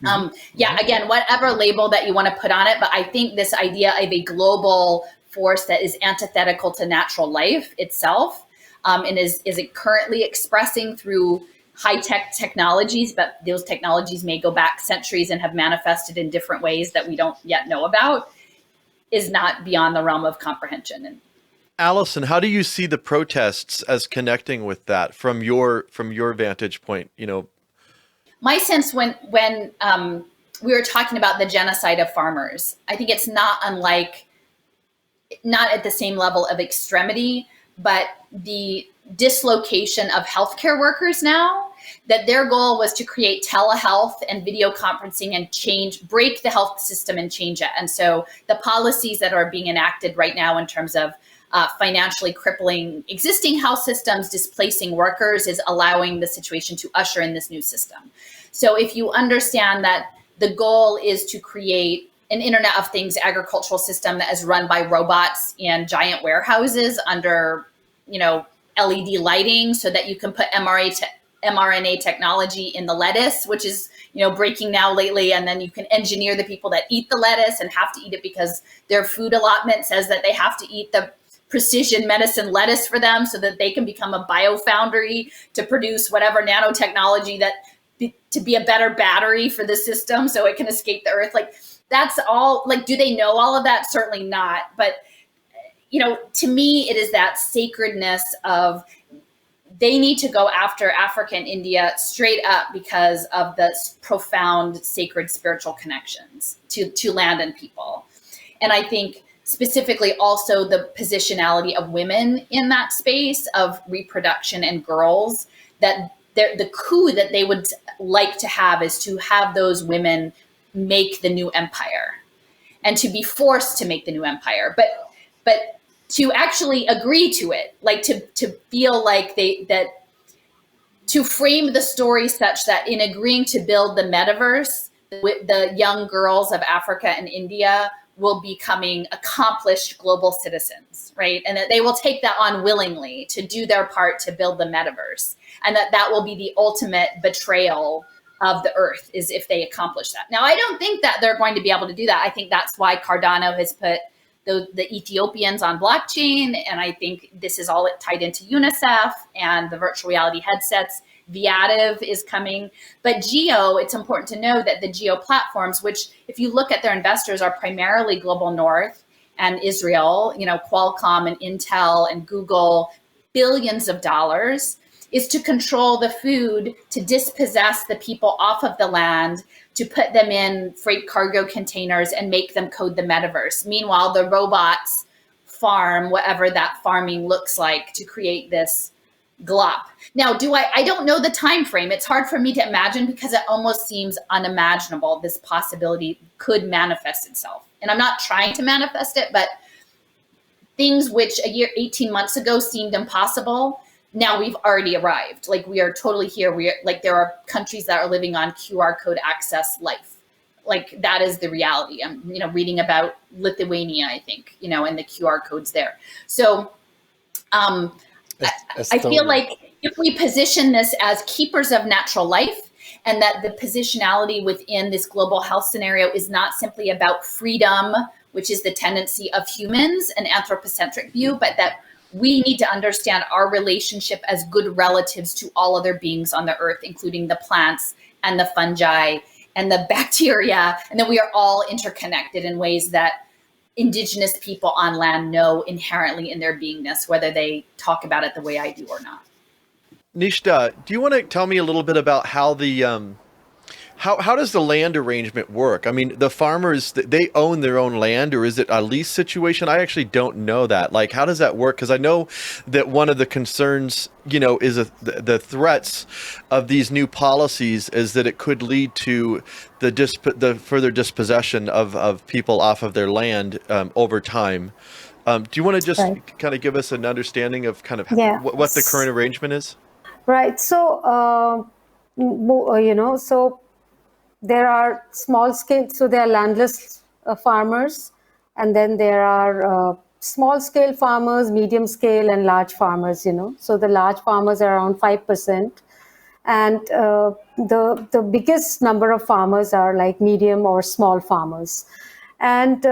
S5: again, whatever label that you want to put on it, but I think this idea of a global force that is antithetical to natural life itself, and is it currently expressing through high-tech technologies, but those technologies may go back centuries and have manifested in different ways that we don't yet know about, is not beyond the realm of comprehension. And
S1: Allison, how do you see the protests as connecting with that from your vantage point?
S5: My sense when we were talking about the genocide of farmers, I think it's not at the same level of extremity, but the dislocation of healthcare workers now, that their goal was to create telehealth and video conferencing and break the health system and change it. And so the policies that are being enacted right now in terms of financially crippling existing health systems, displacing workers, is allowing the situation to usher in this new system. So if you understand that the goal is to create an Internet of Things agricultural system that is run by robots and giant warehouses under, LED lighting, so that you can put mRNA technology in the lettuce, which is, breaking now lately. And then you can engineer the people that eat the lettuce and have to eat it because their food allotment says that they have to eat the precision medicine lettuce for them so that they can become a biofoundry to produce whatever nanotechnology to be a better battery for the system so it can escape the earth. Like, that's all. Like, do they know all of that? Certainly not. But, to me, it is that sacredness of they need to go after Africa and India straight up because of the profound sacred spiritual connections to land and people. And I think specifically also the positionality of women in that space of reproduction and girls, that the coup that they would like to have is to have those women make the new empire, and to be forced to make the new empire, but to actually agree to it, like to feel like to frame the story such that in agreeing to build the metaverse, the young girls of Africa and India will be becoming accomplished global citizens, right? And that they will take that on willingly to do their part to build the metaverse. And that will be the ultimate betrayal of the earth, is if they accomplish that. Now, I don't think that they're going to be able to do that. I think that's why Cardano has put the Ethiopians on blockchain. And I think this is all tied into UNICEF and the virtual reality headsets. Viativ is coming. But Geo, it's important to know that the Geo platforms, which if you look at their investors, are primarily Global North and Israel, Qualcomm and Intel and Google, billions of dollars, is to control the food, to dispossess the people off of the land, to put them in freight cargo containers and make them code the metaverse. Meanwhile, the robots farm whatever that farming looks like to create this glop. Now, I don't know the time frame. It's hard for me to imagine because it almost seems unimaginable this possibility could manifest itself. And I'm not trying to manifest it, but things which 18 months ago seemed impossible, now we've already arrived. Like, we are totally here. There are countries that are living on QR code access life. Like, that is the reality. I'm, reading about Lithuania, I think, and the QR codes there. So, I feel like if we position this as keepers of natural life, and that the positionality within this global health scenario is not simply about freedom, which is the tendency of humans, an anthropocentric view, but that we need to understand our relationship as good relatives to all other beings on the earth, including the plants and the fungi and the bacteria, and that we are all interconnected in ways that indigenous people on land know inherently in their beingness, whether they talk about it the way I do or not.
S1: Nishtha, do you want to tell me a little bit about how the how does the land arrangement work? I mean, the farmers, they own their own land, or is it a lease situation? I actually don't know that. Like, how does that work? Because I know that one of the concerns, is the threats of these new policies is that it could lead to the further dispossession of people off of their land over time. Do you want to just kind of give us an understanding of kind of what the current arrangement is?
S4: Right. So, so there are small scale, so there are landless farmers, and then there are small scale farmers, medium scale, and large farmers. So the large farmers are around 5%, and the biggest number of farmers are like medium or small farmers, and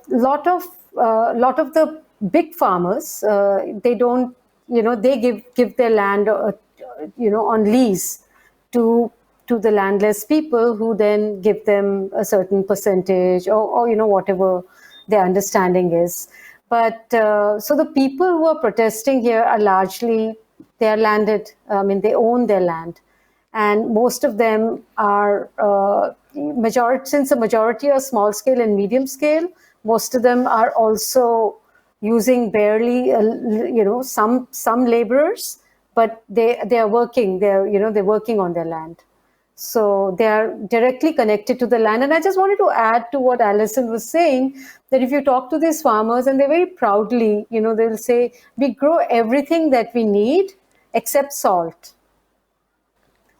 S4: lot of the big farmers, they don't, they give their land, on lease to the landless people, who then give them a certain percentage or whatever their understanding is. But so the people who are protesting here are largely, they are landed. I mean, they own their land, and most of them are since the majority are small scale and medium scale. Most of them are also using barely, some laborers, but they are working. They're working on their land. So they are directly connected to the land. And I just wanted to add to what Alison was saying, that if you talk to these farmers, and they very proudly, they'll say, we grow everything that we need except salt.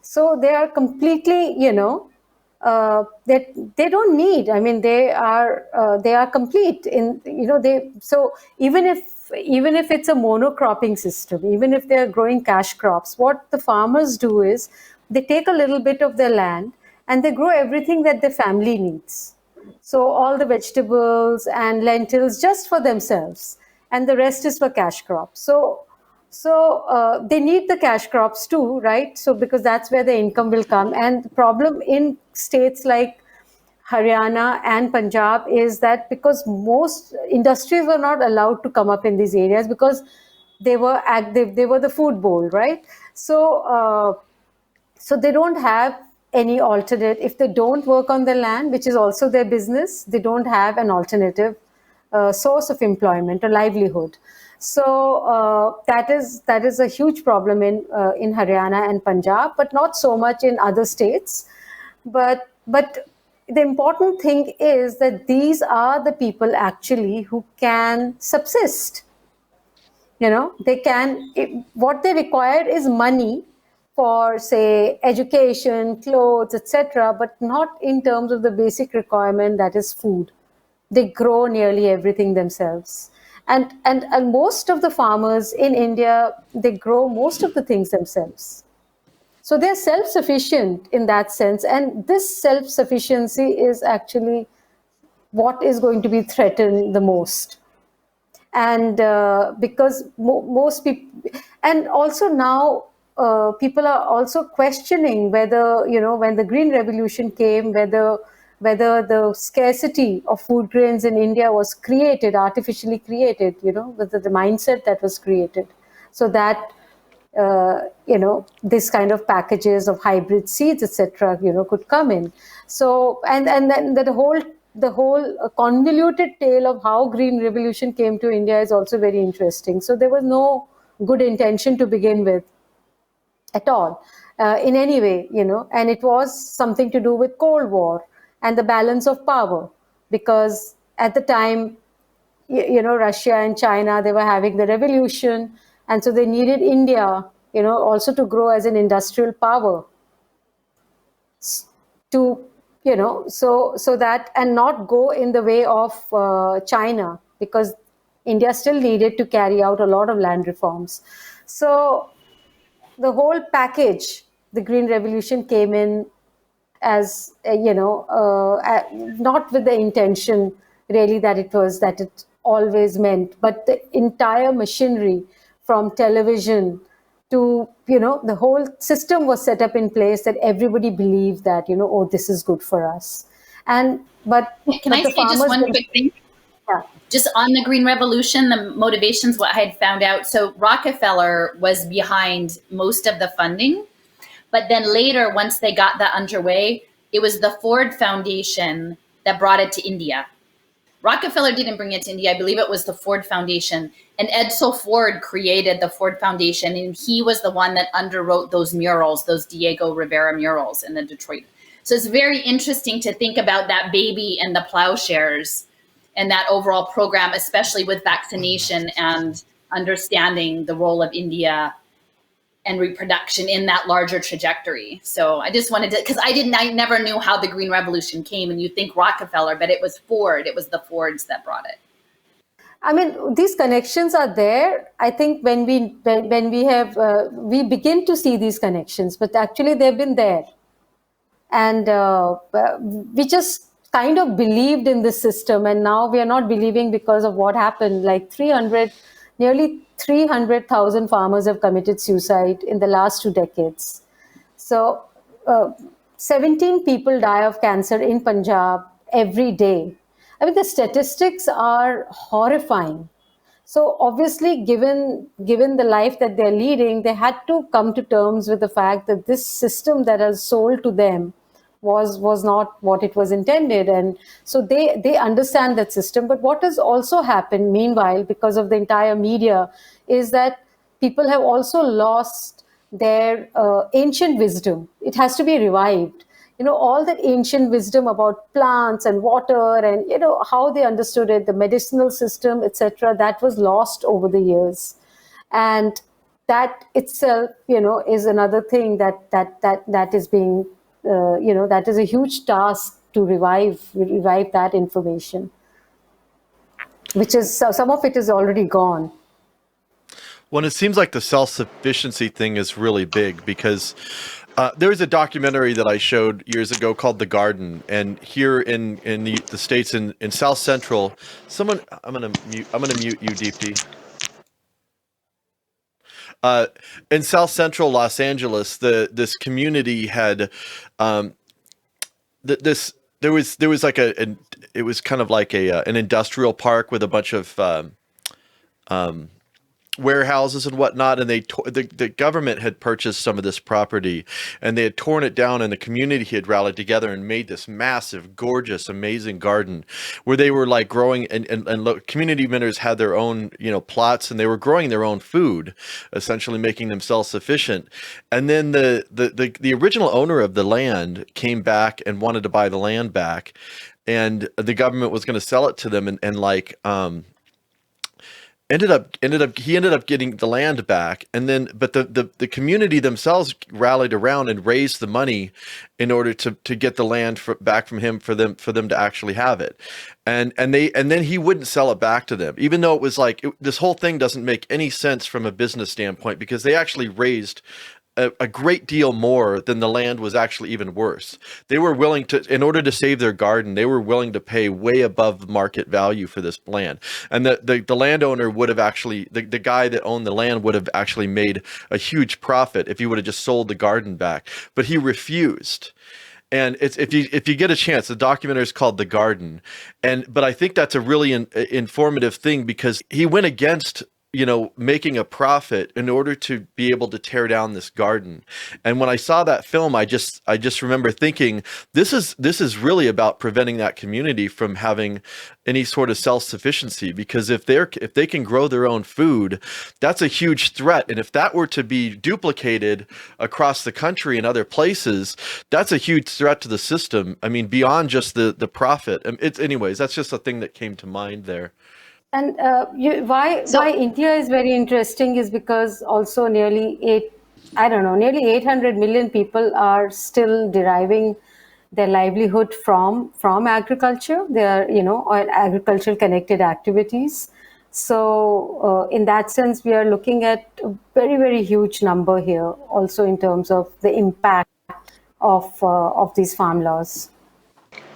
S4: So they are completely, they don't need. I mean, they are complete in, so even if it's a monocropping system, even if they're growing cash crops, what the farmers do is they take a little bit of their land and they grow everything that the family needs. So all the vegetables and lentils just for themselves, and the rest is for cash crops. So they need the cash crops too, right? So because that's where the income will come. And the problem in states like Haryana and Punjab is that because most industries were not allowed to come up in these areas because they were active, they were the food bowl, right? So they don't have any alternate. If they don't work on the land, which is also their business, they don't have an alternative source of employment or livelihood. So that is a huge problem in Haryana and Punjab, but not so much in other states. But the important thing is that these are the people actually who can subsist. They can. What they require is money for, say, education, clothes, etc., but not in terms of the basic requirement, that is food. They grow nearly everything themselves, and most of the farmers in India, they grow most of the things themselves. So they're self-sufficient in that sense, and this self-sufficiency is actually what is going to be threatened the most. And because most people, and also now people are also questioning whether, when the Green Revolution came, whether the scarcity of food grains in India was created, artificially created, with the mindset that was created, so that this kind of packages of hybrid seeds, etc., could come in. So, and then the whole convoluted tale of how Green Revolution came to India is also very interesting. So there was no good intention to begin with at all, in any way, and it was something to do with Cold War and the balance of power, because at the time, Russia and China, they were having the revolution, and so they needed India, also to grow as an industrial power, to, so that, and not go in the way of China, because India still needed to carry out a lot of land reforms. So the whole package, the Green Revolution came in as not with the intention really that it always meant, but the entire machinery, from television to, the whole system was set up in place that everybody believed that, oh, this is good for us. And
S5: Can I
S4: the
S5: say just one quick thing?
S4: Yeah.
S5: Just on the Green Revolution, the motivations, what I had found out. So Rockefeller was behind most of the funding, but then later, once they got that underway, it was the Ford Foundation that brought it to India. Rockefeller didn't bring it to India. I believe it was the Ford Foundation. And Edsel Ford created the Ford Foundation, and he was the one that underwrote those murals, those Diego Rivera murals in the Detroit. So it's very interesting to think about that baby and the plowshares and that overall program, especially with vaccination and understanding the role of India and reproduction in that larger trajectory. So I just wanted to, because I never knew how the Green Revolution came, and you think Rockefeller, but it was Ford. It was the Fords that brought it.
S4: I mean, these connections are there. I think when we have we begin to see these connections, but actually they've been there, and we just kind of believed in this system, and now we are not believing because of what happened. Like nearly 300,000 farmers have committed suicide in the last 2 decades. So 17 people die of cancer in Punjab every day. I mean, the statistics are horrifying. So obviously, given the life that they're leading, they had to come to terms with the fact that this system that is sold to them was not what it was intended, and so they understand that system. But what has also happened meanwhile, because of the entire media, is that people have also lost their ancient wisdom. It has to be revived. All that ancient wisdom about plants and water, and how they understood it, the medicinal system, etc., that was lost over the years. And that itself, is another thing that is being that is a huge task to revive that information, which is, some of it is already gone.
S1: Well, it seems like the self-sufficiency thing is really big, because there was a documentary that I showed years ago called The Garden, and here in the States, in South Central, I'm gonna mute you, DP. In South Central Los Angeles, this community had there was like it was kind of like an industrial park with a bunch of warehouses and whatnot, and the government had purchased some of this property, and they had torn it down, and the community had rallied together and made this massive, gorgeous, amazing garden where they were like growing, and community members had their own, plots, and they were growing their own food, essentially making themselves sufficient. And then the original owner of the land came back and wanted to buy the land back, and the government was going to sell it to them, and ended up getting the land back. And then but the community themselves rallied around and raised the money in order to get the land back from him, for them to actually have it. And then he wouldn't sell it back to them, even though it was like this whole thing doesn't make any sense from a business standpoint, because they actually raised a great deal more than the land was actually even worth. They were willing to, in order to save their garden, they were willing to pay way above market value for this land. And the landowner would have actually, the guy that owned the land would have actually made a huge profit if he would have just sold the garden back. But he refused. And it's, if you get a chance, the documentary is called The Garden. But I think that's a really informative thing, because he went against making a profit in order to be able to tear down this garden. And when I saw that film, I just remember thinking, this is really about preventing that community from having any sort of self-sufficiency, because if they can grow their own food, that's a huge threat. And if that were to be duplicated across the country and other places, that's a huge threat to the system. I mean, beyond just the profit. Anyways, that's just a thing that came to mind there.
S4: And why India is very interesting is because also nearly 800 million people are still deriving their livelihood from agriculture. They are, or agricultural connected activities. So in that sense, we are looking at a very, very huge number here, also in terms of the impact of these farm laws.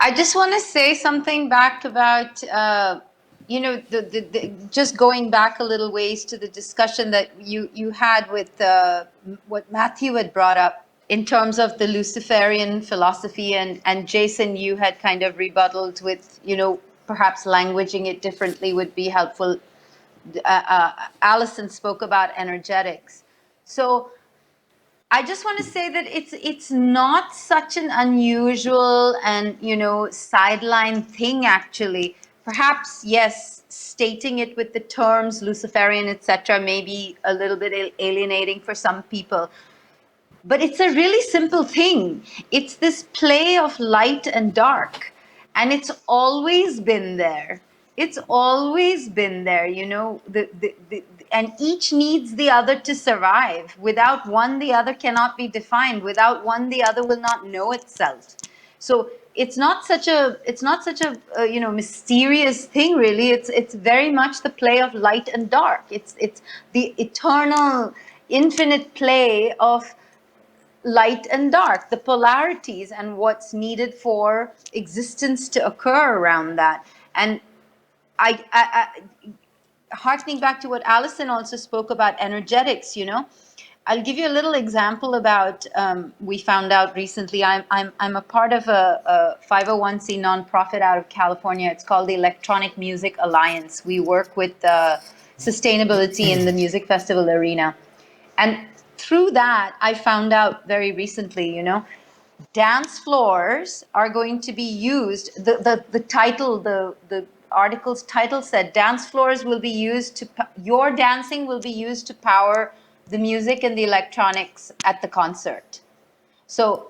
S7: I just want to say something back about, just going back a little ways to the discussion that you had with what Matthew had brought up in terms of the Luciferian philosophy, and Jason, you had kind of rebutted with, perhaps languaging it differently would be helpful. Alison spoke about energetics. So I just want to say that it's not such an unusual and sideline thing, actually. Perhaps, yes, stating it with the terms Luciferian, etc., may be a little bit alienating for some people. But it's a really simple thing. It's this play of light and dark. And it's always been there. It's always been there, and each needs the other to survive. Without one, the other cannot be defined. Without one, the other will not know itself. So it's not such a mysterious thing, really. It's very much the play of light and dark. It's the eternal, infinite play of light and dark, the polarities, and what's needed for existence to occur around that. And I hearkening back to what Alison also spoke about energetics, I'll give you a little example about, we found out recently, I'm a part of a 501c nonprofit out of California. It's called the Electronic Music Alliance. We work with sustainability in the music festival arena. And through that, I found out very recently, dance floors are going to be used, the title, the article's title said, dance floors will be used your dancing will be used to power the music and the electronics at the concert. So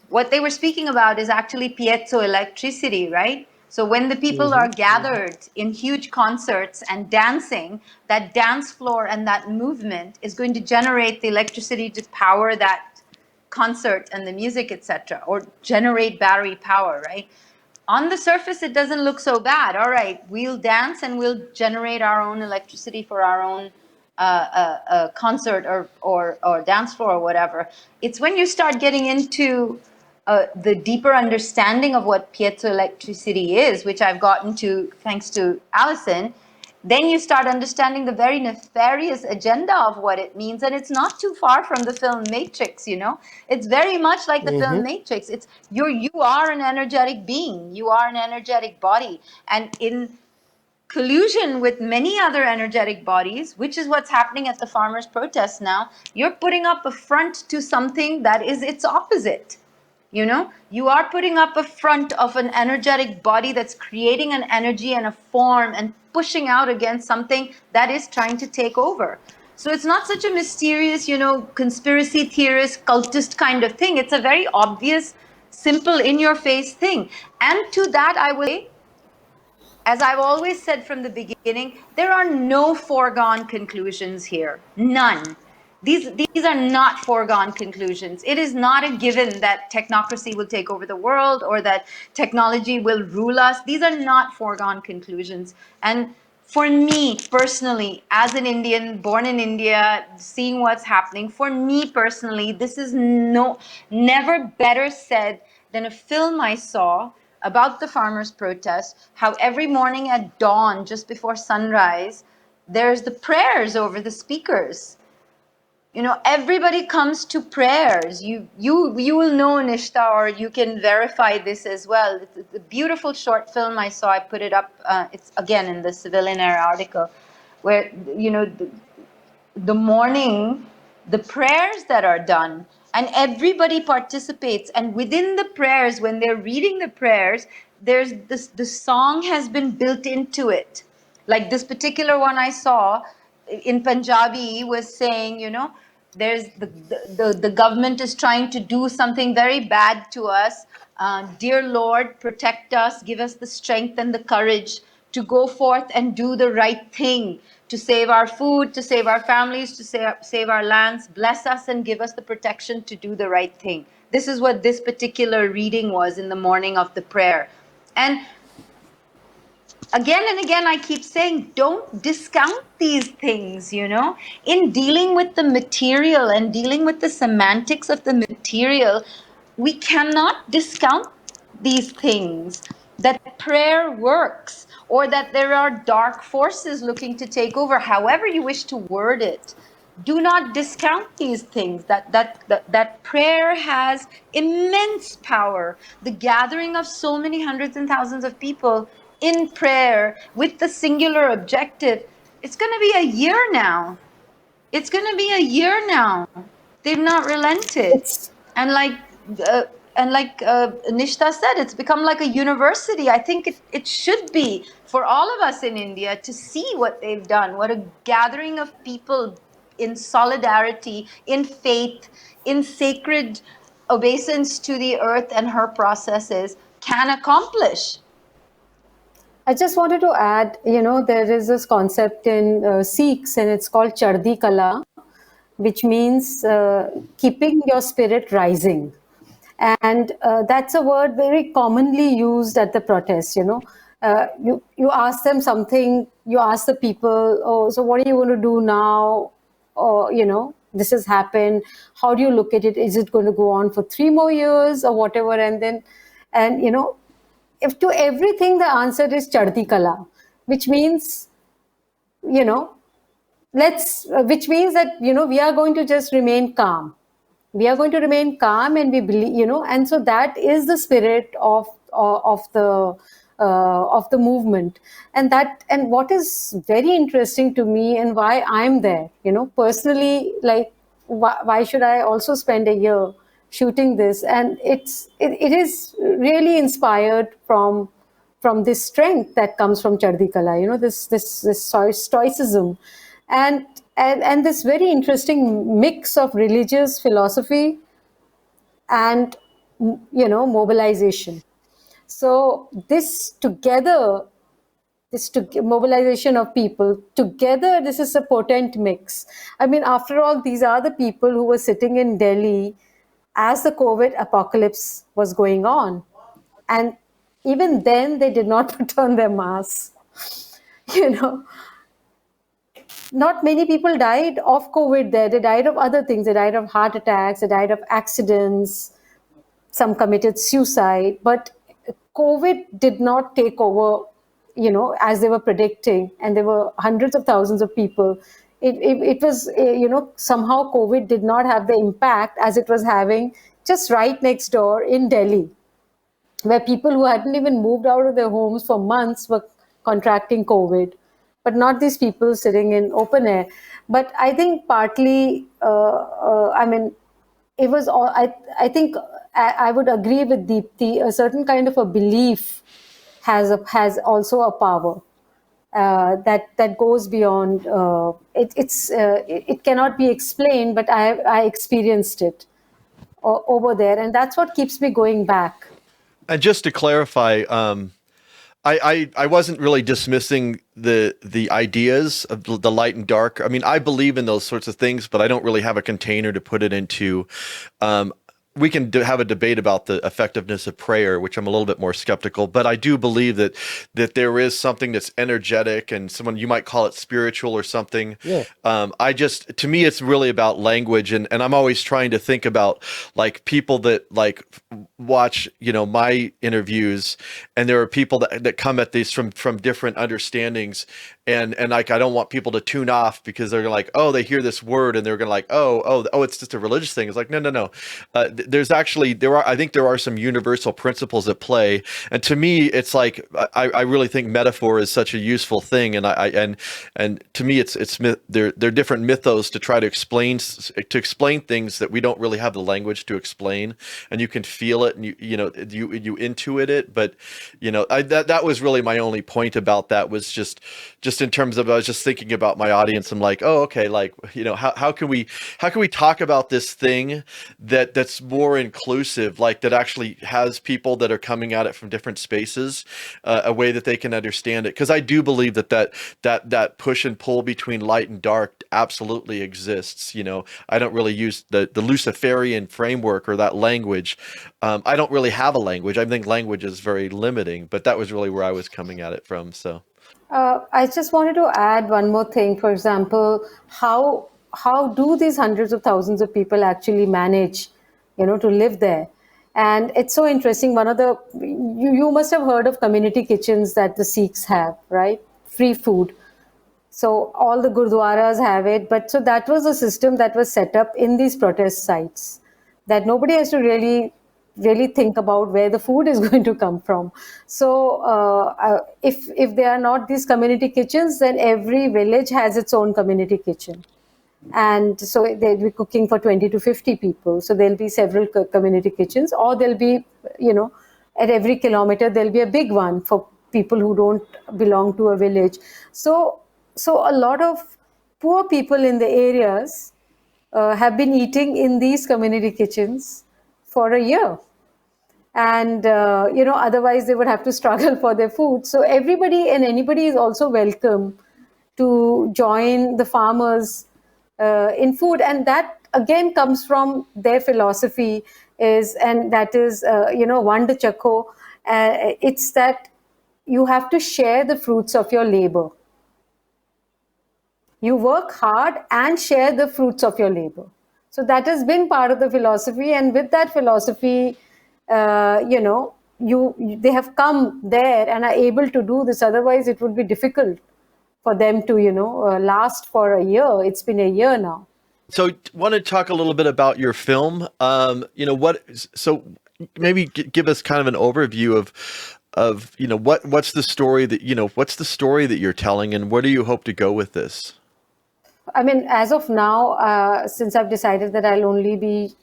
S7: what they were speaking about is actually piezoelectricity, right? So when the people are gathered in huge concerts and dancing, that dance floor and that movement is going to generate the electricity to power that concert and the music, etc., or generate battery power, right? On the surface, it doesn't look so bad. All right, we'll dance and we'll generate our own electricity for our own concert or dance floor or whatever. It's when you start getting into the deeper understanding of what piezoelectricity is, which I've gotten to thanks to Alison, then you start understanding the very nefarious agenda of what it means. And it's not too far from the film Matrix, It's very much like the film Matrix. It's you are an energetic being. You are an energetic body. And in collusion with many other energetic bodies, which is what's happening at the farmers' protests now. You're putting up a front to something that is its opposite. You know, you are putting up a front of an energetic body that's creating an energy and a form and pushing out against something that is trying to take over. So it's not such a mysterious, you know, conspiracy theorist, cultist kind of thing. It's a very obvious, simple, in your face thing. And to that, I will say, as I've always said from the beginning, there are no foregone conclusions here. None. These are not foregone conclusions. It is not a given that technocracy will take over the world or that technology will rule us. These are not foregone conclusions. And for me personally, as an Indian, born in India, seeing what's happening, for me personally, this is never better said than a film I saw about the farmers' protest, how every morning at dawn, just before sunrise, there's the prayers over the speakers. You know, everybody comes to prayers. You will know, Nishtha, or you can verify this as well. It's a beautiful short film I saw. I put it up. It's again in the Civilian Air article, where you know the morning, the prayers that are done, and everybody participates. And within the prayers, when they're reading the prayers, there's this, the song has been built into it. Like this particular one I saw in Punjabi was saying, you know, there's the government is trying to do something very bad to us. Dear Lord, protect us, give us the strength and the courage to go forth and do the right thing, to save our food, to save our families, to save our lands. Bless us and give us the protection to do the right thing. This is what this particular reading was in the morning of the prayer. And again and again, I keep saying, don't discount these things, you know. In dealing with the material and dealing with the semantics of the material, we cannot discount these things, that prayer works, or that there are dark forces looking to take over, however you wish to word it. Do not discount these things, that prayer has immense power. The gathering of so many hundreds and thousands of people in prayer with the singular objective. It's going to be a year now. It's going to be a year now. They've not relented.
S4: It's
S7: And Nishtha said, it's become like a university. I think it should be for all of us in India to see what they've done, what a gathering of people in solidarity, in faith, in sacred obeisance to the earth and her processes can accomplish.
S4: I just wanted to add, you know, there is this concept in Sikhs, and it's called Chardi Kala, which means keeping your spirit rising. And that's a word very commonly used at the protests, you know. You ask them something, you ask the people, oh, so what are you going to do now? Or, you know, this has happened. How do you look at it? Is it going to go on for 3 more years or whatever? And you know, if to everything the answer is Chardi Kala, which means, you know, which means that, you know, we are going to just remain calm. We are going to remain calm, and we believe, you know, and so that is the spirit of the movement. And what is very interesting to me, and why I'm there, you know, personally, like, why should I also spend a year shooting this? And it is really inspired from this strength that comes from Chardi Kala, you know, this stoicism, and this very interesting mix of religious philosophy and, you know, mobilization. So this together, mobilization of people together, this is a potent mix. I mean, after all, these are the people who were sitting in Delhi as the COVID apocalypse was going on, and even then they did not put on their masks. You know, not many people died of COVID there. They died of other things. They died of heart attacks, they died of accidents, some committed suicide. But COVID did not take over, you know, as they were predicting, and there were hundreds of thousands of people. It was, you know, somehow COVID did not have the impact as it was having just right next door in Delhi, where people who hadn't even moved out of their homes for months were contracting COVID, but not these people sitting in open air. But I think partly, I mean, it was all, I think I would agree with Deepti, a certain kind of a belief has also a power that goes beyond it cannot be explained, but I experienced it over there, and that's what keeps me going back.
S1: And just to clarify, I wasn't really dismissing the ideas of the light and dark. I mean, I believe in those sorts of things, but I don't really have a container to put it into. We can have a debate about the effectiveness of prayer, which I'm a little bit more skeptical, but I do believe that there is something that's energetic and someone, you might call it spiritual or something.
S6: Yeah.
S1: To me, it's really about language. And I'm always trying to think about like people that like watch, my interviews, and there are people that come at these from different understandings. And like, I don't want people to tune off because they're like, oh, they hear this word and they're going to like, oh, it's just a religious thing. It's like, no. I think there are some universal principles at play. And to me, it's like, I really think metaphor is such a useful thing. And and to me, they're different mythos to try to explain things that we don't really have the language to explain, and you can feel it and you intuit it. But, that was really my only point about that, was just in terms of, I was just thinking about my audience. I'm like, oh, okay. Like, how can we talk about this thing that's more inclusive, like that actually has people that are coming at it from different spaces, a way that they can understand it. Cause I do believe that push and pull between light and dark absolutely exists. I don't really use the Luciferian framework or that language. I don't really have a language. I think language is very limiting, but that was really where I was coming at it from. So.
S4: I just wanted to add one more thing. For example, how do these hundreds of thousands of people actually manage, to live there? And it's so interesting. One of the you must have heard of community kitchens that the Sikhs have, right? Free food. So all the gurdwaras have it. But so that was a system that was set up in these protest sites, that nobody has to really think about where the food is going to come from. So if there are not these community kitchens, then every village has its own community kitchen. And so they'll be cooking for 20 to 50 people. So there'll be several community kitchens, or there'll be, at every kilometer, there'll be a big one for people who don't belong to a village. So a lot of poor people in the areas have been eating in these community kitchens for a year. And, otherwise they would have to struggle for their food. So everybody and anybody is also welcome to join the farmers in food. And that again comes from their philosophy and that is, Vanda Chakho. It's that you have to share the fruits of your labor. You work hard and share the fruits of your labor. So that has been part of the philosophy. And with that philosophy, they have come there and are able to do this. Otherwise, it would be difficult for them to, last for a year. It's been a year now.
S1: So, want to talk a little bit about your film? So maybe give us kind of an overview of what's the story that you're telling, and where do you hope to go with this?
S4: I mean, as of now, since I've decided that I'll only be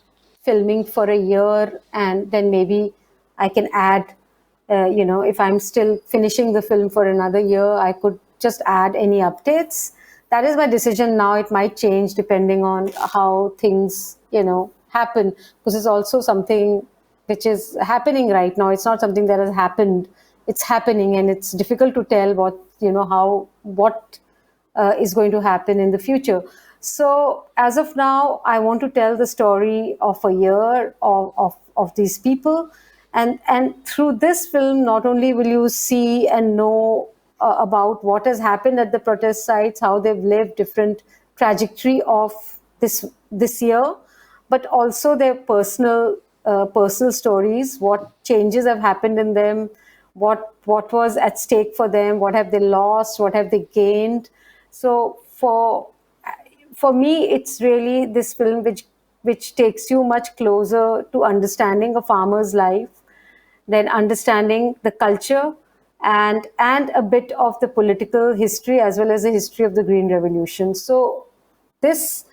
S4: filming for a year, and then maybe I can add, if I'm still finishing the film for another year, I could just add any updates. That is my decision now. It might change depending on how things, happen, because it's also something which is happening right now. It's not something that has happened. It's happening, and it's difficult to tell what is going to happen in the future. So as of now, I want to tell the story of a year of these people. And through this film, not only will you see and know about what has happened at the protest sites, how they've lived, different trajectory of this year, but also their personal stories, what changes have happened in them, what was at stake for them, what have they lost, what have they gained. So for me, it's really this film which takes you much closer to understanding a farmer's life, then understanding the culture, and a bit of the political history as well as the history of the Green Revolution. So it's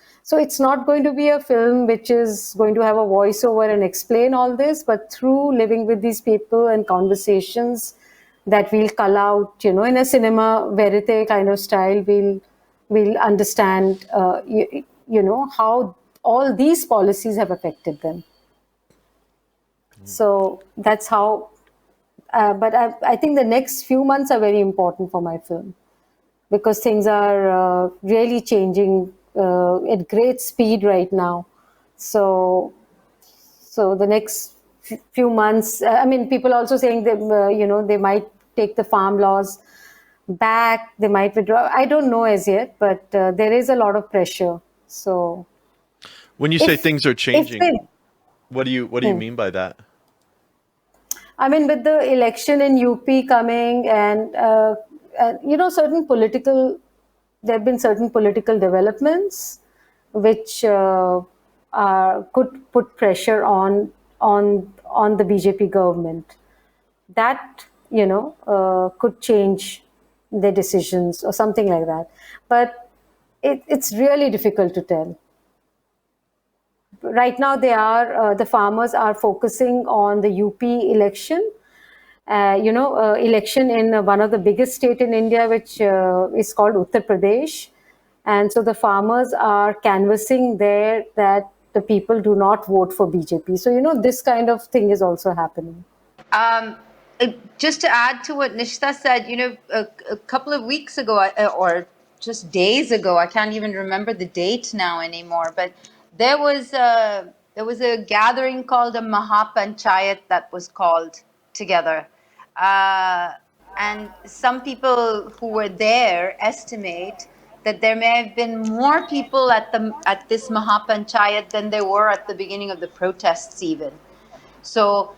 S4: not going to be a film which is going to have a voiceover and explain all this, but through living with these people and conversations that we'll cull out, in a cinema verite kind of style, we'll understand, how all these policies have affected them. So that's how. But I think the next few months are very important for my film, because things are really changing at great speed right now. So the next few months, people also saying that they might take the farm laws back, they might withdraw. I don't know as yet, but there is a lot of pressure. So
S1: when you say things are changing, what do you mean by that?
S4: With the election in UP coming, and there have been certain political developments which could put pressure on the BJP government. That could change their decisions or something like that. But it's really difficult to tell. Right now, the farmers are focusing on the UP election. Election in one of the biggest state in India, which is called Uttar Pradesh. And so the farmers are canvassing there that the people do not vote for BJP. So, this kind of thing is also happening.
S7: Just to add to what Nishtha said, a couple of weeks ago, or just days ago, I can't even remember the date now anymore, but there was a gathering called a Mahapanchayat that was called together. And some people who were there estimate that there may have been more people at this Mahapanchayat than there were at the beginning of the protests even. So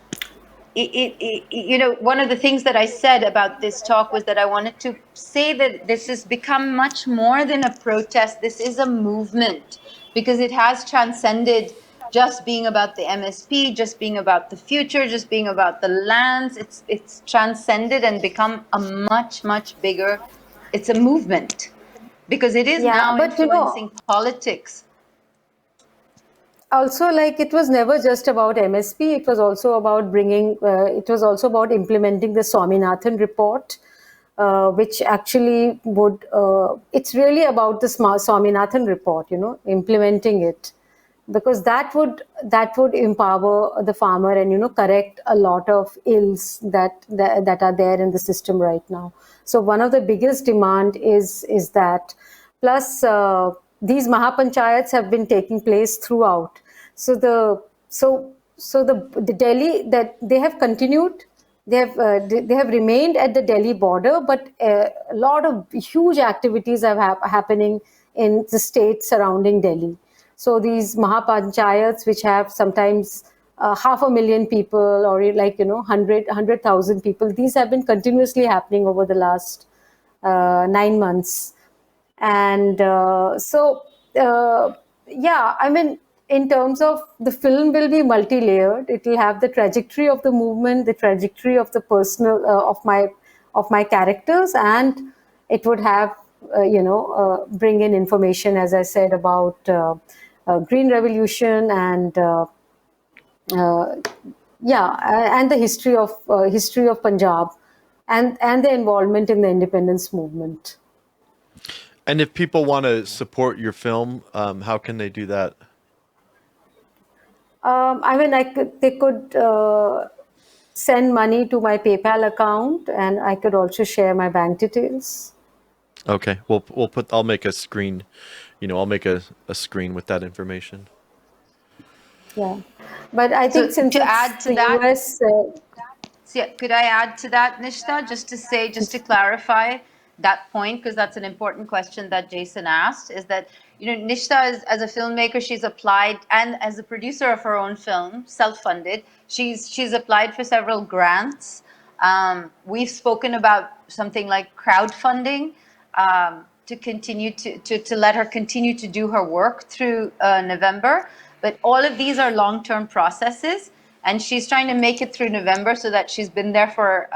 S7: one of the things that I said about this talk was that I wanted to say that this has become much more than a protest. This is a movement, because it has transcended just being about the MSP, just being about the future, just being about the lands. It's transcended and become a much, much bigger. It's a movement, because it is now influencing politics.
S4: Also, it was never just about MSP. It was also about implementing the Swaminathan report, which actually it's really about the Swaminathan report, implementing it, because that would empower the farmer and, correct a lot of ills that are there in the system right now. So one of the biggest demand is that. Plus, these Mahapanchayats have been taking place throughout. So the Delhi, that they have continued, they have remained at the Delhi border, but a lot of huge activities are happening in the states surrounding Delhi. So these Mahapanchayats, which have sometimes 500,000 people, or 100,000 people, these have been continuously happening over the last 9 months. And in terms of the film, will be multi-layered. It will have the trajectory of the movement, the trajectory of the personal of my characters, and it would have bring in information, as I said, about Green Revolution and and the history of Punjab and the involvement in the independence movement.
S1: And if people want to support your film, how can they do that?
S4: They could send money to my PayPal account, and I could also share my bank details.
S1: Okay, I'll make a screen. I'll make a screen with that information.
S4: Yeah, but I think
S7: to add to that,
S4: US,
S7: could I add to that, Nishtha, just to clarify that point, because that's an important question that Jason asked, is that Nishtha, as a filmmaker, she's applied, and as a producer of her own film, self-funded, she's applied for several grants. We've spoken about something like crowdfunding to continue to let her continue to do her work through November. But all of these are long-term processes, and she's trying to make it through November so that she's been there for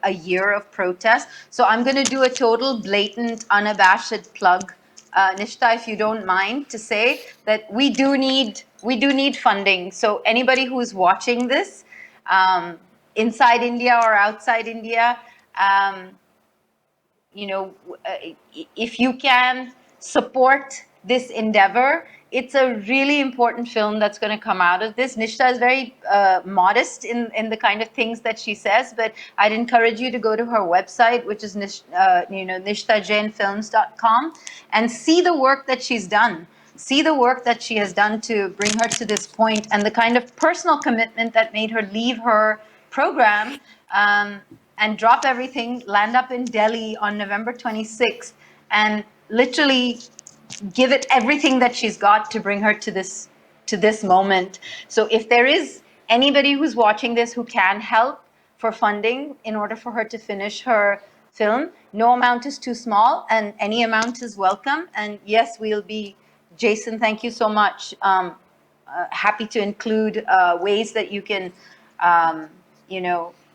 S7: a year of protest. So I'm going to do a total blatant, unabashed plug, Nishtha, if you don't mind, to say that we do need funding. So anybody who's watching this, inside India or outside India, if you can support this endeavor, it's a really important film that's going to come out of this. Nishtha is very modest in the kind of things that she says, but I'd encourage you to go to her website, which is nishthajainfilms.com, and see the work that she's done. See the work that she has done to bring her to this point, and the kind of personal commitment that made her leave her program and drop everything, land up in Delhi on November 26th, and literally give it everything that she's got to bring her to this moment. So if there is anybody who's watching this who can help for funding in order for her to finish her film, no amount is too small, and any amount is welcome. And yes, we'll be, Jason, thank you so much. Happy to include ways that you can,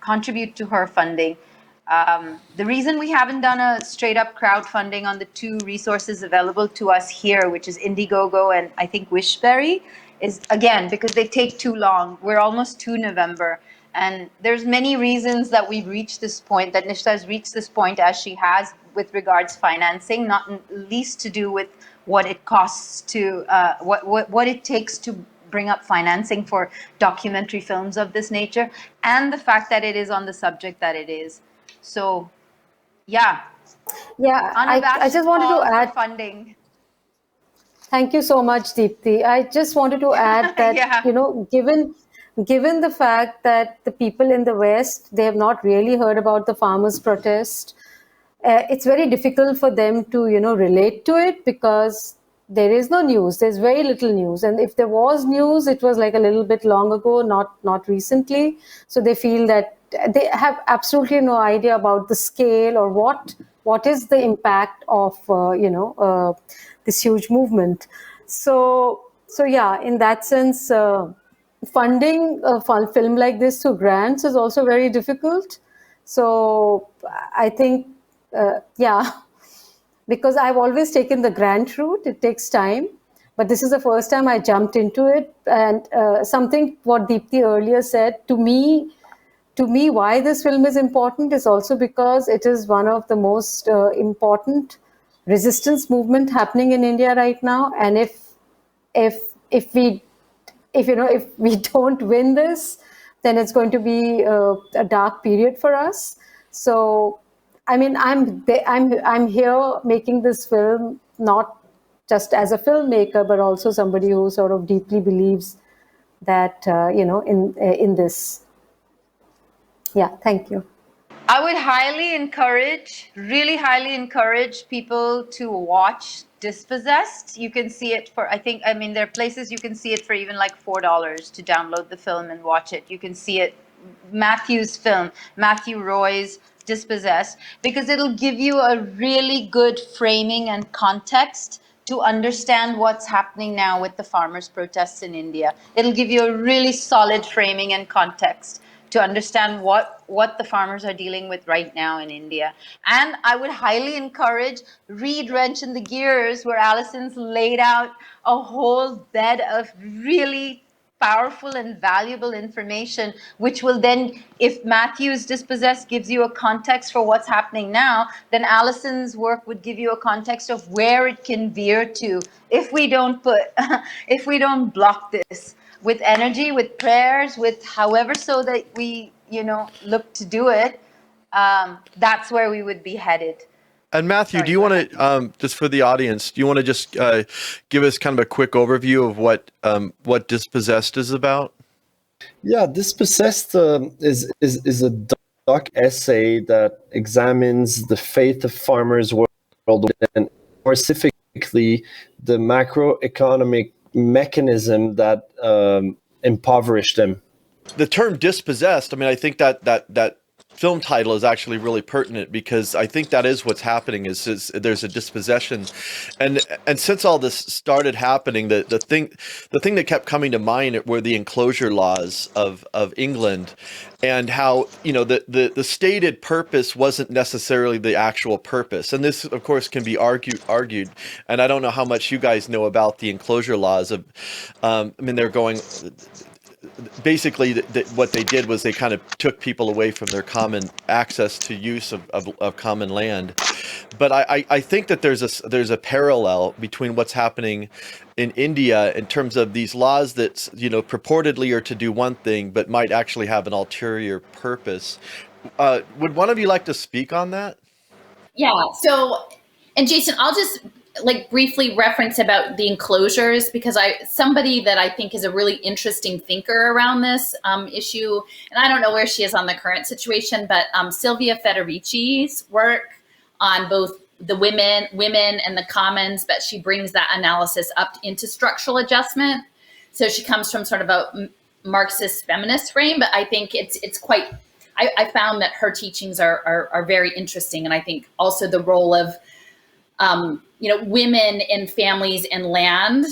S7: contribute to her funding. The reason we haven't done a straight up crowdfunding on the two resources available to us here, which is Indiegogo and I think Wishberry, is again because they take too long. We're almost to November, and there's many reasons that we've reached this point, that Nishtha has reached this point as she has with regards financing, not least to do with what it costs to what it takes to bring up financing for documentary films of this nature, and the fact that it is on the subject that it is. So, yeah.
S4: Yeah, I just wanted to add
S7: funding.
S4: Thank you so much, Deepthi. I just wanted to add that,
S7: Yeah.
S4: given the fact that the people in the West, they have not really heard about the farmers' protest, it's very difficult for them to, relate to it because there is no news. There's very little news. And if there was news, it was like a little bit long ago, not recently. So they feel that they have absolutely no idea about the scale or what is the impact of, this huge movement. So yeah, in that sense, funding a film like this through grants is also very difficult. So I think, because I've always taken the grant route, it takes time. But this is the first time I jumped into it. And something what Deepthi earlier said, to me, why this film is important is also because it is one of the most important resistance movement happening in India right now. And if we don't win this, then it's going to be a dark period for us. So, I mean, I'm here making this film not just as a filmmaker, but also somebody who sort of deeply believes that in this. Yeah, thank you.
S7: I would really highly encourage people to watch Dispossessed. You can see it for, there are places you can see it for even like $4 to download the film and watch it. You can see it, Matthew's film, Matthew Roy's Dispossessed, because it'll give you a really good framing and context to understand what's happening now with the farmers' protests in India. It'll give you a really solid framing and context to understand what the farmers are dealing with right now in India. And I would highly encourage, read Wrench in the Gears, where Allison's laid out a whole bed of really powerful and valuable information, which will then, if Matthew's Dispossessed gives you a context for what's happening now, then Allison's work would give you a context of where it can veer to if we don't block this with energy, with prayers, with however so that we, look to do it. That's where we would be headed.
S1: And Matthew, do you want to, just for the audience, do you want to just give us kind of a quick overview of what Dispossessed is about?
S6: Yeah, Dispossessed is a doc essay that examines the fate of farmers worldwide, and more specifically the macroeconomic mechanism that impoverished them.
S1: The term dispossessed, I mean, I think that film title is actually really pertinent, because I think that is what's happening is there's a dispossession, and since all this started happening, the thing that kept coming to mind were the enclosure laws of England, and how, you know, the stated purpose wasn't necessarily the actual purpose. And this, of course, can be argued. And I don't know how much you guys know about the enclosure laws of, I mean, they're going, basically what they did was they kind of took people away from their common access to use of common land. But I think that there's a parallel between what's happening in India in terms of these laws that, you know, purportedly are to do one thing, but might actually have an ulterior purpose. Would one of you like to speak on that?
S5: Yeah. So, and Jason, I'll just like briefly reference about the enclosures, because somebody that I think is a really interesting thinker around this issue, and I don't know where she is on the current situation, but Sylvia Federici's work on both the women and the commons, but she brings that analysis up into structural adjustment. So she comes from sort of a Marxist feminist frame, but I think it's quite, I found that her teachings are very interesting. And I think also the role of, you know, women in families and land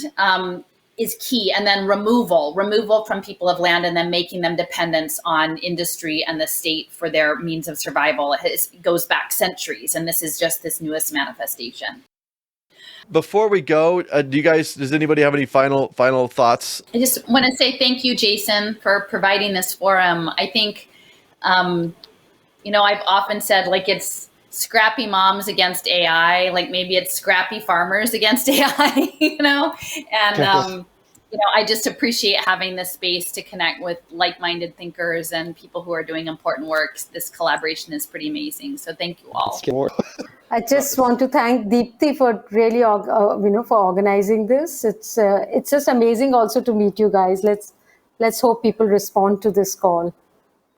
S5: is key. And then removal from people of land and then making them dependents on industry and the state for their means of survival. It goes back centuries. And this is just this newest manifestation.
S1: Before we go, does anybody have any final thoughts?
S5: I just want to say thank you, Jason, for providing this forum. I think, you know, I've often said, like, it's scrappy moms against AI, like maybe it's scrappy farmers against AI, you know? And, you know, I just appreciate having this space to connect with like-minded thinkers and people who are doing important work. This collaboration is pretty amazing. So thank you all.
S4: I just want to thank Deepti for really, you know, for organizing this. It's just amazing also to meet you guys. Let's hope people respond to this call.